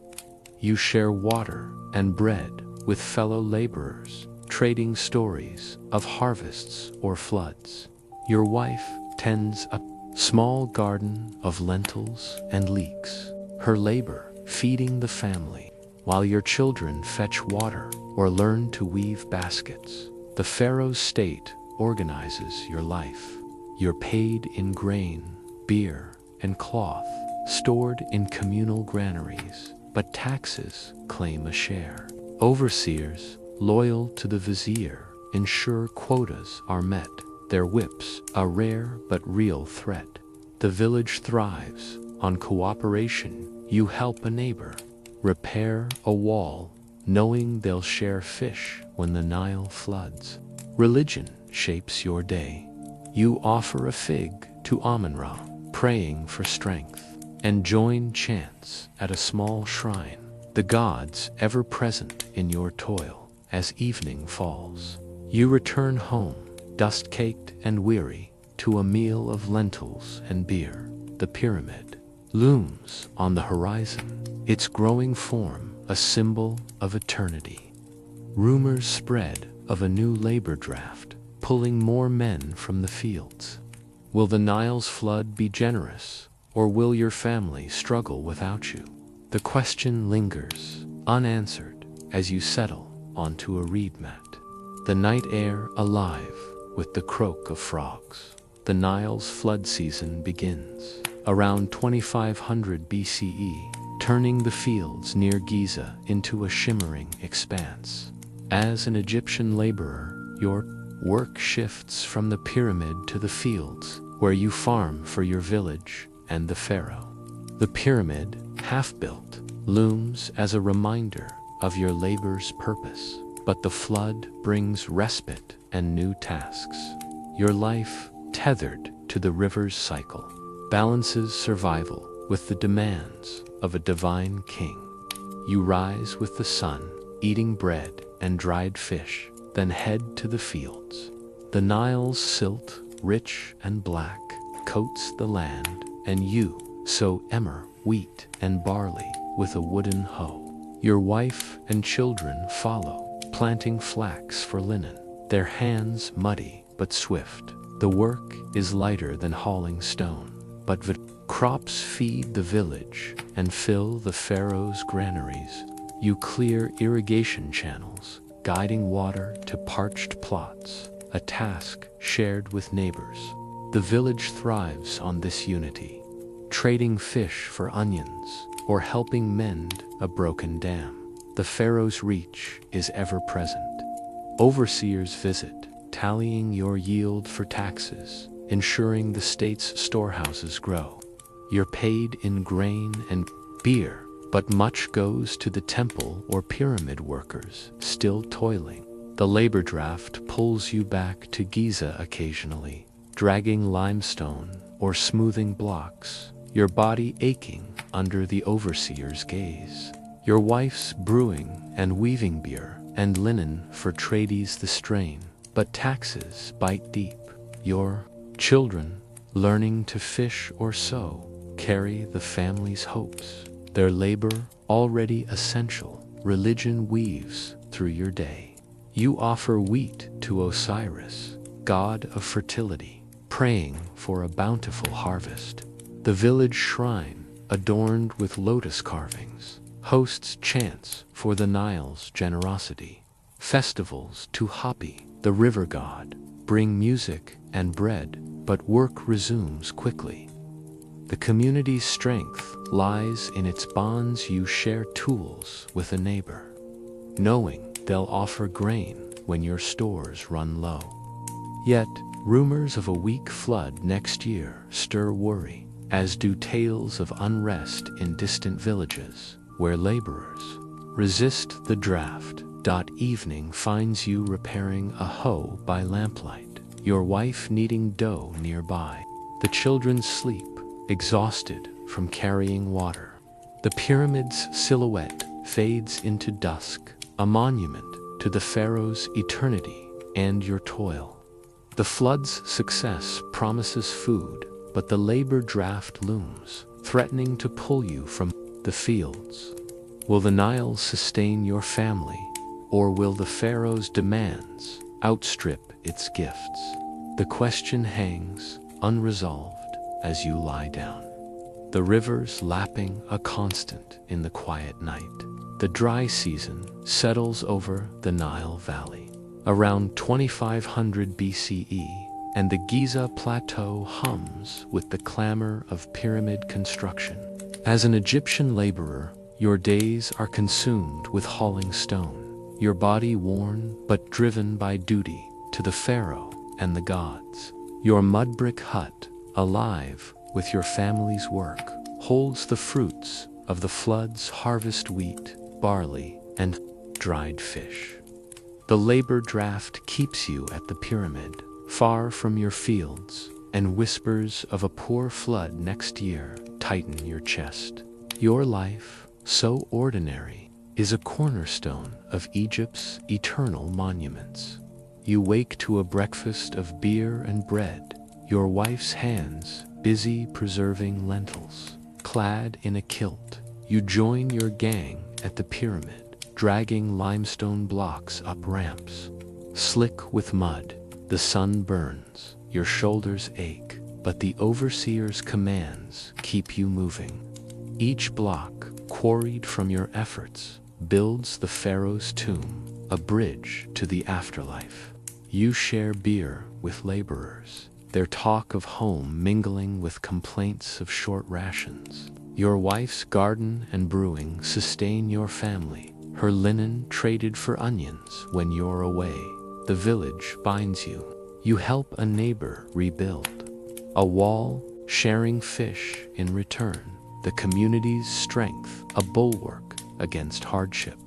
You share water and bread with fellow laborers, trading stories of harvests or floods. Your wife tends a small garden of lentils and leeks, her labor feeding the family, while your children fetch water or learn to weave baskets. The pharaoh's state organizes your life. You're paid in grain, beer, and cloth, stored in communal granaries, but taxes claim a share. Overseers, loyal to the vizier, ensure quotas are met, their whips a rare but real threat. The village thrives on cooperation. You help a neighbor repair a wall, knowing they'll share fish when the Nile floods. Religion shapes your day. You offer a fig to Amun-Ra, praying for strength, and join chants at a small shrine, the gods ever present in your toil. As evening falls, you return home, dust-caked and weary, to a meal of lentils and beer. The pyramid looms on the horizon, its growing form a symbol of eternity. Rumors spread of a new labor draft, pulling more men from the fields. Will the Nile's flood be generous, or will your family struggle without you? The question lingers, unanswered, as you settle onto a reed mat. The night air alive with the croak of frogs. The Nile's flood season begins around 2500 BCE, turning the fields near Giza into a shimmering expanse. As an Egyptian laborer, your work shifts from the pyramid to the fields, where you farm for your village and the pharaoh. The pyramid, half-built, looms as a reminder of your labor's purpose, but the flood brings respite and new tasks. Your life, tethered to the river's cycle, balances survival with the demands of a divine king. You rise with the sun, eating bread and dried fish, then head to the fields. The Nile's silt, rich and black, coats the land, and you sow emmer, wheat, and barley with a wooden hoe. Your wife and children follow, planting flax for linen, their hands muddy but swift. The work is lighter than hauling stone, but the crops feed the village and fill the pharaoh's granaries. You clear irrigation channels, guiding water to parched plots, a task shared with neighbors. The village thrives on this unity, trading fish for onions or helping mend a broken dam. The pharaoh's reach is ever present. Overseers visit, tallying your yield for taxes, ensuring the state's storehouses grow. You're paid in grain and beer, but much goes to the temple or pyramid workers still toiling. The labor draft pulls you back to Giza occasionally, dragging limestone or smoothing blocks, your body aching under the overseer's gaze. Your wife's brewing and weaving beer and linen for tradies the strain, but taxes bite deep. Your children learning to fish or sew, carry the family's hopes. Their labor, already essential, religion weaves through your day. You offer wheat to Osiris, god of fertility, praying for a bountiful harvest. The village shrine, adorned with lotus carvings, hosts chants for the Nile's generosity. Festivals to Hapi, the river god, bring music and bread, but work resumes quickly. The community's strength lies in its bonds. You share tools with a neighbor, knowing they'll offer grain when your stores run low. Yet, rumors of a weak flood next year stir worry, as do tales of unrest in distant villages, where laborers resist the drought. Evening finds you repairing a hoe by lamplight, your wife kneading dough nearby. The children sleep, exhausted from carrying water. The pyramid's silhouette fades into dusk, a monument to the pharaoh's eternity and your toil. The flood's success promises food, but the labor drought looms, threatening to pull you from the fields. Will the Nile sustain your family, or will the pharaoh's demands outstrip its gifts? The question hangs unresolved as you lie down. The river's lapping a constant in the quiet night. The dry season settles over the Nile Valley around 2500 BCE, and the Giza Plateau hums with the clamor of pyramid construction. As an Egyptian laborer, your days are consumed with hauling stone, your body worn but driven by duty to the pharaoh and the gods. Your mudbrick hut, alive with your family's work, holds the fruits of the flood's harvest: wheat, barley, and dried fish. The labor drought keeps you at the pyramid, far from your fields, and whispers of a poor flood next year tighten your chest. Your life, so ordinary, is a cornerstone of Egypt's eternal monuments. You wake to a breakfast of beer and bread, your wife's hands busy preserving lentils. Clad in a kilt, you join your gang at the pyramid, dragging limestone blocks up ramps. Slick with mud, the sun burns, your shoulders ache, but the overseer's commands keep you moving. Each block, quarried from your efforts, builds the pharaoh's tomb, a bridge to the afterlife. You share beer with laborers, their talk of home mingling with complaints of short rations. Your wife's garden and brewing sustain your family, her linen traded for onions when you're away. The village binds you. You help a neighbor rebuild a wall, sharing fish in return. The community's strength, a bulwark against hardship.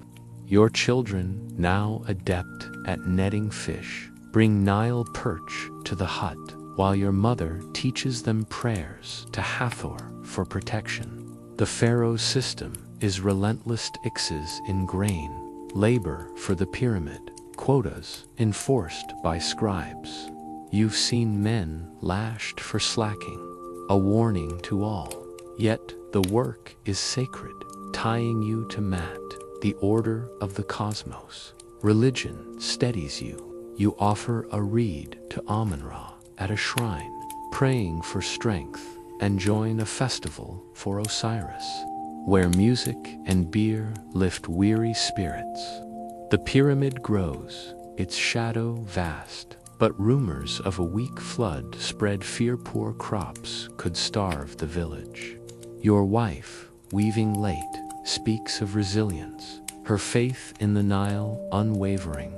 Your children, now adept at netting fish, bring Nile perch to the hut, while your mother teaches them prayers to Hathor for protection. The pharaoh's system is relentless: ixes in grain, labor for the pyramid, quotas enforced by scribes. You've seen men lashed for slacking, a warning to all. Yet the work is sacred, tying you to Mat, the order of the cosmos. Religion steadies you. You offer a reed to Amun-Ra at a shrine, praying for strength, and join a festival for Osiris, where music and beer lift weary spirits. The pyramid grows, its shadow vast, but rumors of a weak flood spread fear poor crops could starve the village. Your wife, weaving late, speaks of resilience, her faith in the Nile unwavering.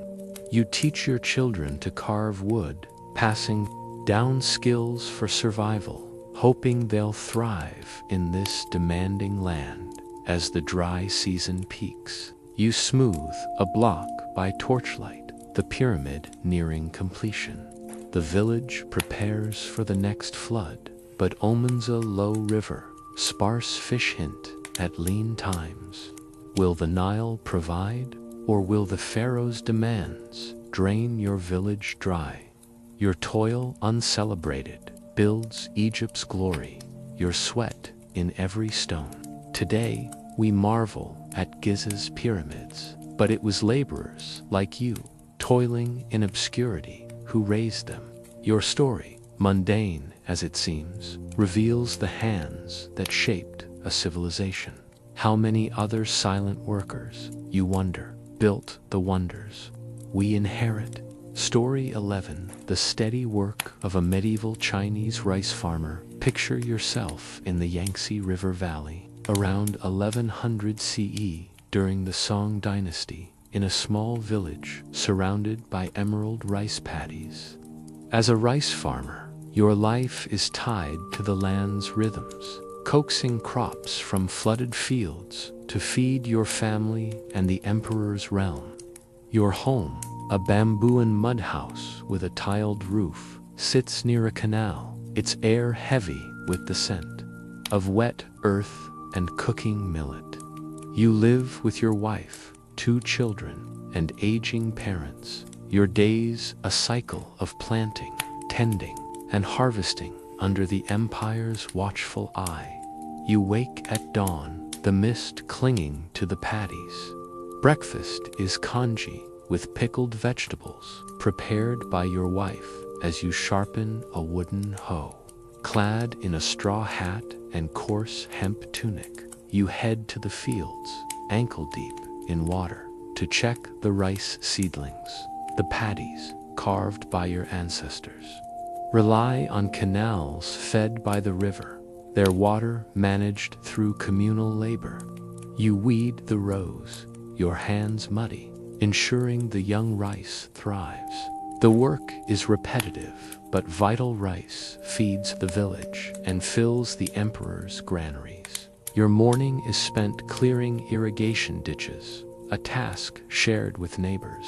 You teach your children to carve wood, passing down skills for survival, hoping they'll thrive in this demanding land. As the dry season peaks, you smooth a block by torchlight, the pyramid nearing completion. The village prepares for the next flood, but omens a low river, sparse fish hint at lean times. Will the Nile provide, or will the pharaoh's demands drain your village dry? Your toil uncelebrated, builds Egypt's glory, your sweat in every stone. Today, we marvel at Giza's pyramids, but it was laborers like you, toiling in obscurity, who raised them. Your story, mundane as it seems, reveals the hands that shaped a civilization. How many other silent workers, you wonder, built the wonders we inherit? Story 11. The steady work of a medieval Chinese rice farmer. Picture yourself in the Yangtze River Valley, around 1100 CE, during the Song dynasty, in a small village surrounded by emerald rice paddies. As a rice farmer, your life is tied to the land's rhythms, coaxing crops from flooded fields to feed your family and the emperor's realm. Your home, a bamboo and mud house with a tiled roof, sits near a canal, its air heavy with the scent of wet earth and cooking millet. You live with your wife, 2 children, and aging parents, your days a cycle of planting, tending, and harvesting under the empire's watchful eye. You wake at dawn, the mist clinging to the paddies. Breakfast is congee with pickled vegetables, prepared by your wife as you sharpen a wooden hoe. Clad in a straw hat and coarse hemp tunic, you head to the fields, ankle deep in water, to check the rice seedlings, the paddies carved by your ancestors. Rely on canals fed by the river, their water managed through communal labor. You weed the rows, your hands muddy, ensuring the young rice thrives. The work is repetitive, but vital rice feeds the village and fills the emperor's granaries. Your morning is spent clearing irrigation ditches, a task shared with neighbors.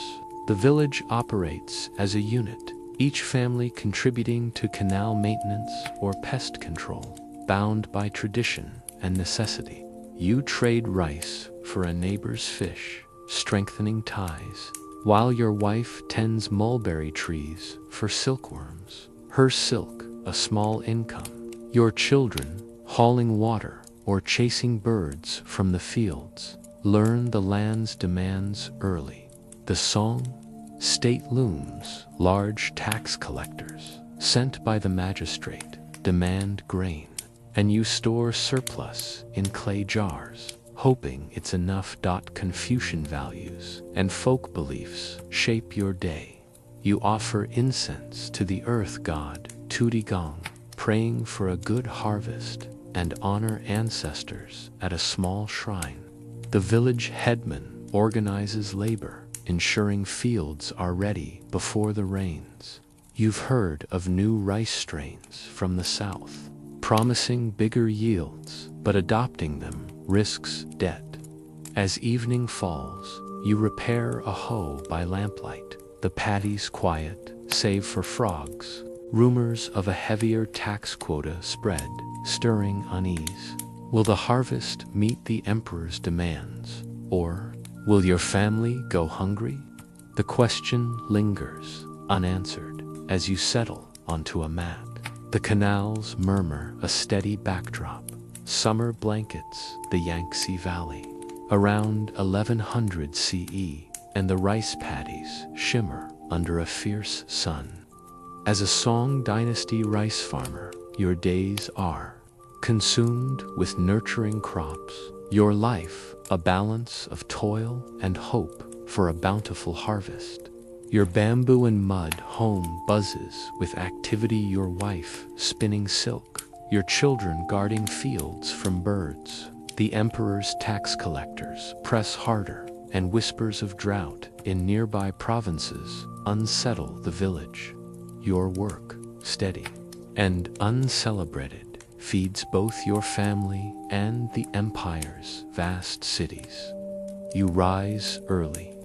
The village operates as a unit, each family contributing to canal maintenance or pest control, bound by tradition and necessity. You trade rice for a neighbor's fish, strengthening ties, while your wife tends mulberry trees for silkworms, her silk a small income. Your children, hauling water or chasing birds from the fields, learn the land's demands early. The Song state looms, large tax collectors, sent by the magistrate, demand grain, and you store surplus in clay jars, hoping it's enough. Confucian values and folk beliefs shape your day. You offer incense to the earth god, Tudigong, praying for a good harvest, and honor ancestors at a small shrine. The village headman organizes labor, ensuring fields are ready before the rains. You've heard of new rice strains from the south, promising bigger yields, but adopting them risks debt. As evening falls, you repair a hoe by lamplight, the paddies quiet, save for frogs. Rumors of a heavier tax quota spread, stirring unease. Will the harvest meet the emperor's demands, or will your family go hungry? The question lingers, unanswered, as you settle onto a mat. The canals murmur a steady backdrop. Summer blankets the Yangtze Valley, around 1100 CE, and the rice paddies shimmer under a fierce sun. As a Song dynasty rice farmer, your days are consumed with nurturing crops, your life a balance of toil and hope for a bountiful harvest. Your bamboo and mud home buzzes with activity, your wife spinning silk, your children guarding fields from birds. The emperor's tax collectors press harder, and whispers of drought in nearby provinces unsettle the village. Your work, steady and uncelebrated, feeds both your family and the empire's vast cities. You rise early,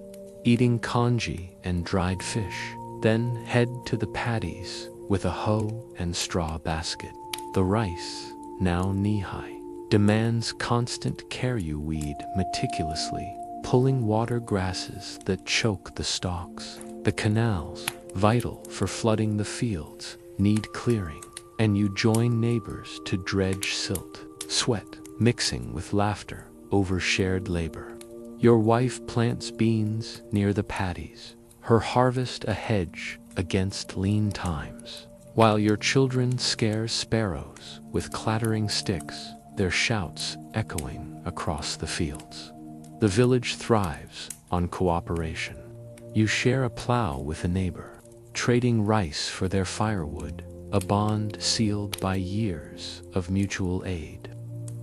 eating congee and dried fish, then head to the paddies with a hoe and straw basket. The rice, now knee-high, demands constant care. You weed meticulously, pulling water grasses that choke the stalks. The canals, vital for flooding the fields, need clearing, and you join neighbors to dredge silt, sweat mixing with laughter over shared labor. Your wife plants beans near the paddies, her harvest a hedge against lean times, while your children scare sparrows with clattering sticks, their shouts echoing across the fields. The village thrives on cooperation. You share a plow with a neighbor, trading rice for their firewood, a bond sealed by years of mutual aid.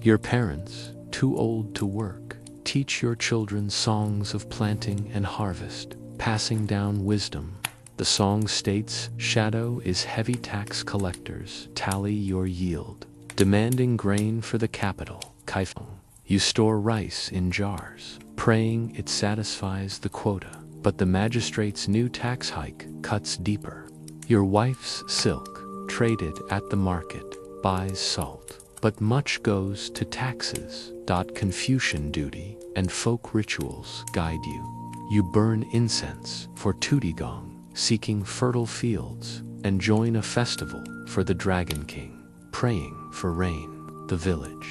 Your parents, too old to work, teach your children songs of planting and harvest, passing down wisdom. The song states, "Shadow is heavy tax collectors, tally your yield, demanding grain for the capital, kaifeng." You store rice in jars, praying it satisfies the quota, but the magistrate's new tax hike cuts deeper. Your wife's silk, traded at the market, buys salt, but much goes to taxes. Confucian duty and folk rituals guide you. You burn incense for Tutigong, seeking fertile fields, and join a festival for the Dragon King, praying for rain. The village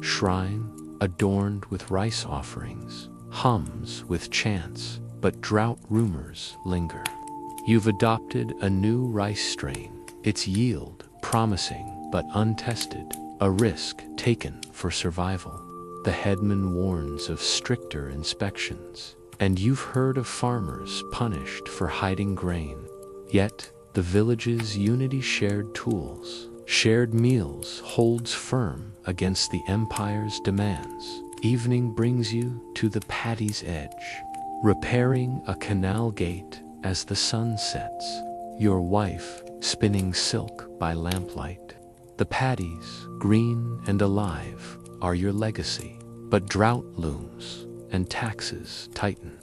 shrine, adorned with rice offerings, hums with chants, but drought rumors linger. You've adopted a new rice strain, its yield promising but untested, a risk taken for survival. The headman warns of stricter inspections, and you've heard of farmers punished for hiding grain. Yet, the village's unity shared tools, shared meals holds firm against the empire's demands. Evening brings you to the paddy's edge, repairing a canal gate as the sun sets. Your wife spinning silk by lamplight. The paddies, green and alive, are your legacy, but drought looms and taxes tighten.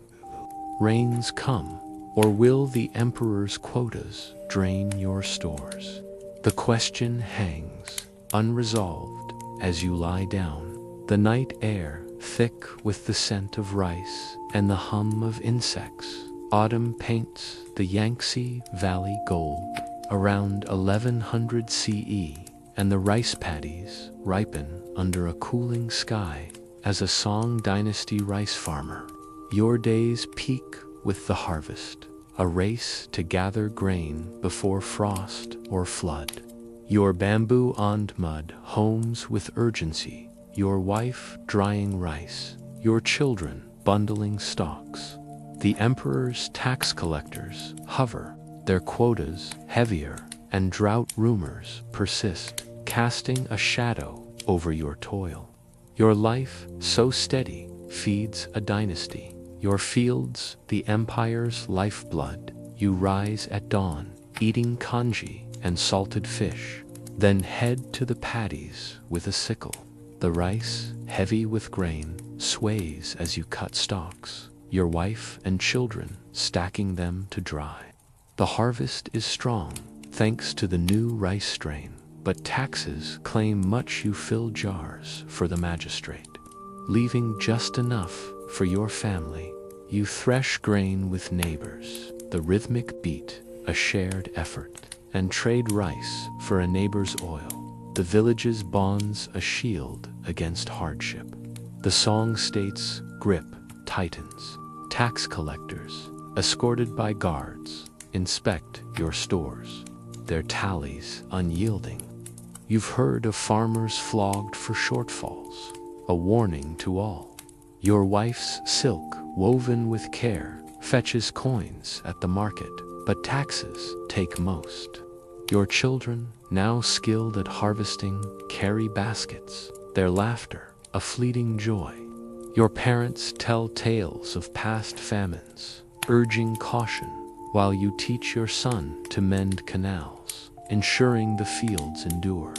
Rains come, or will the emperor's quotas drain your stores? The question hangs, unresolved, as you lie down. The night air, thick with the scent of rice and the hum of insects. Autumn paints the Yangtze Valley gold. Around 1100 CE, and the rice paddies ripen under a cooling sky. As a Song Dynasty rice farmer, your days peak with the harvest, a race to gather grain before frost or flood. Your bamboo and mud homes with urgency, your wife drying rice, your children bundling stalks. The emperor's tax collectors hover, their quotas heavier, and drought rumors persist, casting a shadow over your toil. Your life, so steady, feeds a dynasty. Your fields, the empire's lifeblood. You rise at dawn, eating congee and salted fish, then head to the paddies with a sickle. The rice, heavy with grain, sways as you cut stalks, your wife and children stacking them to dry. The harvest is strong, thanks to the new rice strain, but taxes claim much. You fill jars for the magistrate, leaving just enough for your family. You thresh grain with neighbors, the rhythmic beat, a shared effort, and trade rice for a neighbor's oil. The village's bonds a shield against hardship. The song states, grip tightens. Tax collectors, escorted by guards, inspect your stores, their tallies unyielding. You've heard of farmers flogged for shortfalls, a warning to all. Your wife's silk, woven with care, fetches coins at the market, but taxes take most. Your children, now skilled at harvesting, carry baskets, their laughter a fleeting joy. Your parents tell tales of past famines, urging caution, while you teach your son to mend canals, ensuring the fields endure.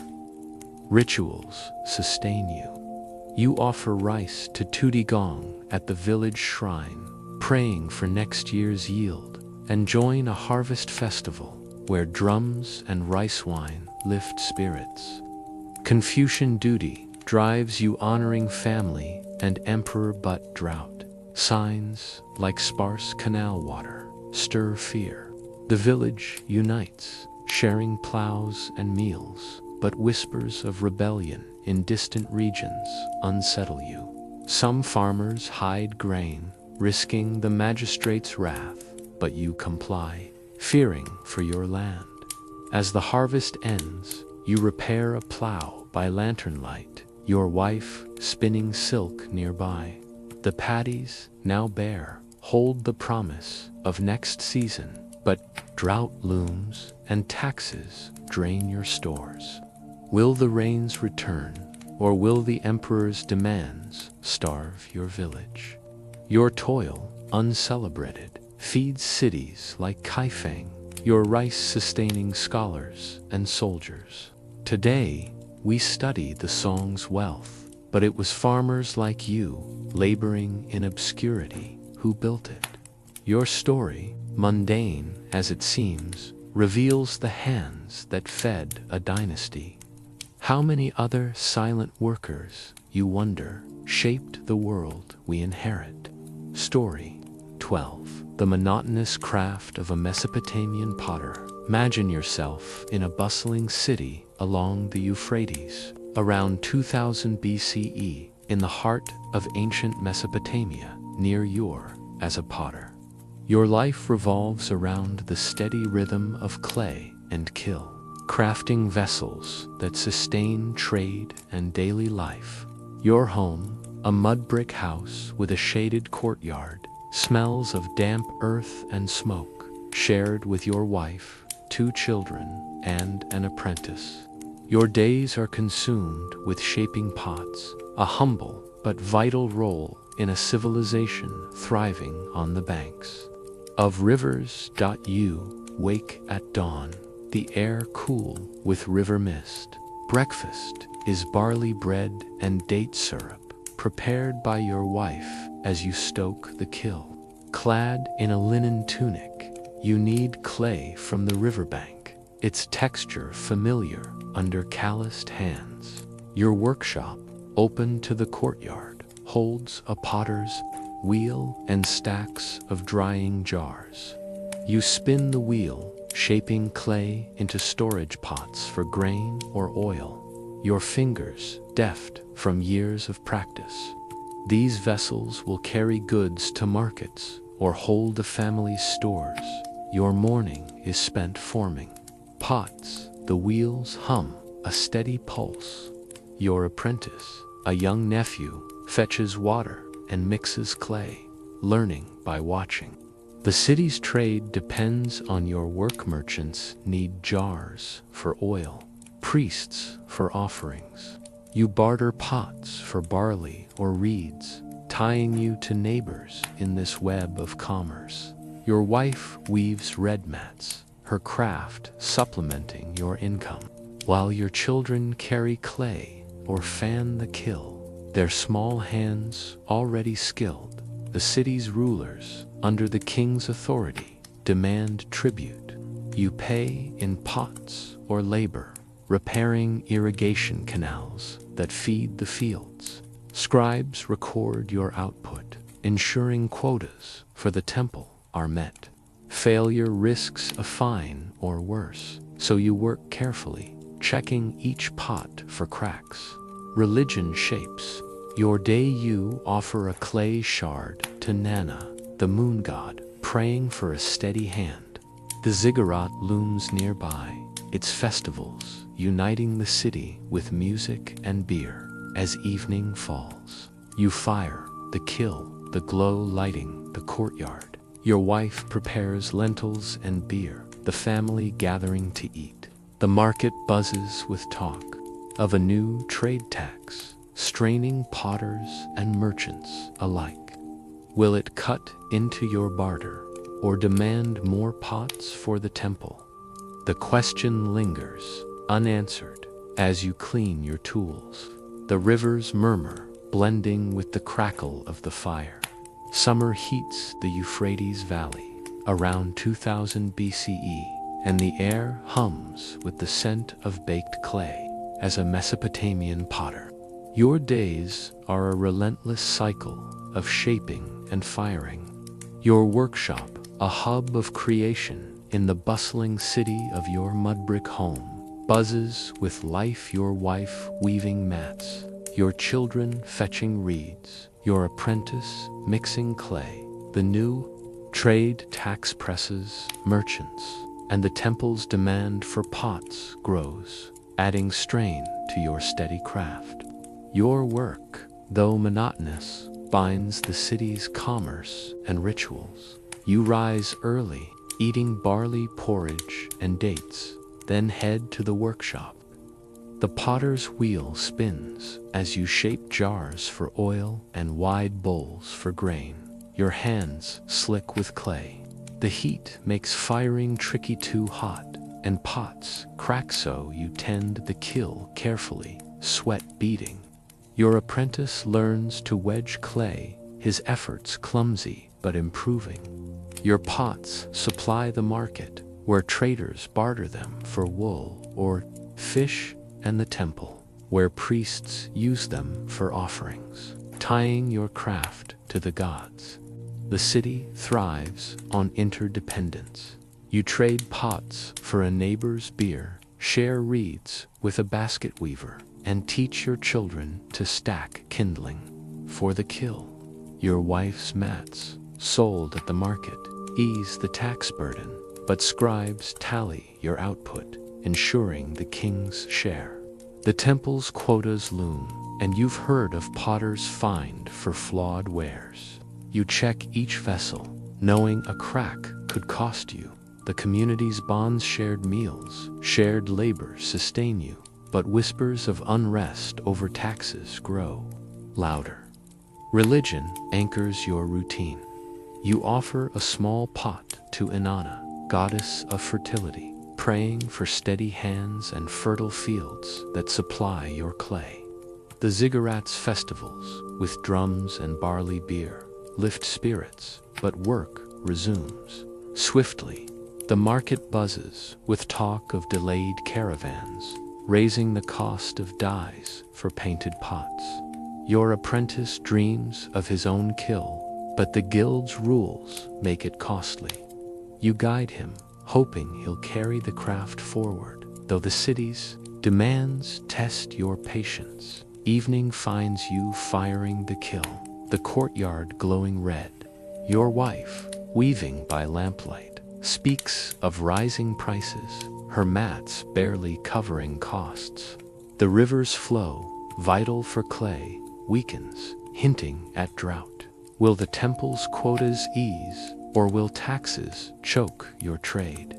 Rituals sustain you. You offer rice to Tutigong at the village shrine, praying for next year's yield, and join a harvest festival where drums and rice wine lift spirits. Confucian duty drives you, honoring family and emperor, but drought signs like sparse canal water stir fear. The village unites, sharing plows and meals, but whispers of rebellion in distant regions unsettle you. Some farmers hide grain, risking the magistrate's wrath, but you comply, fearing for your land. As the harvest ends, you repair a plow by lantern light, your wife spinning silk nearby. The paddies, now bare, hold the promise of next season, but drought looms and taxes drain your stores. Will the rains return, or will the emperor's demands starve your village? Your toil, uncelebrated, feeds cities like Kaifeng, your rice-sustaining scholars and soldiers. Today, we study the song's wealth, but it was farmers like you, laboring in obscurity, who built it. Your story, mundane as it seems, reveals the hands that fed a dynasty. How many other silent workers, you wonder, shaped the world we inherit? Story 12. The monotonous craft of a Mesopotamian potter. Imagine yourself in a bustling city along the Euphrates, around 2000 BCE, in the heart of ancient Mesopotamia, near Ur, as a potter. Your life revolves around the steady rhythm of clay and kill, crafting vessels that sustain trade and daily life. Your home, a mudbrick house with a shaded courtyard, smells of damp earth and smoke, shared with your wife, 2 children, and an apprentice. Your days are consumed with shaping pots, a humble but vital role in a civilization thriving on the banks of rivers. You wake at dawn, the air cool with river mist. Breakfast is barley bread and date syrup, prepared by your wife as you stoke the kiln. Clad in a linen tunic, you knead clay from the riverbank, its texture familiar under calloused hands. Your workshop, open to the courtyard, holds a potter's wheel and stacks of drying jars. You spin the wheel, shaping clay into storage pots for grain or oil, your fingers deft from years of practice. These vessels will carry goods to markets or hold the family's stores. Your morning is spent forming pots. The wheels hum, a steady pulse. Your apprentice, a young nephew, fetches water and mixes clay, learning by watching. The city's trade depends on your work. Merchants need jars for oil, priests for offerings. You barter pots for barley or reeds, tying you to neighbors in this web of commerce. Your wife weaves red mats, her craft supplementing your income, while your children carry clay or fan the kiln, their small hands already skilled. The city's rulers, under the king's authority, demand tribute. You pay in pots or labor, repairing irrigation canals that feed the fields. Scribes record your output, ensuring quotas for the temple are met. Failure risks a fine or worse, so you work carefully, checking each pot for cracks. Religion shapes your day. You offer a clay shard to Nana, the moon god, praying for a steady hand. The ziggurat looms nearby, its festivals uniting the city with music and beer. As evening falls, you fire the kiln, the glow lighting the courtyard. Your wife prepares lentils and beer, the family gathering to eat. The market buzzes with talk of a new trade tax, straining potters and merchants alike. Will it cut into your barter or demand more pots for the temple? The question lingers, unanswered, as you clean your tools. The rivers murmur, blending with the crackle of the fire. Summer heats the Euphrates Valley, around 2000 BCE, and the air hums with the scent of baked clay. As a Mesopotamian potter, your days are a relentless cycle of shaping and firing. Your workshop, a hub of creation, in the bustling city of your mudbrick home buzzes with life, your wife weaving mats, your children fetching reeds, your apprentice mixing clay, the new trade tax presses, merchants, and the temple's demand for pots grows, adding strain to your steady craft. Your work, though monotonous, binds the city's commerce and rituals. You rise early, eating barley porridge and dates, then head to the workshop. The potter's wheel spins as you shape jars for oil and wide bowls for grain, your hands slick with clay. The heat makes firing tricky too hot, and pots crack, so you tend the kiln carefully, sweat beading. Your apprentice learns to wedge clay, his efforts clumsy but improving. Your pots supply the market, where traders barter them for wool or fish, and the temple, where priests use them for offerings, tying your craft to the gods. The city thrives on interdependence. You trade pots for a neighbor's beer, share reeds with a basket weaver, and teach your children to stack kindling for the kiln. Your wife's mats, sold at the market, ease the tax burden, but scribes tally your output, ensuring the king's share. The temple's quotas loom, and you've heard of potters fined for flawed wares. You check each vessel, knowing a crack could cost you. The community's bonds, shared meals, shared labor sustain you, but whispers of unrest over taxes grow louder. Religion anchors your routine. You offer a small pot to Inanna, goddess of fertility, praying for steady hands and fertile fields that supply your clay. The ziggurat's festivals, with drums and barley beer, lift spirits, but work resumes. Swiftly, the market buzzes with talk of delayed caravans, raising the cost of dyes for painted pots. Your apprentice dreams of his own kiln, but the guild's rules make it costly. You guide him, hoping he'll carry the craft forward, though the city's demands test your patience. Evening finds you firing the kiln, the courtyard glowing red. Your wife, weaving by lamplight, speaks of rising prices, her mats barely covering costs. The river's flow, vital for clay, weakens, hinting at drought. Will the temple's quotas ease, or will taxes choke your trade?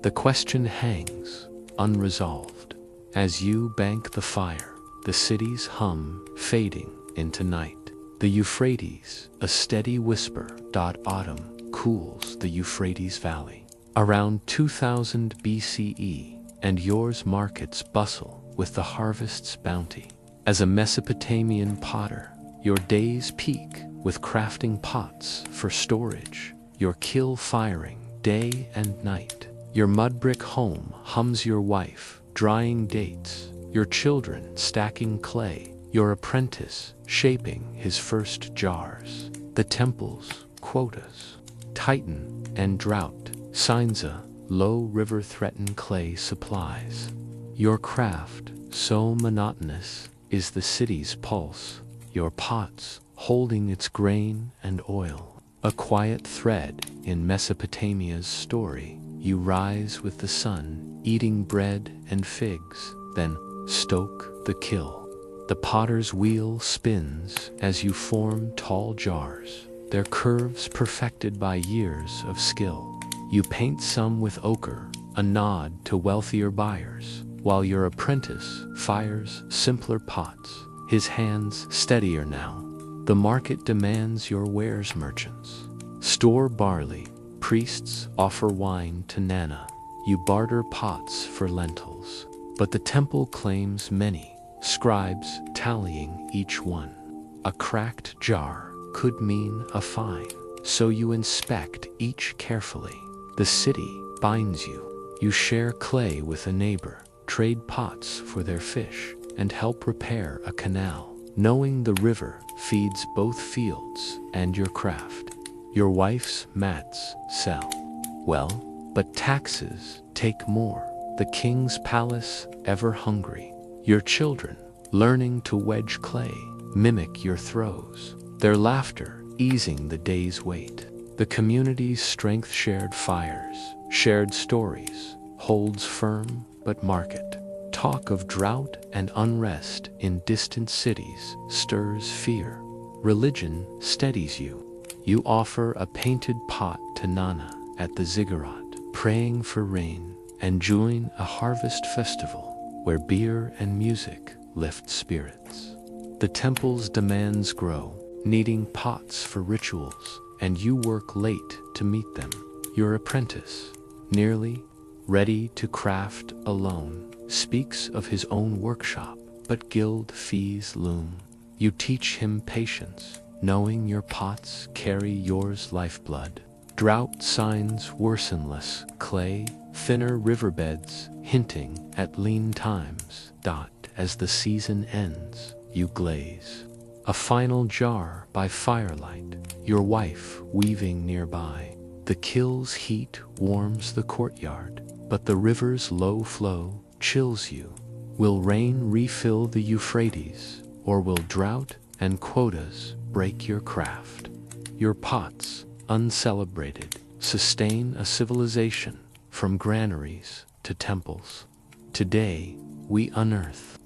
The question hangs, unresolved. As you bank the fire, the city's hum fading into night. The Euphrates, a steady whisper. Autumn cools the Euphrates Valley. Around 2000 BCE, and yours markets bustle with the harvest's bounty. As a Mesopotamian potter, your days peak with crafting pots for storage, your kiln firing day and night. Your mudbrick home hums, your wife drying dates, your children stacking clay, your apprentice shaping his first jars. The temple's quotas tighten and drought, signs a low river threaten clay supplies. Your craft, so monotonous, is the city's pulse, your pots holding its grain and oil. A quiet thread in Mesopotamia's story. You rise with the sun, eating bread and figs, then stoke the kiln. The potter's wheel spins as you form tall jars, their curves perfected by years of skill. You paint some with ochre, a nod to wealthier buyers, while your apprentice fires simpler pots, his hands steadier now. The market demands your wares, merchants store barley, priests offer wine to Nana. You barter pots for lentils, but the temple claims many, scribes tallying each one. A cracked jar could mean a fine, so you inspect each carefully. The city binds you. You share clay with a neighbor, trade pots for their fish, and help repair a canal, knowing the river feeds both fields and your craft. Your wife's mats sell well, But taxes take more. The king's palace ever hungry. Your children learning to wedge clay, mimic your throws. Their laughter easing the day's weight. The community's strength shared fires, shared stories, holds firm but market. Talk of drought and unrest in distant cities stirs fear. Religion steadies you. You offer a painted pot to Nana at the ziggurat, praying for rain, and join a harvest festival where beer and music lift spirits. The temple's demands grow, needing pots for rituals, and you work late to meet them. Your apprentice, nearly ready to craft alone, speaks of his own workshop, but guild fees loom. You teach him patience, knowing your pots carry yours lifeblood. Drought signs worsenless clay, thinner riverbeds hinting at lean times. As the season ends, you glaze a final jar by firelight, your wife weaving nearby. The kill's heat warms the courtyard, but the river's low flow chills you. Will rain refill the Euphrates, or will drought and quotas break your craft? Your pots, uncelebrated, sustain a civilization from granaries to temples. Today, we unearth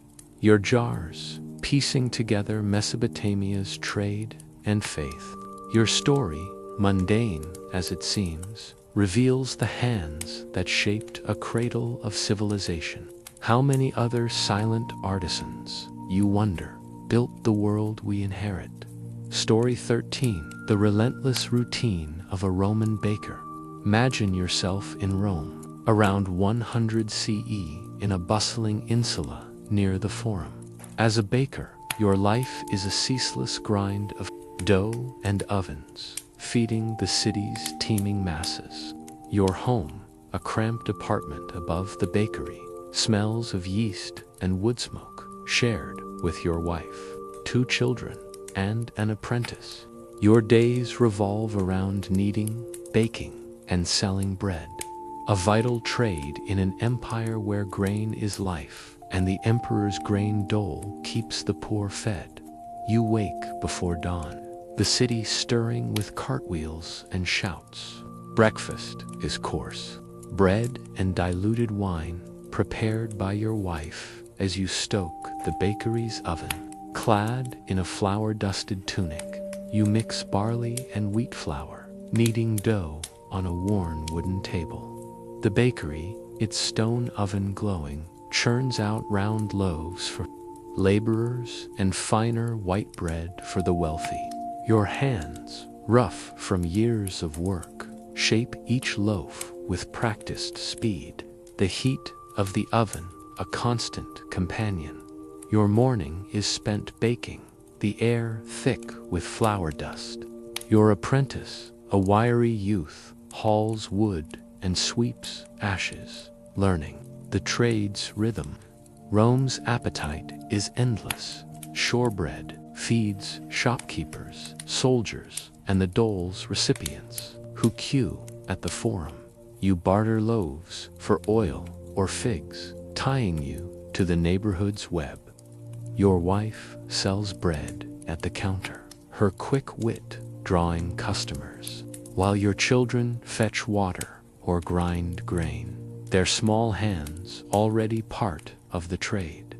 your jars, piecing together Mesopotamia's trade and faith. Your story, mundane as it seems, reveals the hands that shaped a cradle of civilization. How many other silent artisans, you wonder, built the world we inherit? Story 13. The relentless routine of a Roman baker. Imagine yourself in Rome, around 100 CE, in a bustling insula near the Forum. As a baker, your life is a ceaseless grind of dough and ovens, feeding the city's teeming masses. Your home, a cramped apartment above the bakery, smells of yeast and wood smoke, shared with your wife, 2 children, and an apprentice. Your days revolve around kneading, baking, and selling bread, a vital trade in an empire where grain is life, and the emperor's grain dole keeps the poor fed. You wake before dawn, the city stirring with cartwheels and shouts. Breakfast is coarse, bread and diluted wine prepared by your wife as you stoke the bakery's oven. Clad in a flour-dusted tunic, you mix barley and wheat flour, kneading dough on a worn wooden table. The bakery, its stone oven glowing, churns out round loaves for laborers and finer white bread for the wealthy. Your hands, rough from years of work, shape each loaf with practiced speed. The heat of the oven, a constant companion. Your morning is spent baking, the air thick with flour dust. Your apprentice, a wiry youth, hauls wood and sweeps ashes, learning the trade's rhythm. Rome's appetite is endless. Shortbread feeds shopkeepers, soldiers, and the dole's recipients, who queue at the Forum. You barter loaves for oil or figs, tying you to the neighborhood's web. Your wife sells bread at the counter, her quick wit drawing customers, while your children fetch water or grind grain, their small hands already part of the trade.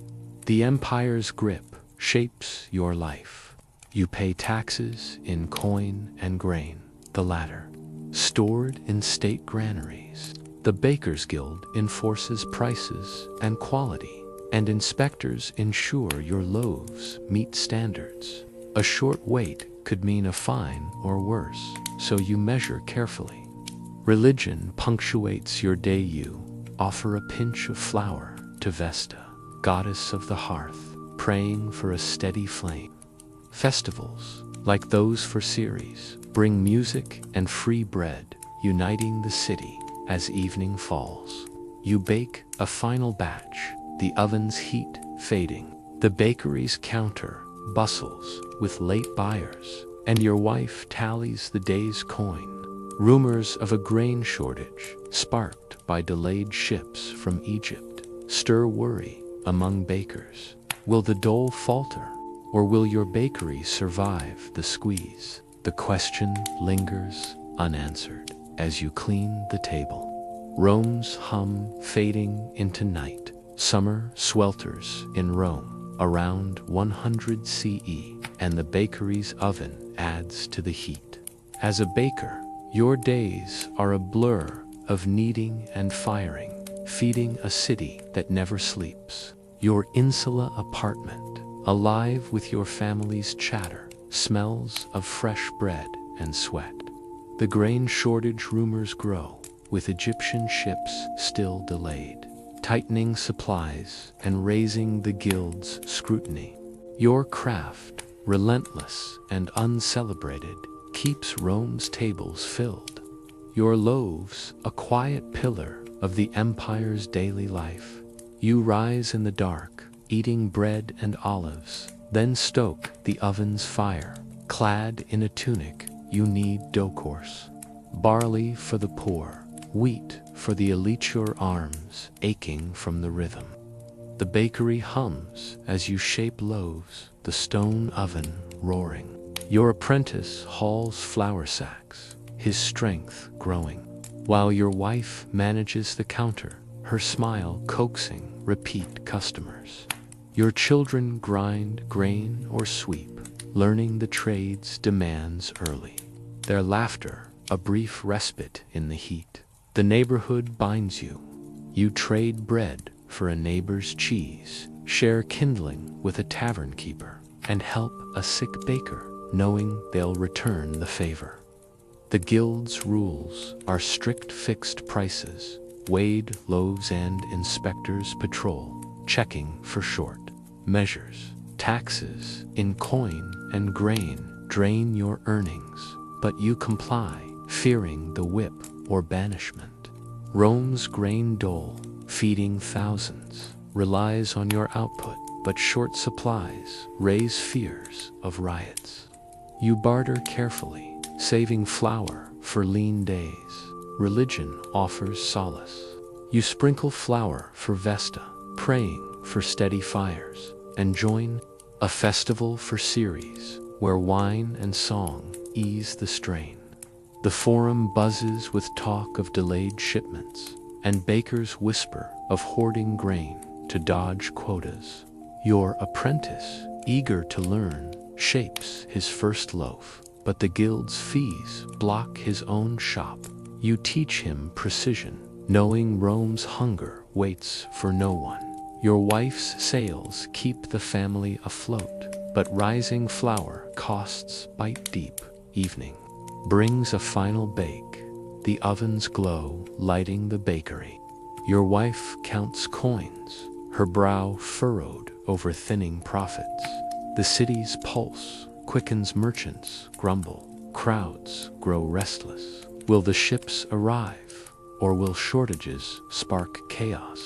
The empire's grip shapes your life. You pay taxes in coin and grain, the latter stored in state granaries. The Bakers' Guild enforces prices and quality, and inspectors ensure your loaves meet standards. A short wait could mean a fine or worse, so you measure carefully. Religion punctuates your day. You offer a pinch of flour to Vesta, goddess of the hearth, praying for a steady flame. Festivals, like those for Ceres, bring music and free bread, uniting the city as evening falls. You bake a final batch, the oven's heat fading. The bakery's counter bustles with late buyers, and your wife tallies the day's coin. Rumors of a grain shortage, sparked by delayed ships from Egypt, stir worry among bakers. Will the dough falter, or will your bakery survive the squeeze? The question lingers unanswered as you clean the table. Rome's hum fading into night. Summer swelters in Rome around 100 CE, and the bakery's oven adds to the heat. As a baker, your days are a blur of kneading and firing, feeding a city that never sleeps. Your insula apartment, alive with your family's chatter, smells of fresh bread and sweat. The grain shortage rumors grow, with Egyptian ships still delayed, tightening supplies and raising the guild's scrutiny. Your craft, relentless and uncelebrated, keeps Rome's tables filled. Your loaves, a quiet pillar of the empire's daily life. You rise in the dark, eating bread and olives, then stoke the oven's fire. Clad in a tunic, you knead dough coarse. Barley for the poor, wheat for the elite, your arms aching from the rhythm. The bakery hums as you shape loaves, the stone oven roaring. Your apprentice hauls flour sacks, his strength growing, while your wife manages the counter, her smile coaxing repeat customers. Your children grind grain or sweep, learning the trade's demands early. Their laughter, a brief respite in the heat. The neighborhood binds you. You trade bread for a neighbor's cheese, share kindling with a tavern keeper, and help a sick baker, knowing they'll return the favor. The guild's rules are strict fixed prices, weighed loaves, and inspectors patrol, checking for short measures. Taxes in coin and grain drain your earnings, but you comply, fearing the whip or banishment. Rome's grain dole, feeding thousands, relies on your output, but short supplies raise fears of riots. You barter carefully, saving flour for lean days. Religion offers solace. You sprinkle flour for Vesta, praying for steady fires, and join a festival for Ceres, where wine and song ease the strain. The forum buzzes with talk of delayed shipments, and bakers whisper of hoarding grain to dodge quotas. Your apprentice, eager to learn, shapes his first loaf, but the guild's fees block his own shop. You teach him precision, knowing Rome's hunger waits for no one. Your wife's sales keep the family afloat, but rising flour costs bite deep. Evening brings a final bake, the oven's glow lighting the bakery. Your wife counts coins, her brow furrowed over thinning profits. The city's pulse quickens, merchants grumble, crowds grow restless. Will the ships arrive, or will shortages spark chaos?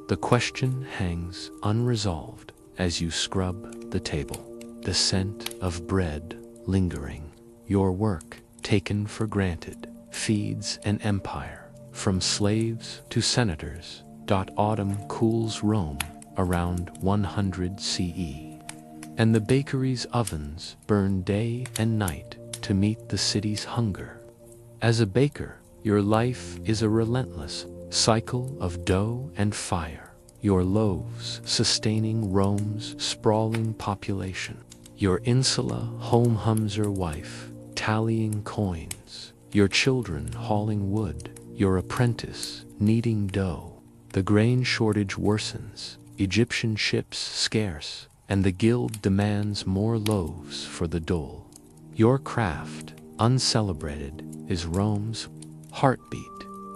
The question hangs unresolved as you scrub the table, the scent of bread lingering. Your work, taken for granted, feeds an empire, from slaves to senators. Autumn cools Rome around 100 CE, and the bakery's ovens burn day and night to meet the city's hunger. As a baker, your life is a relentless cycle of dough and fire, your loaves sustaining Rome's sprawling population. Your insula home hums your wife, tallying coins, your children hauling wood, your apprentice kneading dough. The grain shortage worsens, Egyptian ships scarce, and the guild demands more loaves for the dole. Your craft, uncelebrated, is Rome's heartbeat,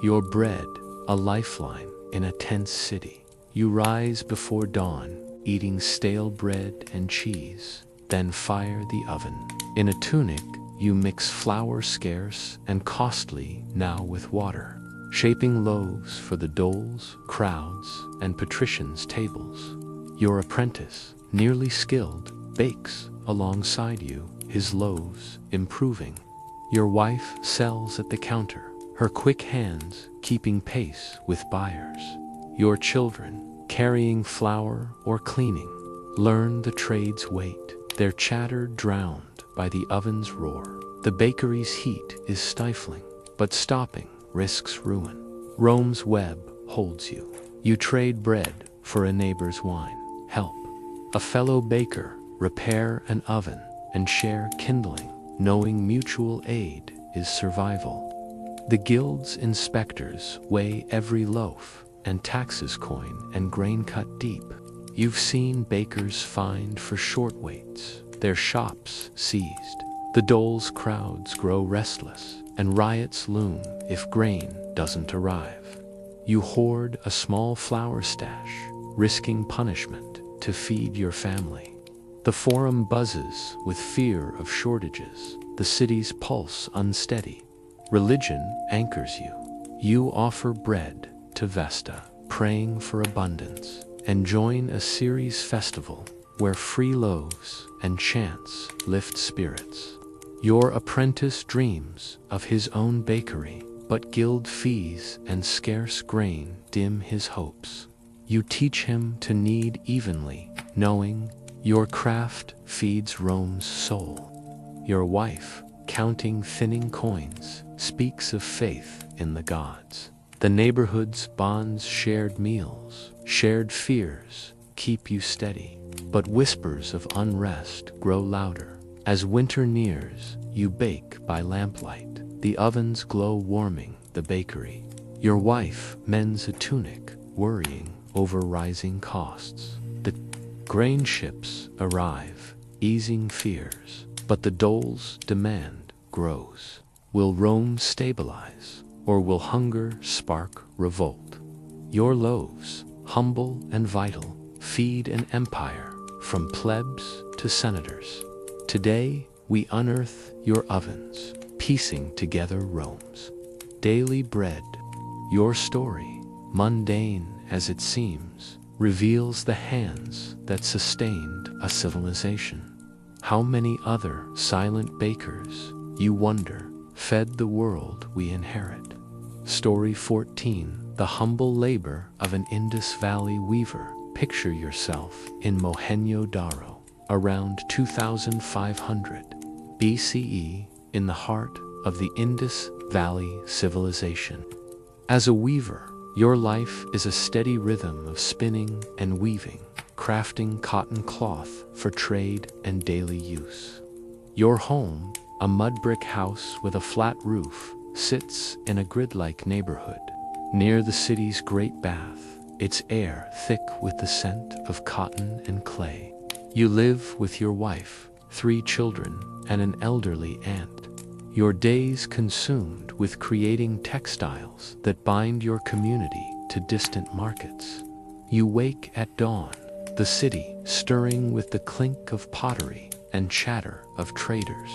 your bread, a lifeline in a tense city. You rise before dawn, eating stale bread and cheese, then fire the oven. In a tunic, you mix flour scarce and costly now with water, shaping loaves for the doles, crowds, and patricians' tables. Your apprentice, nearly skilled, bakes alongside you, his loaves improving. Your wife sells at the counter, her quick hands keeping pace with buyers. Your children, carrying flour or cleaning, learn the trade's weight, their chatter drowned by the oven's roar. The bakery's heat is stifling, but stopping risks ruin. Rome's web holds you. You trade bread for a neighbor's wine. Help a fellow baker repair an oven and share kindling, knowing mutual aid is survival. The guild's inspectors weigh every loaf, and taxes coin and grain cut deep. You've seen bakers fined for short weights, their shops seized. The dole's crowds grow restless, and riots loom if grain doesn't arrive. You hoard a small flour stash, risking punishment to feed your family. The forum buzzes with fear of shortages, the city's pulse unsteady. Religion anchors you. You offer bread to Vesta, praying for abundance, and join a Ceres festival where free loaves and chants lift spirits. Your apprentice dreams of his own bakery, but guild fees and scarce grain dim his hopes. You teach him to knead evenly, knowing your craft feeds Rome's soul. Your wife, counting thinning coins, speaks of faith in the gods. The neighborhood's bonds shared meals, shared fears, keep you steady. But whispers of unrest grow louder. As winter nears, you bake by lamplight, the oven's glow warming the bakery. Your wife mends a tunic, worrying over rising costs. The grain ships arrive, easing fears, but the dole's demand grows. Will Rome stabilize, or will hunger spark revolt? Your loaves, humble and vital, feed an empire from plebs to senators. Today, we unearth your ovens, piecing together Rome's daily bread. Your story, mundane as it seems, reveals the hands that sustained a civilization. How many other silent bakers, you wonder, fed the world we inherit? Story 14, the humble labor of an Indus Valley weaver. Picture yourself in Mohenjo-Daro, around 2500 BCE, in the heart of the Indus Valley civilization. As a weaver, your life is a steady rhythm of spinning and weaving, crafting cotton cloth for trade and daily use. Your home, a mudbrick house with a flat roof, sits in a grid-like neighborhood, near the city's great bath, its air thick with the scent of cotton and clay. You live with your wife, 3 children, and an elderly aunt. Your days consumed with creating textiles that bind your community to distant markets. You wake at dawn, the city stirring with the clink of pottery and chatter of traders.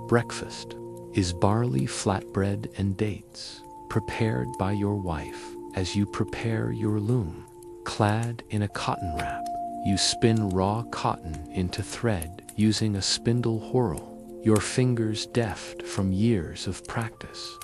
Breakfast is barley flatbread and dates, prepared by your wife as you prepare your loom. Clad in a cotton wrap, you spin raw cotton into thread using a spindle whorl, your fingers deft from years of practice.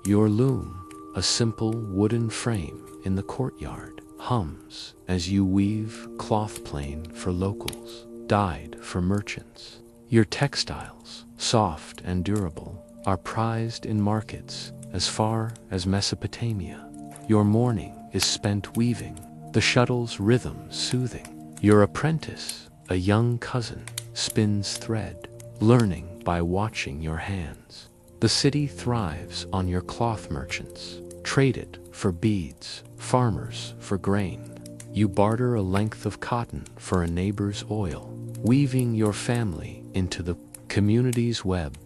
Your loom, a simple wooden frame in the courtyard, hums as you weave cloth plain for locals, dyed for merchants. Your textiles, soft and durable, are prized in markets as far as Mesopotamia. Your morning is spent weaving, the shuttle's rhythm soothing. Your apprentice, a young cousin, spins thread, learning by watching your hands. The city thrives on your cloth merchants, traded for beads, farmers for grain. You barter a length of cotton for a neighbor's oil, weaving your family into the community's web.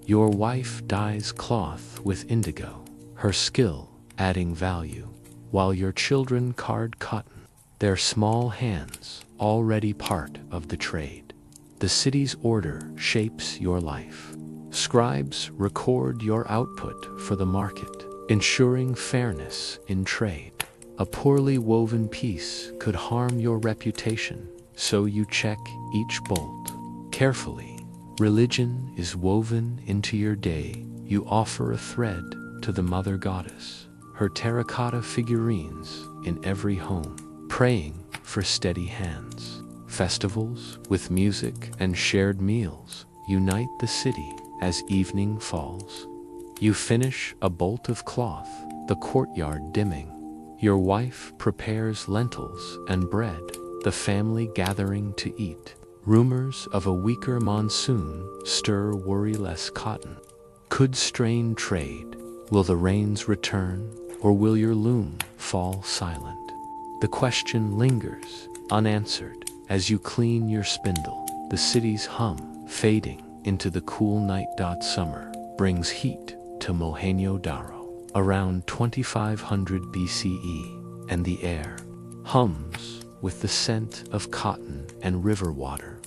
Your wife dyes cloth with indigo, her skill adding value, while your children card cotton, their small hands already part of the trade. The city's order shapes your life. Scribes record your output for the market, ensuring fairness in trade. A poorly woven piece could harm your reputation, so you check each bolt carefully. Religion is woven into your day, you offer a thread to the mother goddess, her terracotta figurines in every home, praying for steady hands. Festivals with music and shared meals unite the city as evening falls. You finish a bolt of cloth, the courtyard dimming. Your wife prepares lentils and bread, the family gathering to eat. Rumors of a weaker monsoon stir worry-less cotton. Could strain trade? Will the rains return, or will your loom fall silent? The question lingers, unanswered, as you clean your spindle. The city's hum, fading into the cool night. Summer brings heat to Mohenjo-Daro around 2500 BCE, and the air hums with the scent of cotton and river water.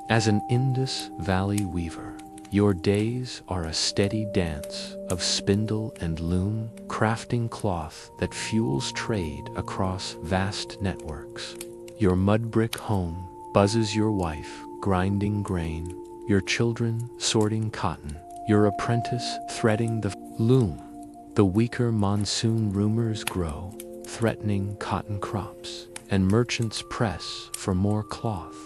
As an Indus Valley weaver, your days are a steady dance of spindle and loom, crafting cloth that fuels trade across vast networks. Your mudbrick home buzzes your wife, grinding grain, your children sorting cotton, your apprentice threading the loom. The weaker monsoon rumors grow, threatening cotton crops, and merchants press for more cloth.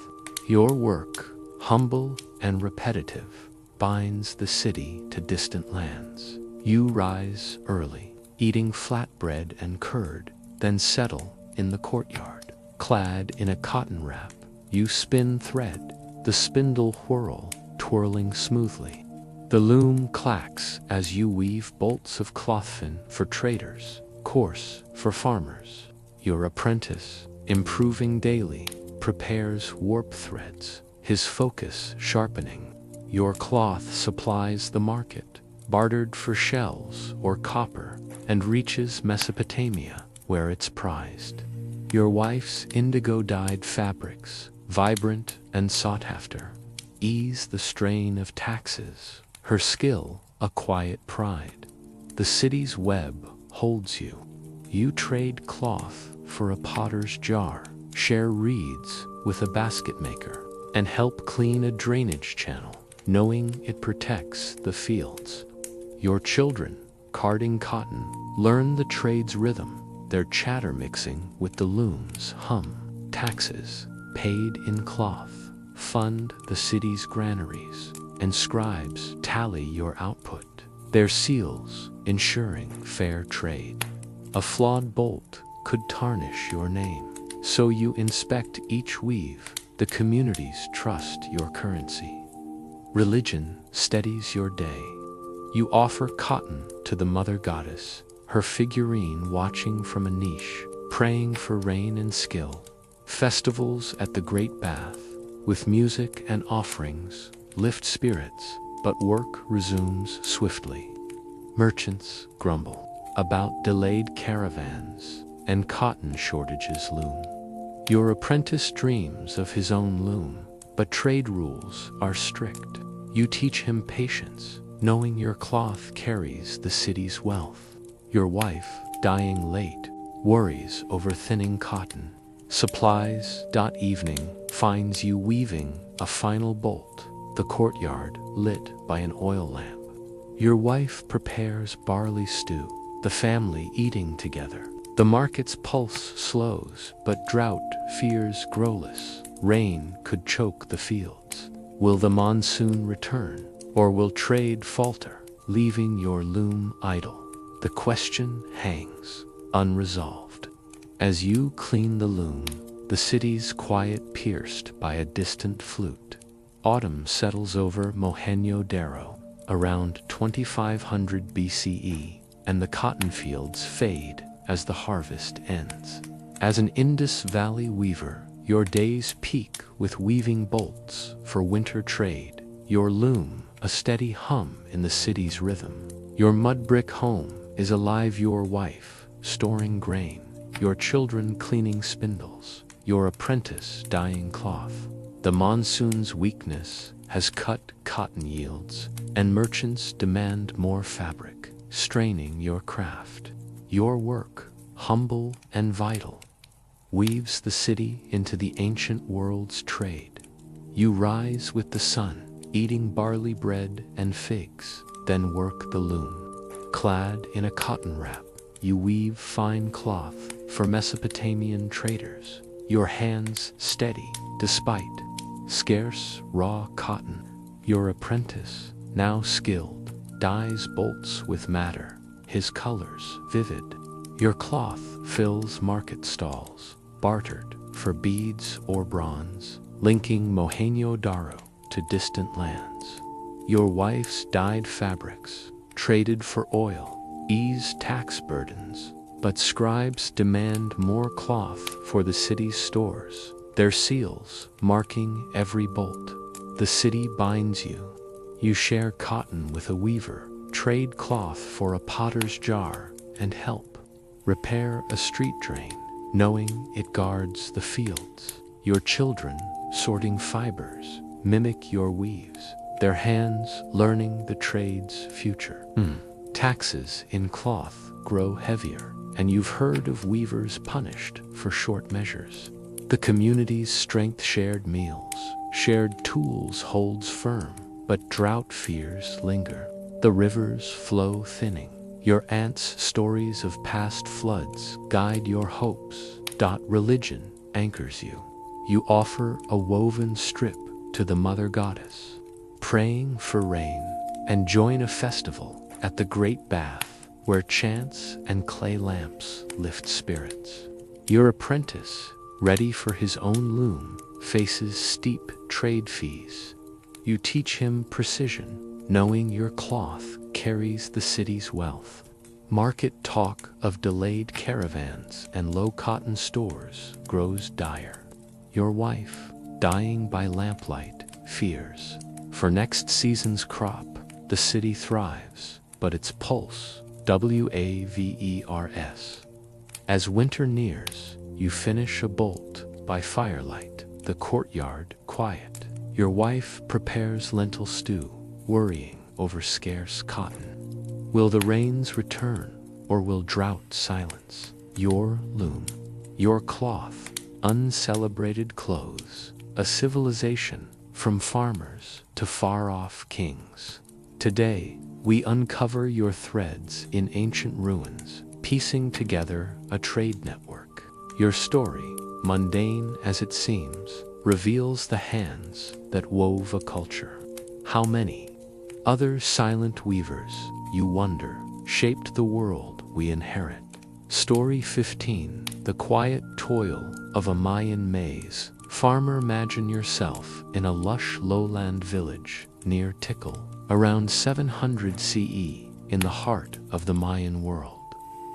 Your work, humble and repetitive, binds the city to distant lands. You rise early, eating flatbread and curd, then settle in the courtyard. Clad in a cotton wrap, you spin thread, the spindle whirl, twirling smoothly. The loom clacks as you weave bolts of clothfin for traders, coarse for farmers. Your apprentice, improving daily, prepares warp threads, his focus sharpening. Your cloth supplies the market, bartered for shells or copper, and reaches Mesopotamia, where it's prized. Your wife's indigo-dyed fabrics, vibrant and sought after, ease the strain of taxes, her skill a quiet pride. The city's web holds you. You trade cloth for a potter's jar, share reeds with a basket maker, and help clean a drainage channel, knowing it protects the fields. Your children, carding cotton, learn the trade's rhythm, their chatter mixing with the loom's hum. Taxes, paid in cloth, fund the city's granaries, and scribes tally your output, their seals ensuring fair trade. A flawed bolt could tarnish your name, so you inspect each weave, the community's trust your currency. Religion steadies your day. You offer cotton to the mother goddess, her figurine watching from a niche, praying for rain and skill. Festivals at the Great Bath, with music and offerings, lift spirits, but work resumes swiftly. Merchants grumble about delayed caravans, and cotton shortages loom. Your apprentice dreams of his own loom, but trade rules are strict. You teach him patience, knowing your cloth carries the city's wealth. Your wife, dying late, worries over thinning cotton. Supplies. Evening finds you weaving a final bolt, the courtyard lit by an oil lamp. Your wife prepares barley stew, the family eating together. The market's pulse slows, but drought fears growless. Rain could choke the fields. Will the monsoon return, or will trade falter, leaving your loom idle? The question hangs, unresolved. As you clean the loom, the city's quiet pierced by a distant flute. Autumn settles over Mohenjo-Daro around 2500 BCE, and the cotton fields fade as the harvest ends. As an Indus Valley weaver, your days peak with weaving bolts for winter trade, your loom a steady hum in the city's rhythm. Your mudbrick home is alive, your wife storing grain, your children cleaning spindles, your apprentice dyeing cloth. The monsoon's weakness has cut cotton yields, and merchants demand more fabric, straining your craft. Your work, humble and vital, weaves the city into the ancient world's trade. You rise with the sun, eating barley bread and figs, then work the loom. Clad in a cotton wrap, you weave fine cloth for Mesopotamian traders, your hands steady despite scarce raw cotton. Your apprentice, now skilled, dyes bolts with madder, his colors vivid. Your cloth fills market stalls, bartered for beads or bronze, linking Mohenjo-Daro to distant lands. Your wife's dyed fabrics, traded for oil, ease tax burdens, but scribes demand more cloth for the city's stores, their seals marking every bolt. The city binds you. You share cotton with a weaver, trade cloth for a potter's jar, and help repair a street drain, knowing it guards the fields. Your children, sorting fibers, mimic your weaves, their hands learning the trade's future. Taxes in cloth grow heavier, and you've heard of weavers punished for short measures. The community's strength shared meals, shared tools holds firm, but drought fears linger. The rivers flow thinning. Your aunt's stories of past floods guide your hopes. Religion anchors you. You offer a woven strip to the mother goddess, praying for rain, and join a festival at the great bath where chants and clay lamps lift spirits. Your apprentice, ready for his own loom, faces steep trade fees. You teach him precision, knowing your cloth carries the city's wealth. Market talk of delayed caravans and low cotton stores grows dire. Your wife, dying by lamplight, fears. For next season's crop, the city thrives, but its pulse, wavers. As winter nears, you finish a bolt by firelight, the courtyard quiet. Your wife prepares lentil stew, worrying over scarce cotton. Will the rains return, or will drought silence your loom? Your cloth, uncelebrated clothes, a civilization from farmers to far-off kings. Today, we uncover your threads in ancient ruins, piecing together a trade network. Your story, mundane as it seems, reveals the hands that wove a culture. How many other silent weavers, you wonder, shaped the world we inherit? Story 15, the quiet toil of a Mayan maze. Farmer, imagine yourself in a lush lowland village near Tikal, around 700 CE, in the heart of the Mayan world.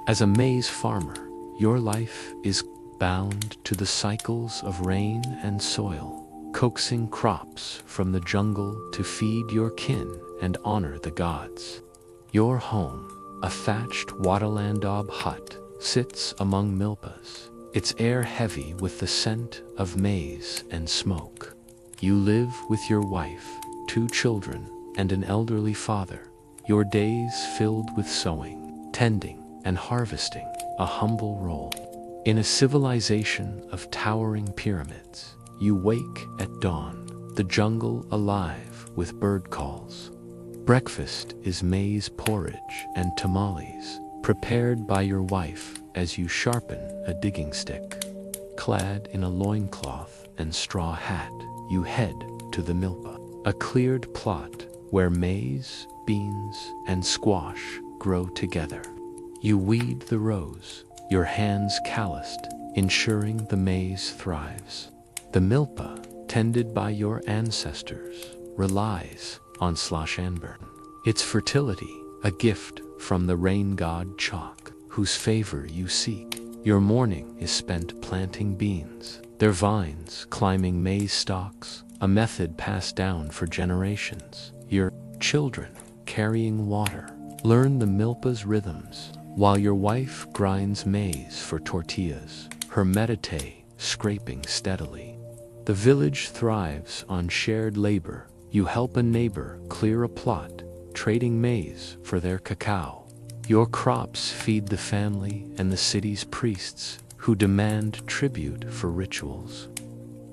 As a maize farmer, your life is bound to the cycles of rain and soil, coaxing crops from the jungle to feed your kin and honor the gods. Your home, a thatched Watalandob hut, sits among milpas, its air heavy with the scent of maize and smoke. You live with your wife, 2 children, and an elderly father, your days filled with sowing, tending, and harvesting, a humble role. In a civilization of towering pyramids, you wake at dawn, the jungle alive with bird calls. Breakfast is maize porridge and tamales, prepared by your wife as you sharpen a digging stick. Clad in a loincloth and straw hat, you head to the milpa, a cleared plot where maize, beans, and squash grow together. You weed the rows, your hands calloused, ensuring the maize thrives. The milpa, tended by your ancestors, relies on /anburn. Its fertility, a gift from the rain god Chalk, whose favor you seek. Your morning is spent planting beans, their vines climbing maize stalks, a method passed down for generations. Your children, carrying water, learn the milpa's rhythms, while your wife grinds maize for tortillas, her metate scraping steadily. The village thrives on shared labor. You help a neighbor clear a plot, trading maize for their cacao. Your crops feed the family and the city's priests, who demand tribute for rituals.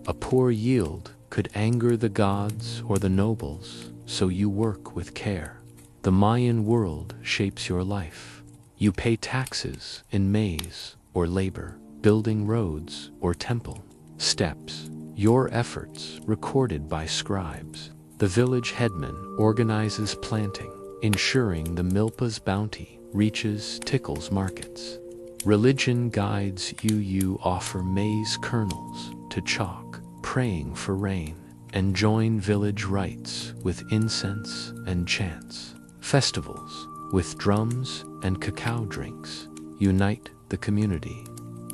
A poor yield could anger the gods or the nobles, so you work with care. The Mayan world shapes your life. You pay taxes in maize or labor, building roads or temple steps. Your efforts recorded by scribes. The village headman organizes planting, ensuring the milpa's bounty reaches Tickle's markets. Religion guides you. You offer maize kernels to chalk, praying for rain, and join village rites with incense and chants. Festivals, with drums and cacao drinks, unite the community.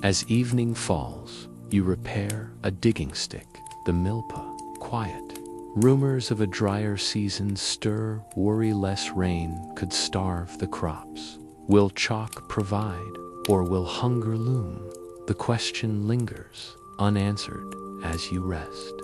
As evening falls, you repair a digging stick, the milpa, quiet. Rumors of a drier season stir, worry less rain could starve the crops. Will chalk provide, or will hunger loom? The question lingers, unanswered, as you rest.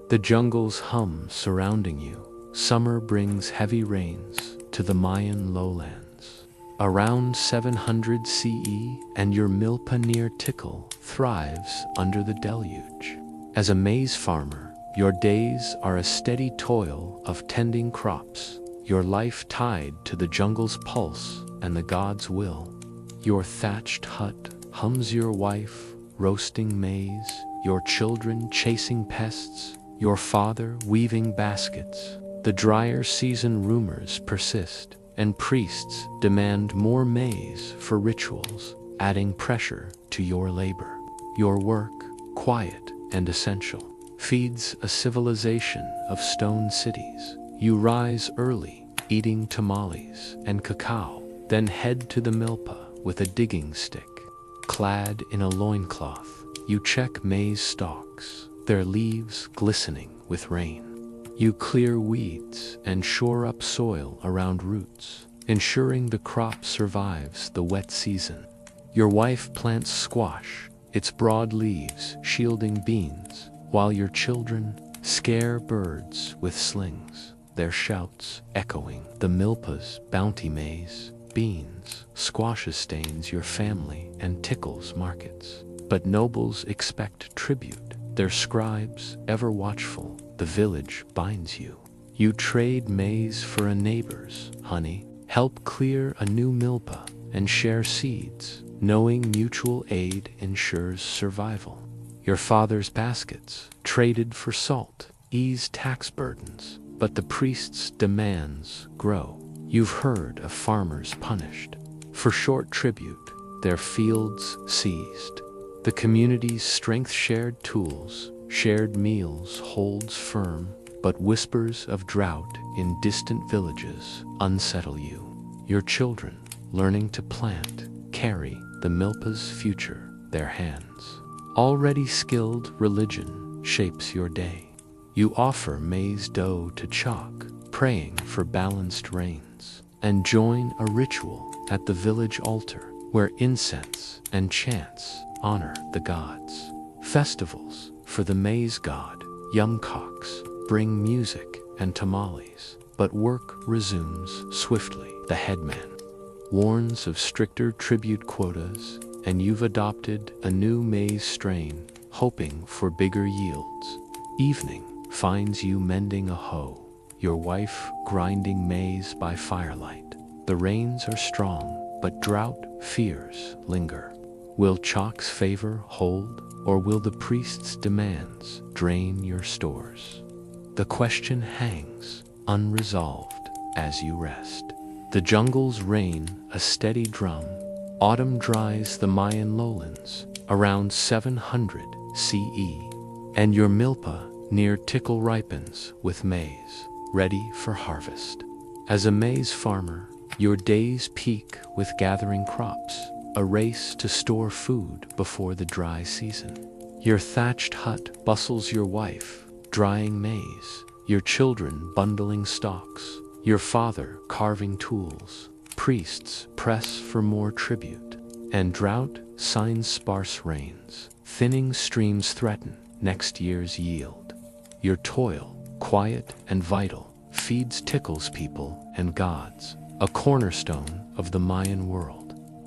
The jungles hum surrounding you. Summer brings heavy rains to the Mayan lowlands. Around 700 CE, and your milpa near Tickle thrives under the deluge. As a maize farmer, your days are a steady toil of tending crops, your life tied to the jungle's pulse and the god's will. Your thatched hut hums, your wife roasting maize, your children chasing pests, your father weaving baskets. The drier season rumors persist, and priests demand more maize for rituals, adding pressure to your labor. Your work, quiet and essential, feeds a civilization of stone cities. You rise early, eating tamales and cacao, then head to the milpa with a digging stick. Clad in a loincloth, you check maize stalks, their leaves glistening with rain. You clear weeds and shore up soil around roots, ensuring the crop survives the wet season. Your wife plants squash, its broad leaves shielding beans, while your children scare birds with slings, their shouts echoing the milpa's bounty. Maize, beans, squashes stains your family and Tickle's markets. But nobles expect tribute, their scribes ever watchful. The village binds you. You trade maize for a neighbor's honey, help clear a new milpa, and share seeds, knowing mutual aid ensures survival. Your father's baskets, traded for salt, ease tax burdens, but the priest's demands grow. You've heard of farmers punished for short tribute, their fields seized. The community's strength, shared tools, shared meals holds firm, but whispers of drought in distant villages unsettle you. Your children, learning to plant, carry the milpa's future, their hands. Already skilled, religion shapes your day. You offer maize dough to chalk, praying for balanced rains, and join a ritual at the village altar where incense and chants honor the gods. Festivals for the maize god, yumcocks, bring music and tamales, but work resumes swiftly. The headman warns of stricter tribute quotas, and you've adopted a new maize strain, hoping for bigger yields. Evening finds you mending a hoe, your wife grinding maize by firelight. The rains are strong, but drought fears linger. Will chalk's favor hold, or will the priest's demands drain your stores? The question hangs unresolved as you rest. The jungles rain a steady drum. Autumn dries the Mayan lowlands around 700 CE, and your milpa near Tickle ripens with maize, ready for harvest. As a maize farmer, your days peak with gathering crops, a race to store food before the dry season. Your thatched hut bustles, your wife drying maize, your children bundling stalks, your father carving tools. Priests press for more tribute, and drought signs sparse rains. Thinning streams threaten next year's yield. Your toil, quiet and vital, feeds Tickle's people and gods, a cornerstone of the Mayan world.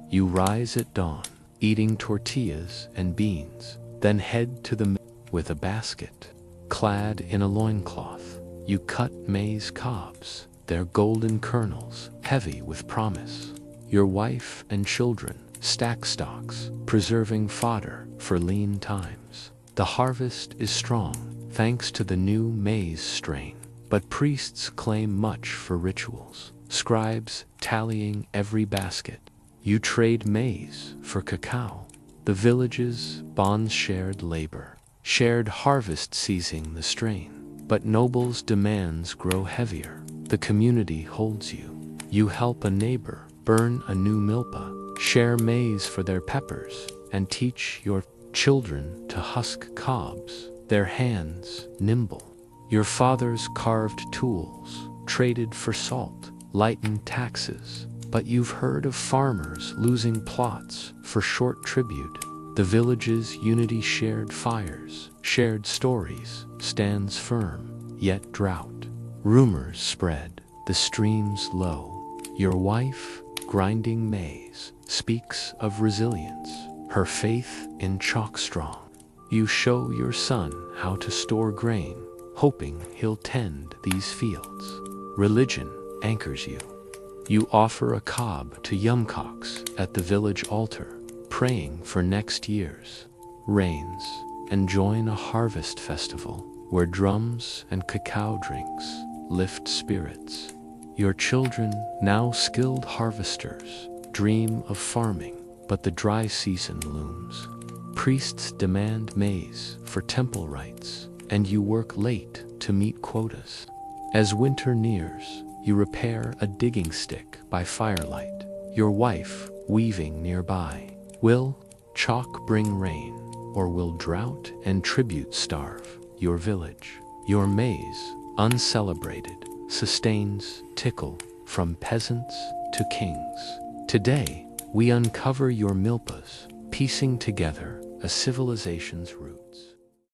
You rise at dawn, eating tortillas and beans, then head to the mill with a basket. Clad in a loincloth, you cut maize cobs, their golden kernels, heavy with promise. Your wife and children stack stalks, preserving fodder for lean times. The harvest is strong, thanks to the new maize strain, but priests claim much for rituals, scribes tallying every basket. You trade maize for cacao. The village's bonds shared labor, shared harvest seizing the strain. But nobles' demands grow heavier. The community holds you. You help a neighbor burn a new milpa, share maize for their peppers, and teach your children to husk cobs, their hands nimble. Your father's carved tools, traded for salt, lighten taxes. But you've heard of farmers losing plots for short tribute. The village's unity shared fires, shared stories, stands firm, yet drought. Rumors spread, the streams low. Your wife, grinding maize, speaks of resilience, her faith in chalk strong. You show your son how to store grain, hoping he'll tend these fields. Religion anchors you. You offer a cob to yumcocks at the village altar, praying for next year's rains, and join a harvest festival where drums and cacao drinks lift spirits. Your children, now skilled harvesters, dream of farming, but the dry season looms. Priests demand maize for temple rites, and you work late to meet quotas. As winter nears, you repair a digging stick by firelight, your wife weaving nearby. Will chalk bring rain, or will drought and tribute starve your village? Your maize, uncelebrated, sustains tickle from peasants to kings. Today, we uncover your milpas, piecing together a civilization's roots.